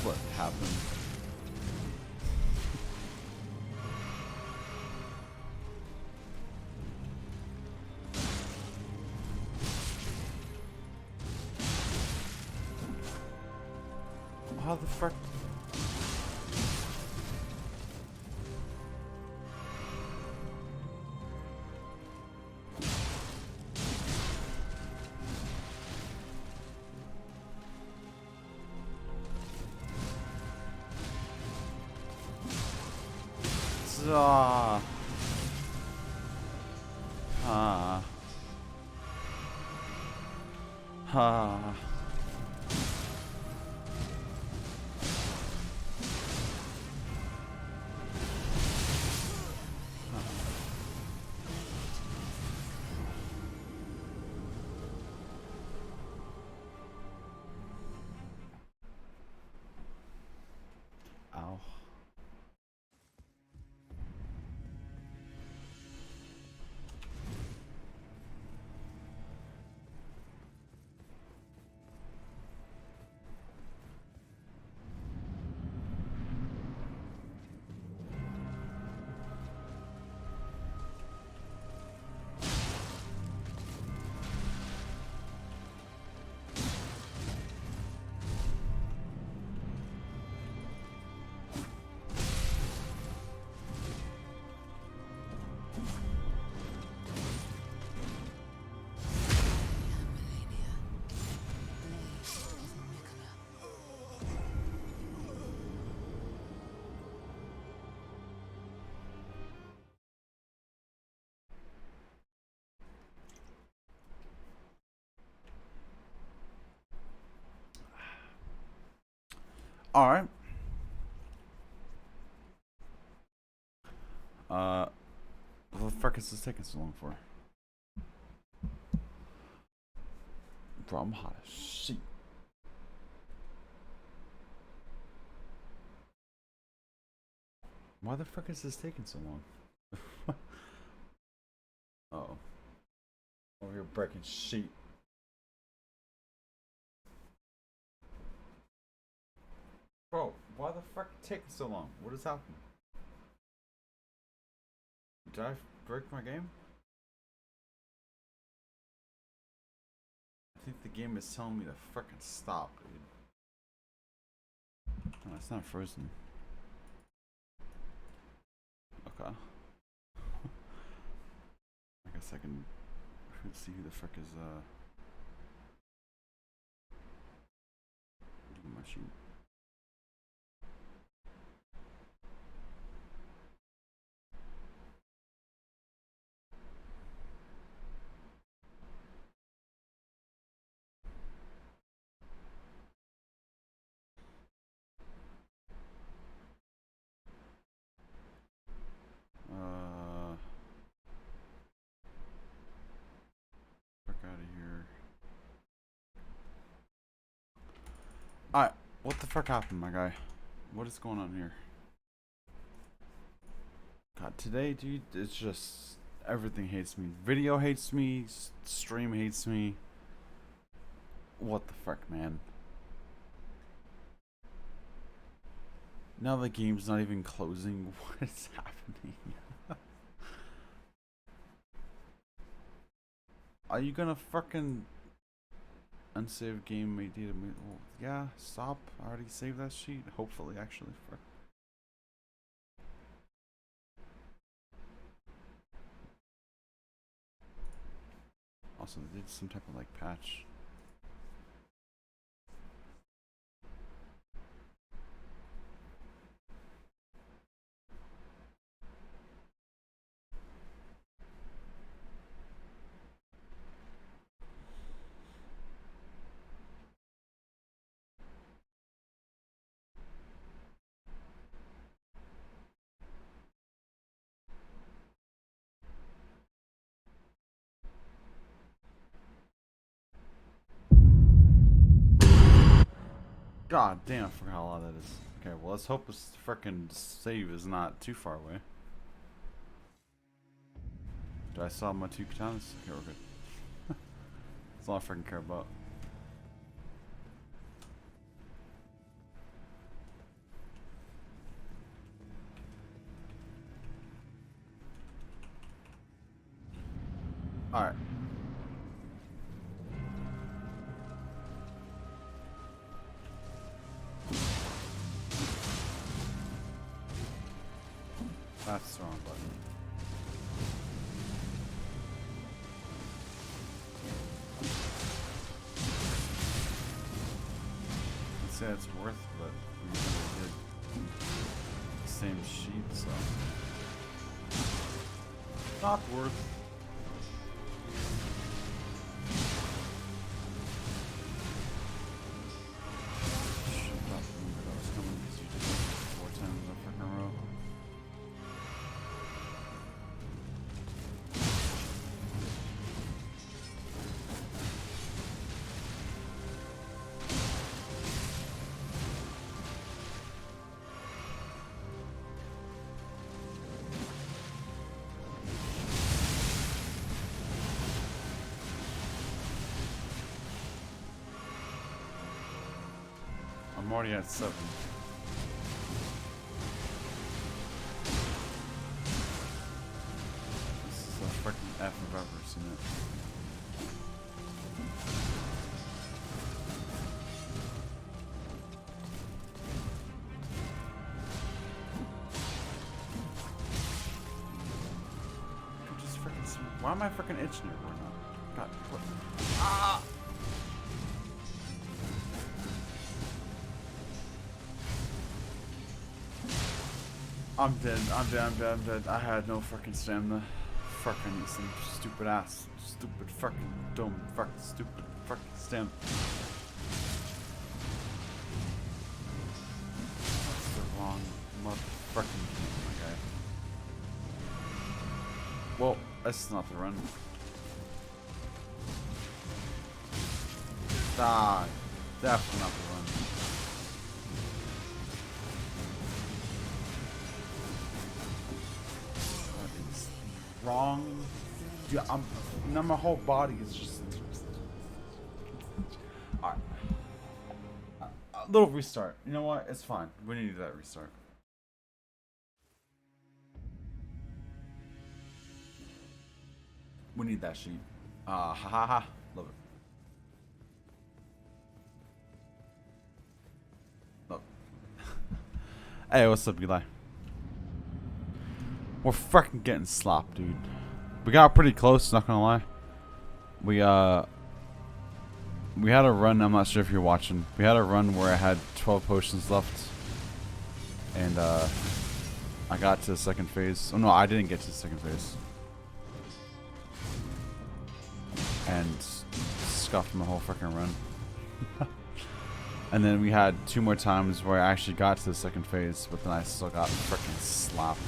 What happened? How the fuck? Ah. Ah. Ah. Ow. Alright. What the fuck is this taking so long for? Bro, I'm hot as shit. Why the fuck is this taking so long? Uh-oh. Over here breaking sheet. Bro, why the fuck taking so long? What is happening? Did I break my game? I think the game is telling me to fucking stop, dude. Oh, it's not frozen. Okay. I guess I can see who the frick is doing my sheet. Fuck out of here. Alright, what the fuck happened, my guy? What is going on here? God, today, dude, it's just everything hates me. Video hates me, stream hates me. What the fuck, man? Now the game's not even closing. What is happening? Are you gonna fucking unsave game made data? Oh, yeah, stop. I already saved that sheet. Hopefully, actually. Fuck. Also, they did some type of like patch. God damn, I forgot how long that is. Okay, well, let's hope this frickin' save is not too far away. Do I saw my 2 katanas? Okay, we're good. That's all I freaking care about. Alright. That's the wrong button. I'd say it's worth, but we did the same sheet, so not worth. Shut up, remember that was coming because you did it 4 times in a freaking row. I'm already at 7. This is the freaking F I've ever seen it. Just freaking. Why am I freaking itching here right now? God, what? Ah! I'm dead, I'm dead, I'm dead, I'm dead. I had no fucking stamina. Fuck, I need some stupid ass, stupid fucking dumb, fucking stupid fucking stamina. wrong motherfucking thing, my guy. Well, that's not the run. Ah, definitely not the run. That is wrong. Dude, now my whole body is just. Alright. A little restart. You know what? It's fine. We need that restart. We need that sheet. Ha ha ha. Love it. Love it. Hey, what's up, Eli? We're fucking getting slopped, dude. We got pretty close, not gonna lie. We had a run, I'm not sure if you're watching. We had a run where I had 12 potions left. And I got to the second phase. Oh no, I didn't get to the second phase. And scuffed my whole freaking run. And then we had 2 more times where I actually got to the second phase, but then I still got freaking slapped.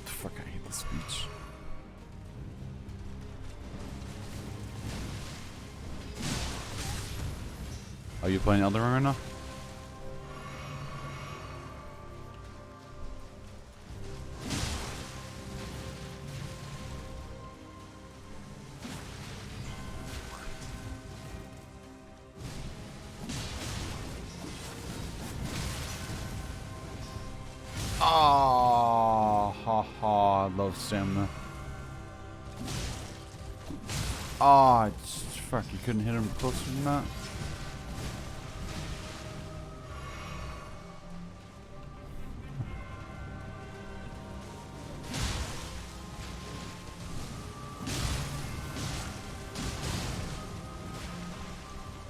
Fuck, I hate this speech. Are you playing Elden Ring right now? Oh, ha ha, I love stamina. Oh, fuck, you couldn't hit him closer than that?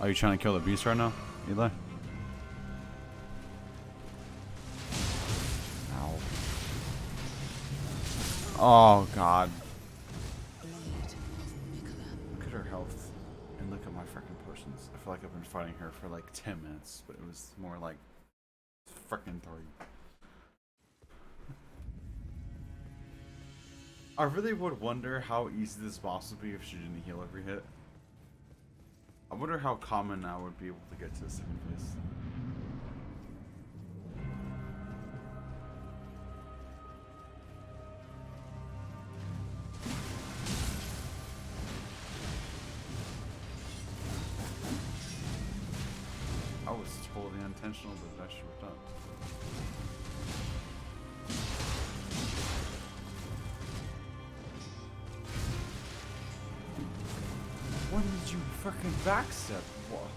Are you trying to kill the beast right now, Eli? Oh god. Look at her health. And look at my freaking potions. I feel like I've been fighting her for like 10 minutes, but it was more like freaking 3. I really would wonder how easy this boss would be if she didn't heal every hit. I wonder how common I would be able to get to the second phase. I was totally unintentional, but that shit worked out. When did you freaking backstep? What?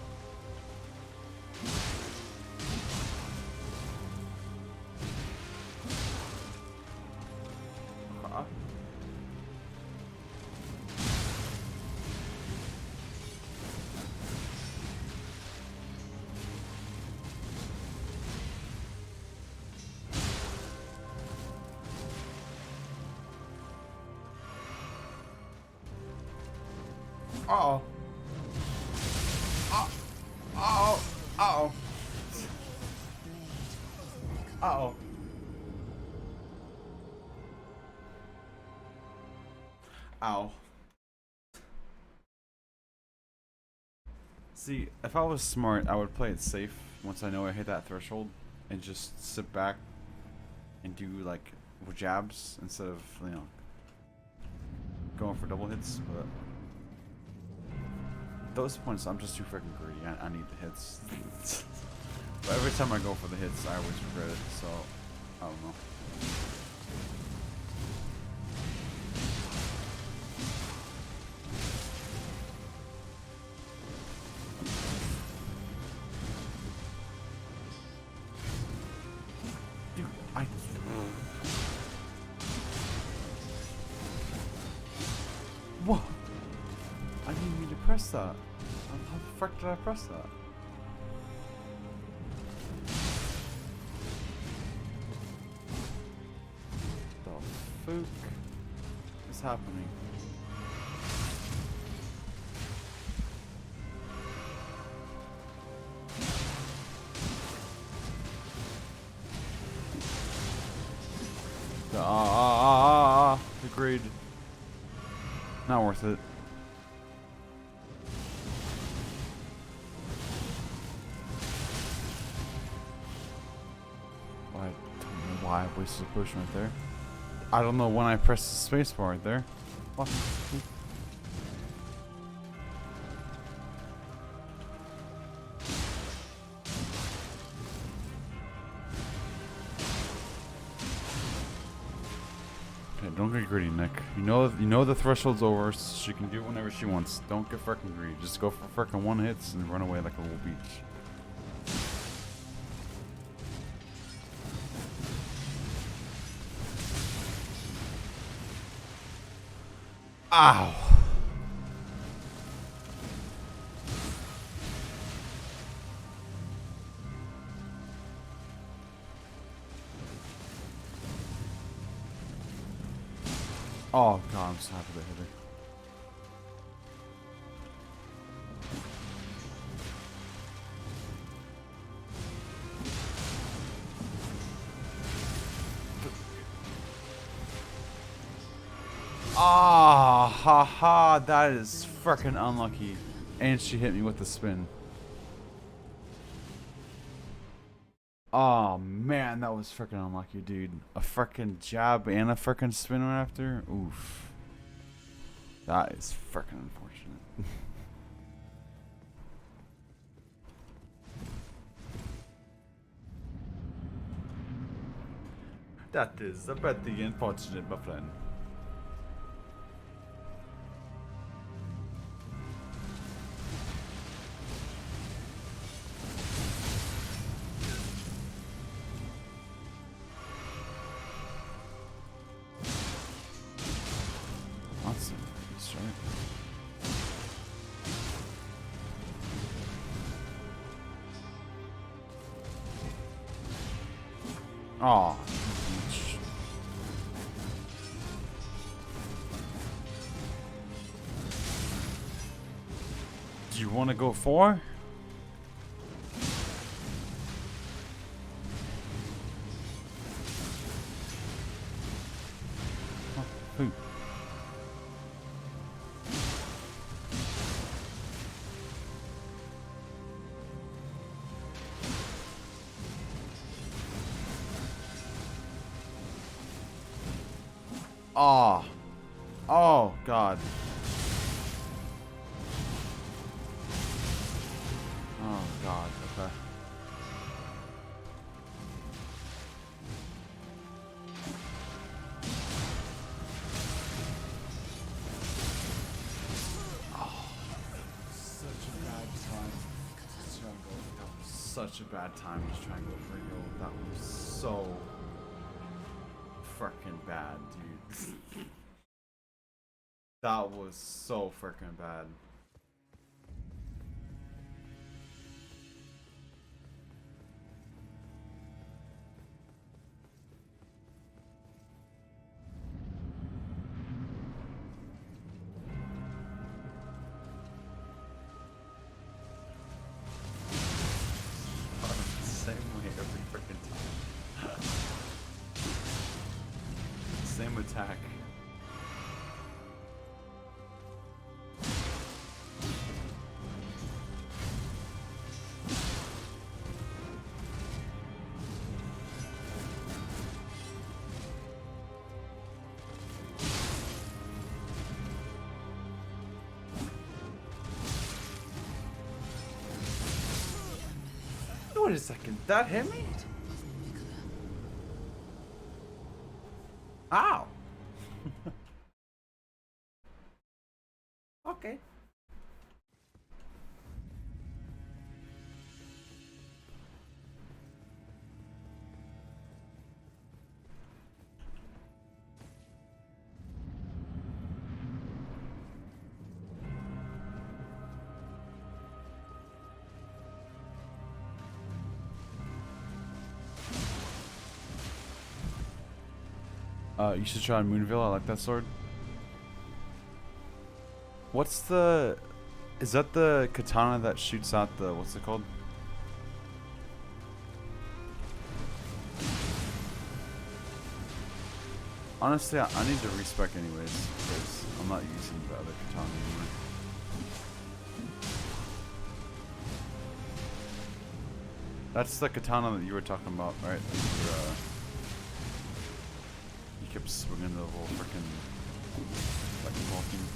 Uh-oh. Uh-oh. Uh-oh. Uh-oh. Ow. See, if I was smart, I would play it safe once I know I hit that threshold and just sit back and do like jabs instead of, you know, going for double hits, but those points, I'm just too freaking greedy. I need the hits. But every time I go for the hits, I always regret it, so I don't know. Dude, Whoa! I didn't mean to press that. How the fuck did I press that? The fuck is happening? Not worth it. I don't know why I wasted a potion right there. I don't know when I pressed the space bar right there. What? Okay, don't get greedy, Nick. You know the threshold's over, so she can do whenever she wants. Don't get fucking greedy. Just go for fucking one hits and run away like a little beach. Ow! Oh god, I'm so happy that hit her. Ah, haha, that is freaking unlucky. And she hit me with the spin. Oh man, that was freaking unlucky, dude. A freaking jab and a freaking spin right after. Oof. That is freaking unfortunate. That is a pretty unfortunate, my friend. That's nice, right? Oh. Do you want to go for? Oh, who? Oh. Oh, God. Oh, God. Okay. Oh, such a bad time. Such a bad time to try and go for a heal. That was so freaking bad, dude. That was so freaking bad. Same way every freaking time. Same attack. Wait a second, that hit me? Ow! Okay. You should try Moonville. I like that sword. What's the... Is that the katana that shoots out the... What's it called? Honestly, I need to respec anyways, because I'm not using the other katana anymore. That's the katana that you were talking about, right? You kept swinging the whole freaking fucking walking.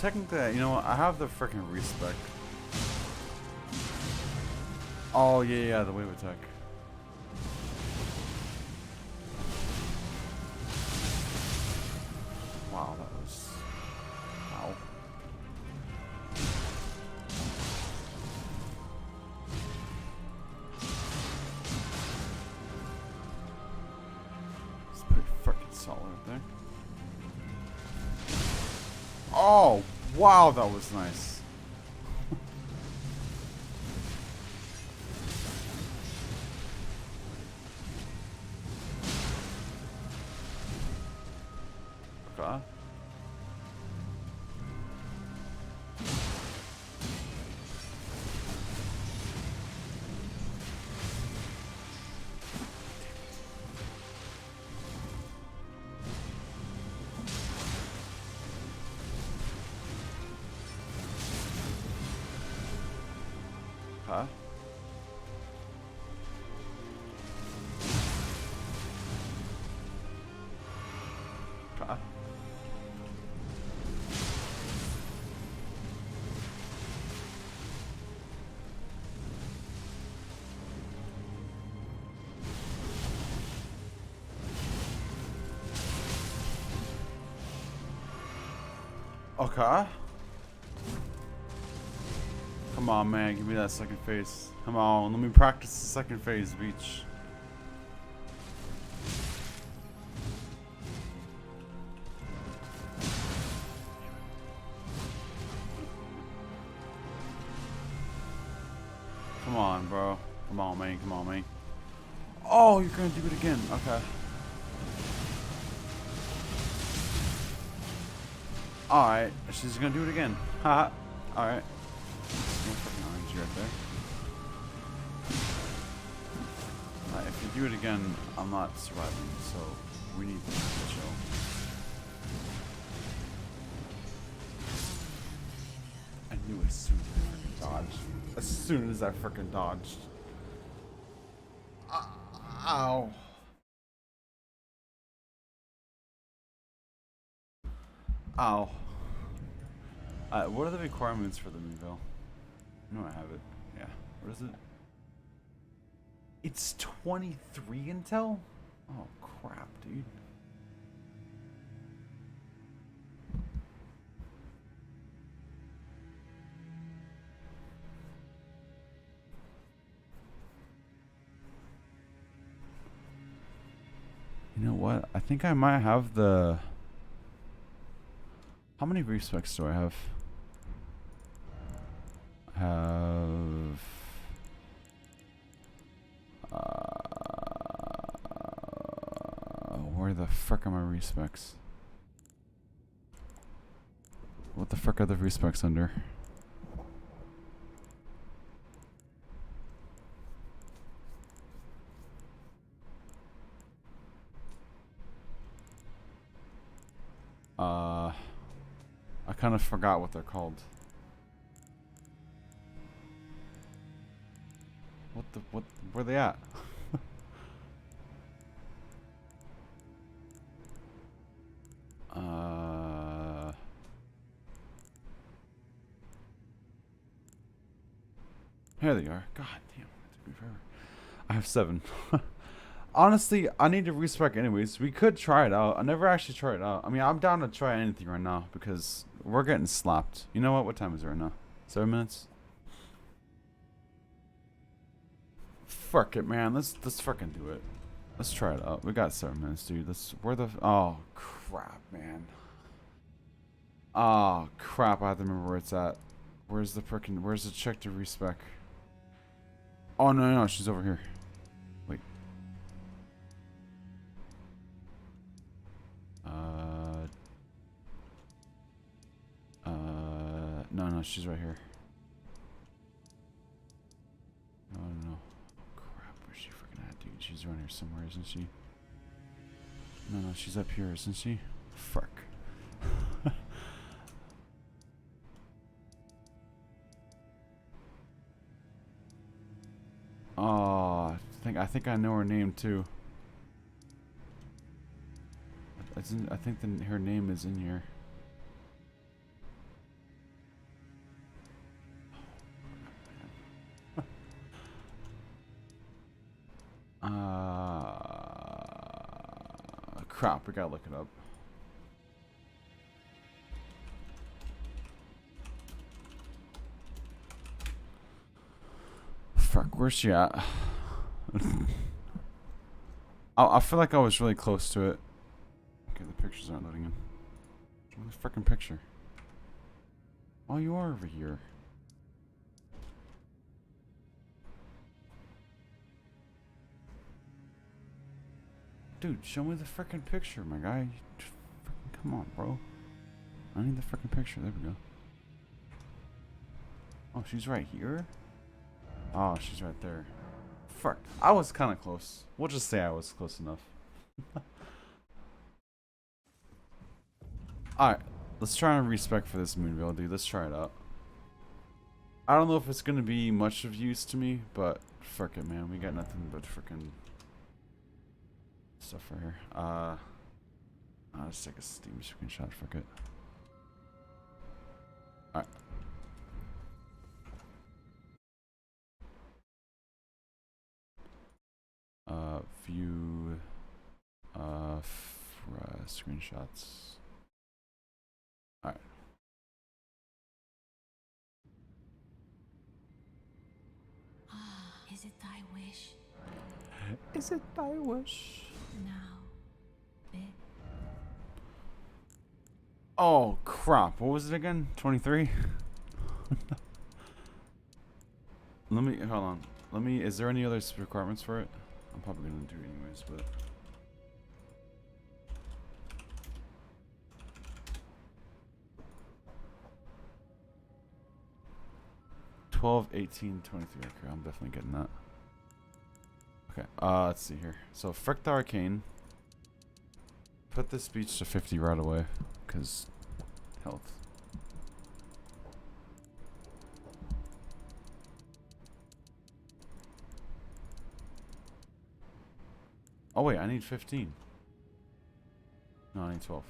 Technically, you know what? I have the freaking respec. Oh yeah, the wave attack. Wow, that was. Wow. It's pretty freaking solid right there. Oh, wow, that was nice. Okay. Huh? Huh? Okay. Come on, man. Give me that second phase. Come on. Let me practice the second phase, beach. Come on, bro. Come on, man. Come on, man. Oh, you're gonna do it again. Okay. Alright. She's gonna do it again. Haha. Alright. Fucking orange right there. If you do it again, I'm not surviving, so we need to chill. I knew as soon as I freaking dodged. As soon as I freaking dodged. Ow. Ow. What are the requirements for the Meeville? I know I have it. Yeah. What is it? It's 23 intel? Oh crap, dude. You know what? I think I might have the... How many respecs do I have? I have... Where the frick are my respecs? What the frick are the respecs under? I kind of forgot what they're called. What, where are they at? Here they are. God damn, it took me forever. I have 7. Honestly, I need to respec anyways. We could try it out. I never actually tried it out. I mean, I'm down to try anything right now because we're getting slapped. You know what? What time is it right now? 7 minutes? Fuck it, man. Let's fucking do it. Let's try it out. We got 7 minutes, dude. Where the... Oh, crap, man. Oh, crap. I have to remember where it's at. Where's the check to respec? Oh, no, no, she's over here. Wait. No, no, she's right here. Oh, no. Crap, where's she freaking at, dude? She's around here somewhere, isn't she? No, no, she's up here, isn't she? Fuck. Oh, I think I know her name too. I think her name is in here. Crap, we gotta look it up. Fuck, where's she at? I feel like I was really close to it. Okay, the pictures aren't loading in. Where's the frickin' picture? Oh, you are over here. Dude, show me the frickin' picture, my guy. Frickin' come on, bro. I need the frickin' picture. There we go. Oh, she's right here? Oh, she's right there. Fuck. I was kind of close. We'll just say I was close enough. Alright. Let's try and respec for this Moonville, dude. Let's try it out. I don't know if it's going to be much of use to me, but fuck it, man. We got nothing but freaking stuff right here. I'll just take a Steam screenshot. Fuck it. Alright. View screenshots. Alright. Is it thy wish? Is it thy wish? Now, bid. Oh crap! What was it again? 23. Let me hold on. Let me. Is there any other requirements for it? I'm probably gonna do it anyways, but. $12, $18, $23. Okay, I'm definitely getting that. Okay, let's see here. So, Frick the Arcane. Put this speech to 50 right away, because health. Oh wait, I need 15. No, I need 12.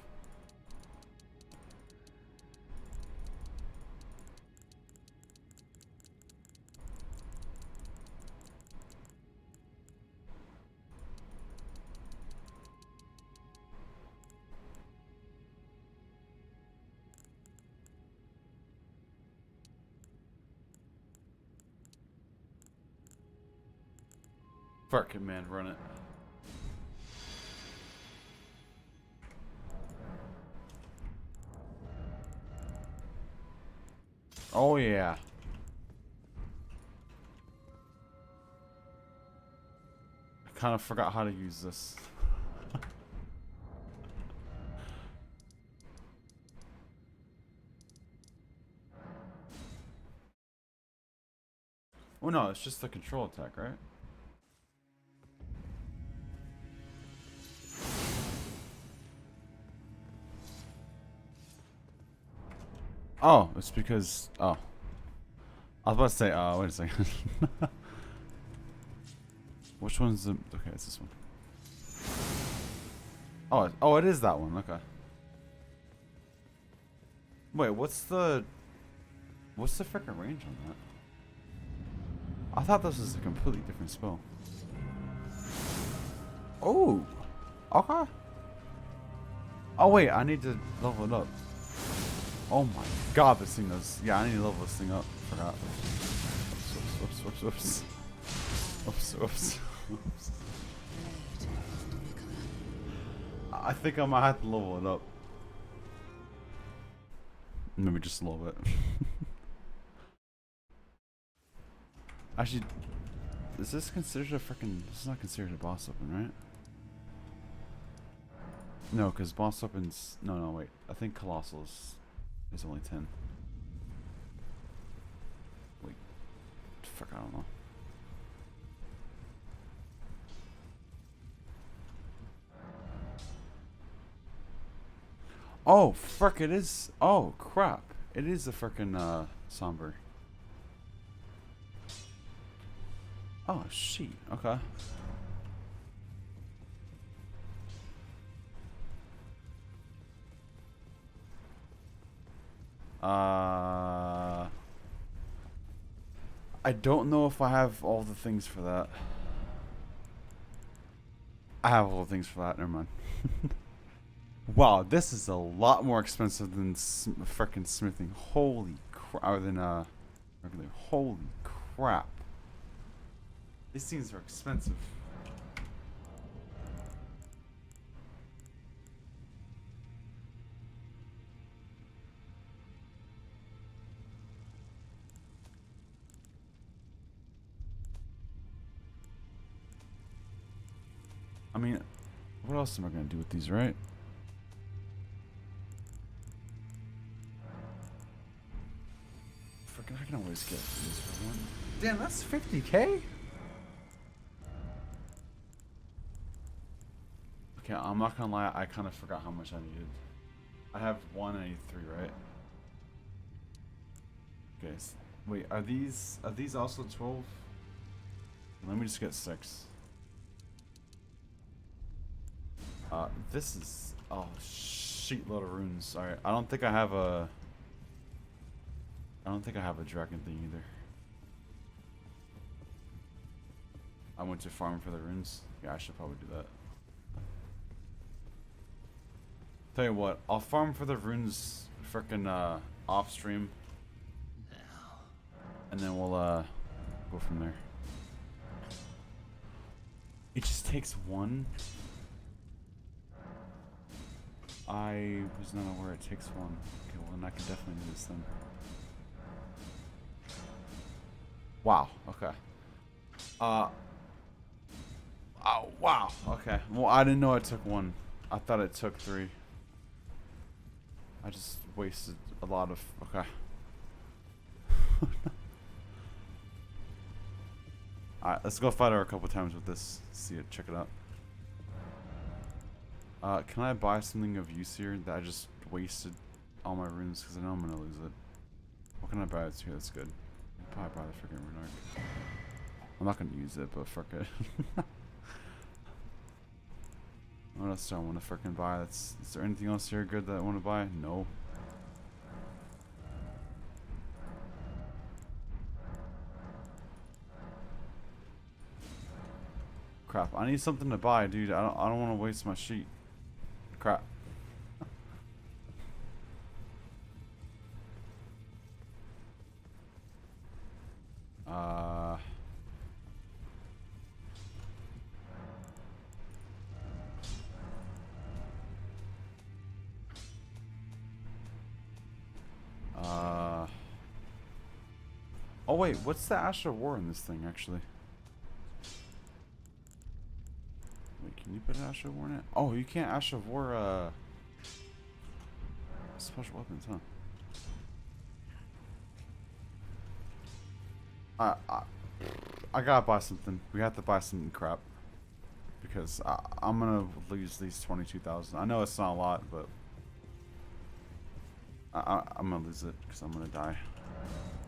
Fuck it, man, run it. Oh yeah. I kind of forgot how to use this. Oh no, it's just the control attack, right? Oh, it's because... Oh. I was about to say, wait a second. Which one's the... Okay, it's this one. Oh, it is that one. Okay. Wait, what's the frickin' range on that? I thought this was a completely different spell. Oh! Okay. Oh wait, I need to level it up. Oh my god, this thing does... Yeah, I need to level this thing up. Forgot. Whoops, whoops, whoops, whoops. Whoops, whoops, whoops. I think I might have to level it up. Maybe just a little bit. Actually... Is this considered a freaking? This is not considered a boss weapon, right? No, because boss weapons. No, no, wait. I think colossal is only 10. Wait. Fuck, I don't know. Oh, frick, it is. Oh, crap. It is a frickin' somber. Oh, shit. Okay. I don't know if I have all the things for that. I have all the things for that. Never mind. Wow, this is a lot more expensive than frickin' smithing. Holy crap. Other than, regular. Holy crap. These things are expensive. I mean, what else am I gonna do with these, right? Frickin', I can always get these for one. Damn, that's 50K? Okay, I'm not gonna lie, I kind of forgot how much I needed. I have 1 and I need 3, right? Okay, wait, are these also 12? Let me just get 6. This is a shitload of runes. Alright, I don't think I have a dragon thing either. I went to farm for the runes. Yeah, I should probably do that. Tell you what, I'll farm for the runes frickin' off stream. And then we'll go from there. It just takes 1. I was not aware it takes 1. Okay, well then I can definitely do this then. Wow, okay. Oh, wow, okay. Well, I didn't know it took 1. I thought it took 3. I just wasted a lot of, okay. Alright, let's go fight her a couple times with this. See it, check it out. Can I buy something of use here that I just wasted all my runes because I know I'm gonna lose it? What can I buy that's here that's good? I'll probably buy the freaking rune arc. I'm not gonna use it, but fuck it. What else do I want to freaking buy? Is there anything else here good that I want to buy? No. Crap! I need something to buy, dude. I don't want to waste my sheet. Crap. Oh wait, what's the Ash of War in this thing actually? Wait, can you put an Ash of War in it? Oh, you can't Ash of War special weapons, huh? I gotta buy something. We have to buy something crap. Because I'm gonna lose these 22,000. I know it's not a lot, but I'm gonna lose it because I'm gonna die.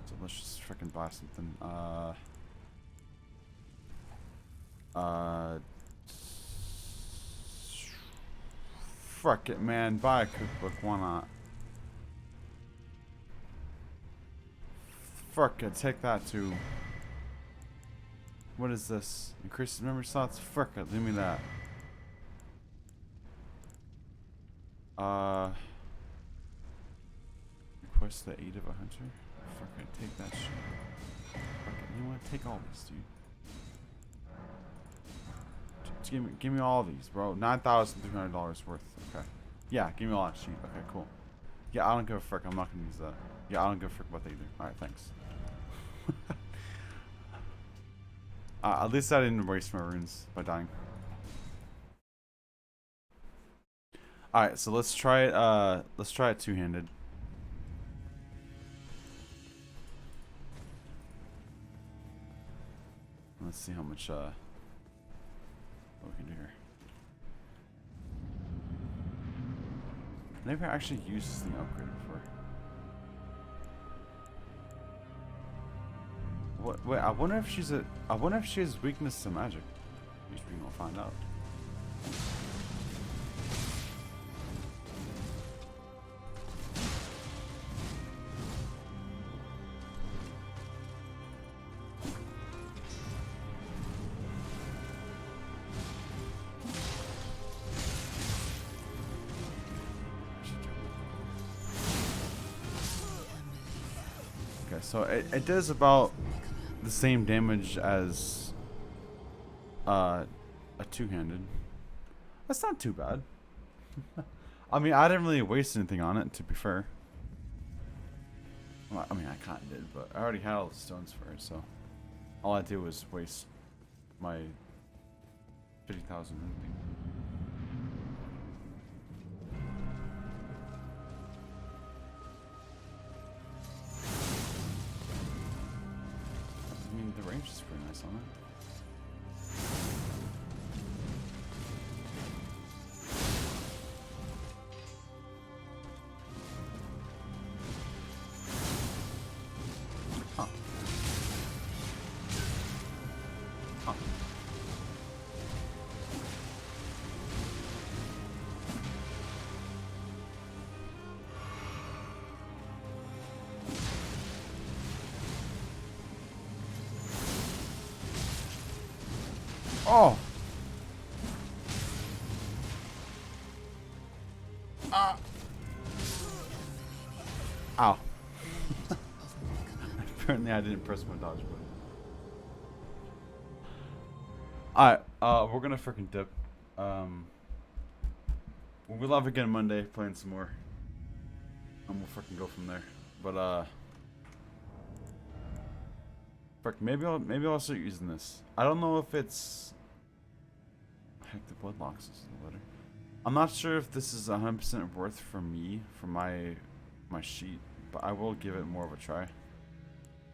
So let's just freaking buy something. Fuck it, man. Buy a cookbook. Why not? Fuck it. Take that too. What is this? Increases memory slots? Fuck it. Give me that. Request the aid of a hunter? Fuck it. Take that shit. Fuck it. You know what? Take all these, dude. Just give me all these, bro. $9,300 worth. Okay. Yeah, give me all that shit. Okay, cool. Yeah, I don't give a frick. I'm not gonna use that. Yeah, I don't give a frick about that either. Alright, thanks. At least I didn't waste my runes by dying. Alright, so let's try it two-handed. Let's see how much what we can do here. I never actually used this thing upgraded before. What? Wait, I wonder if she has weakness to magic. We're gonna find out. Okay, so it does about the same damage as a two-handed. That's not too bad. I mean, I didn't really waste anything on it, to be fair. Well, I mean, I kind of did, but I already had all the stones for it, so all I did was waste my 50,000 thing. I mean, the range is pretty nice on it. Huh. Huh. Oh! Ow. Apparently I didn't press my dodge button. Alright, we're gonna freaking dip. We'll live again Monday, playing some more. And we'll freaking go from there. But frick, maybe I'll start using this. I don't know if it's heck, the bloodlocks is the letter. I'm not sure if this is 100% worth for me, for my sheet, but I will give it more of a try.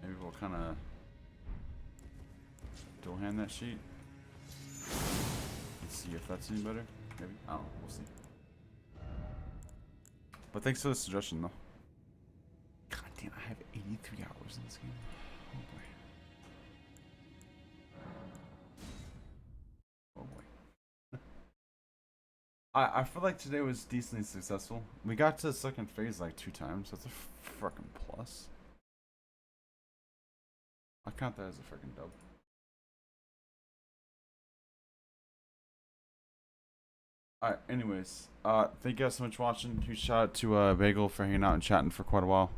Maybe we'll kind of dual hand that sheet. Let's see if that's any better. Maybe. I don't know. We'll see. But thanks for the suggestion, though. God damn, I have 83 hours in this game. Oh boy. Oh boy. I feel like today was decently successful. We got to the second phase like 2 times. That's a freaking plus. I count that as a freaking dub. Alright, anyways. Thank you guys so much for watching. Huge shout out to Bagel for hanging out and chatting for quite a while.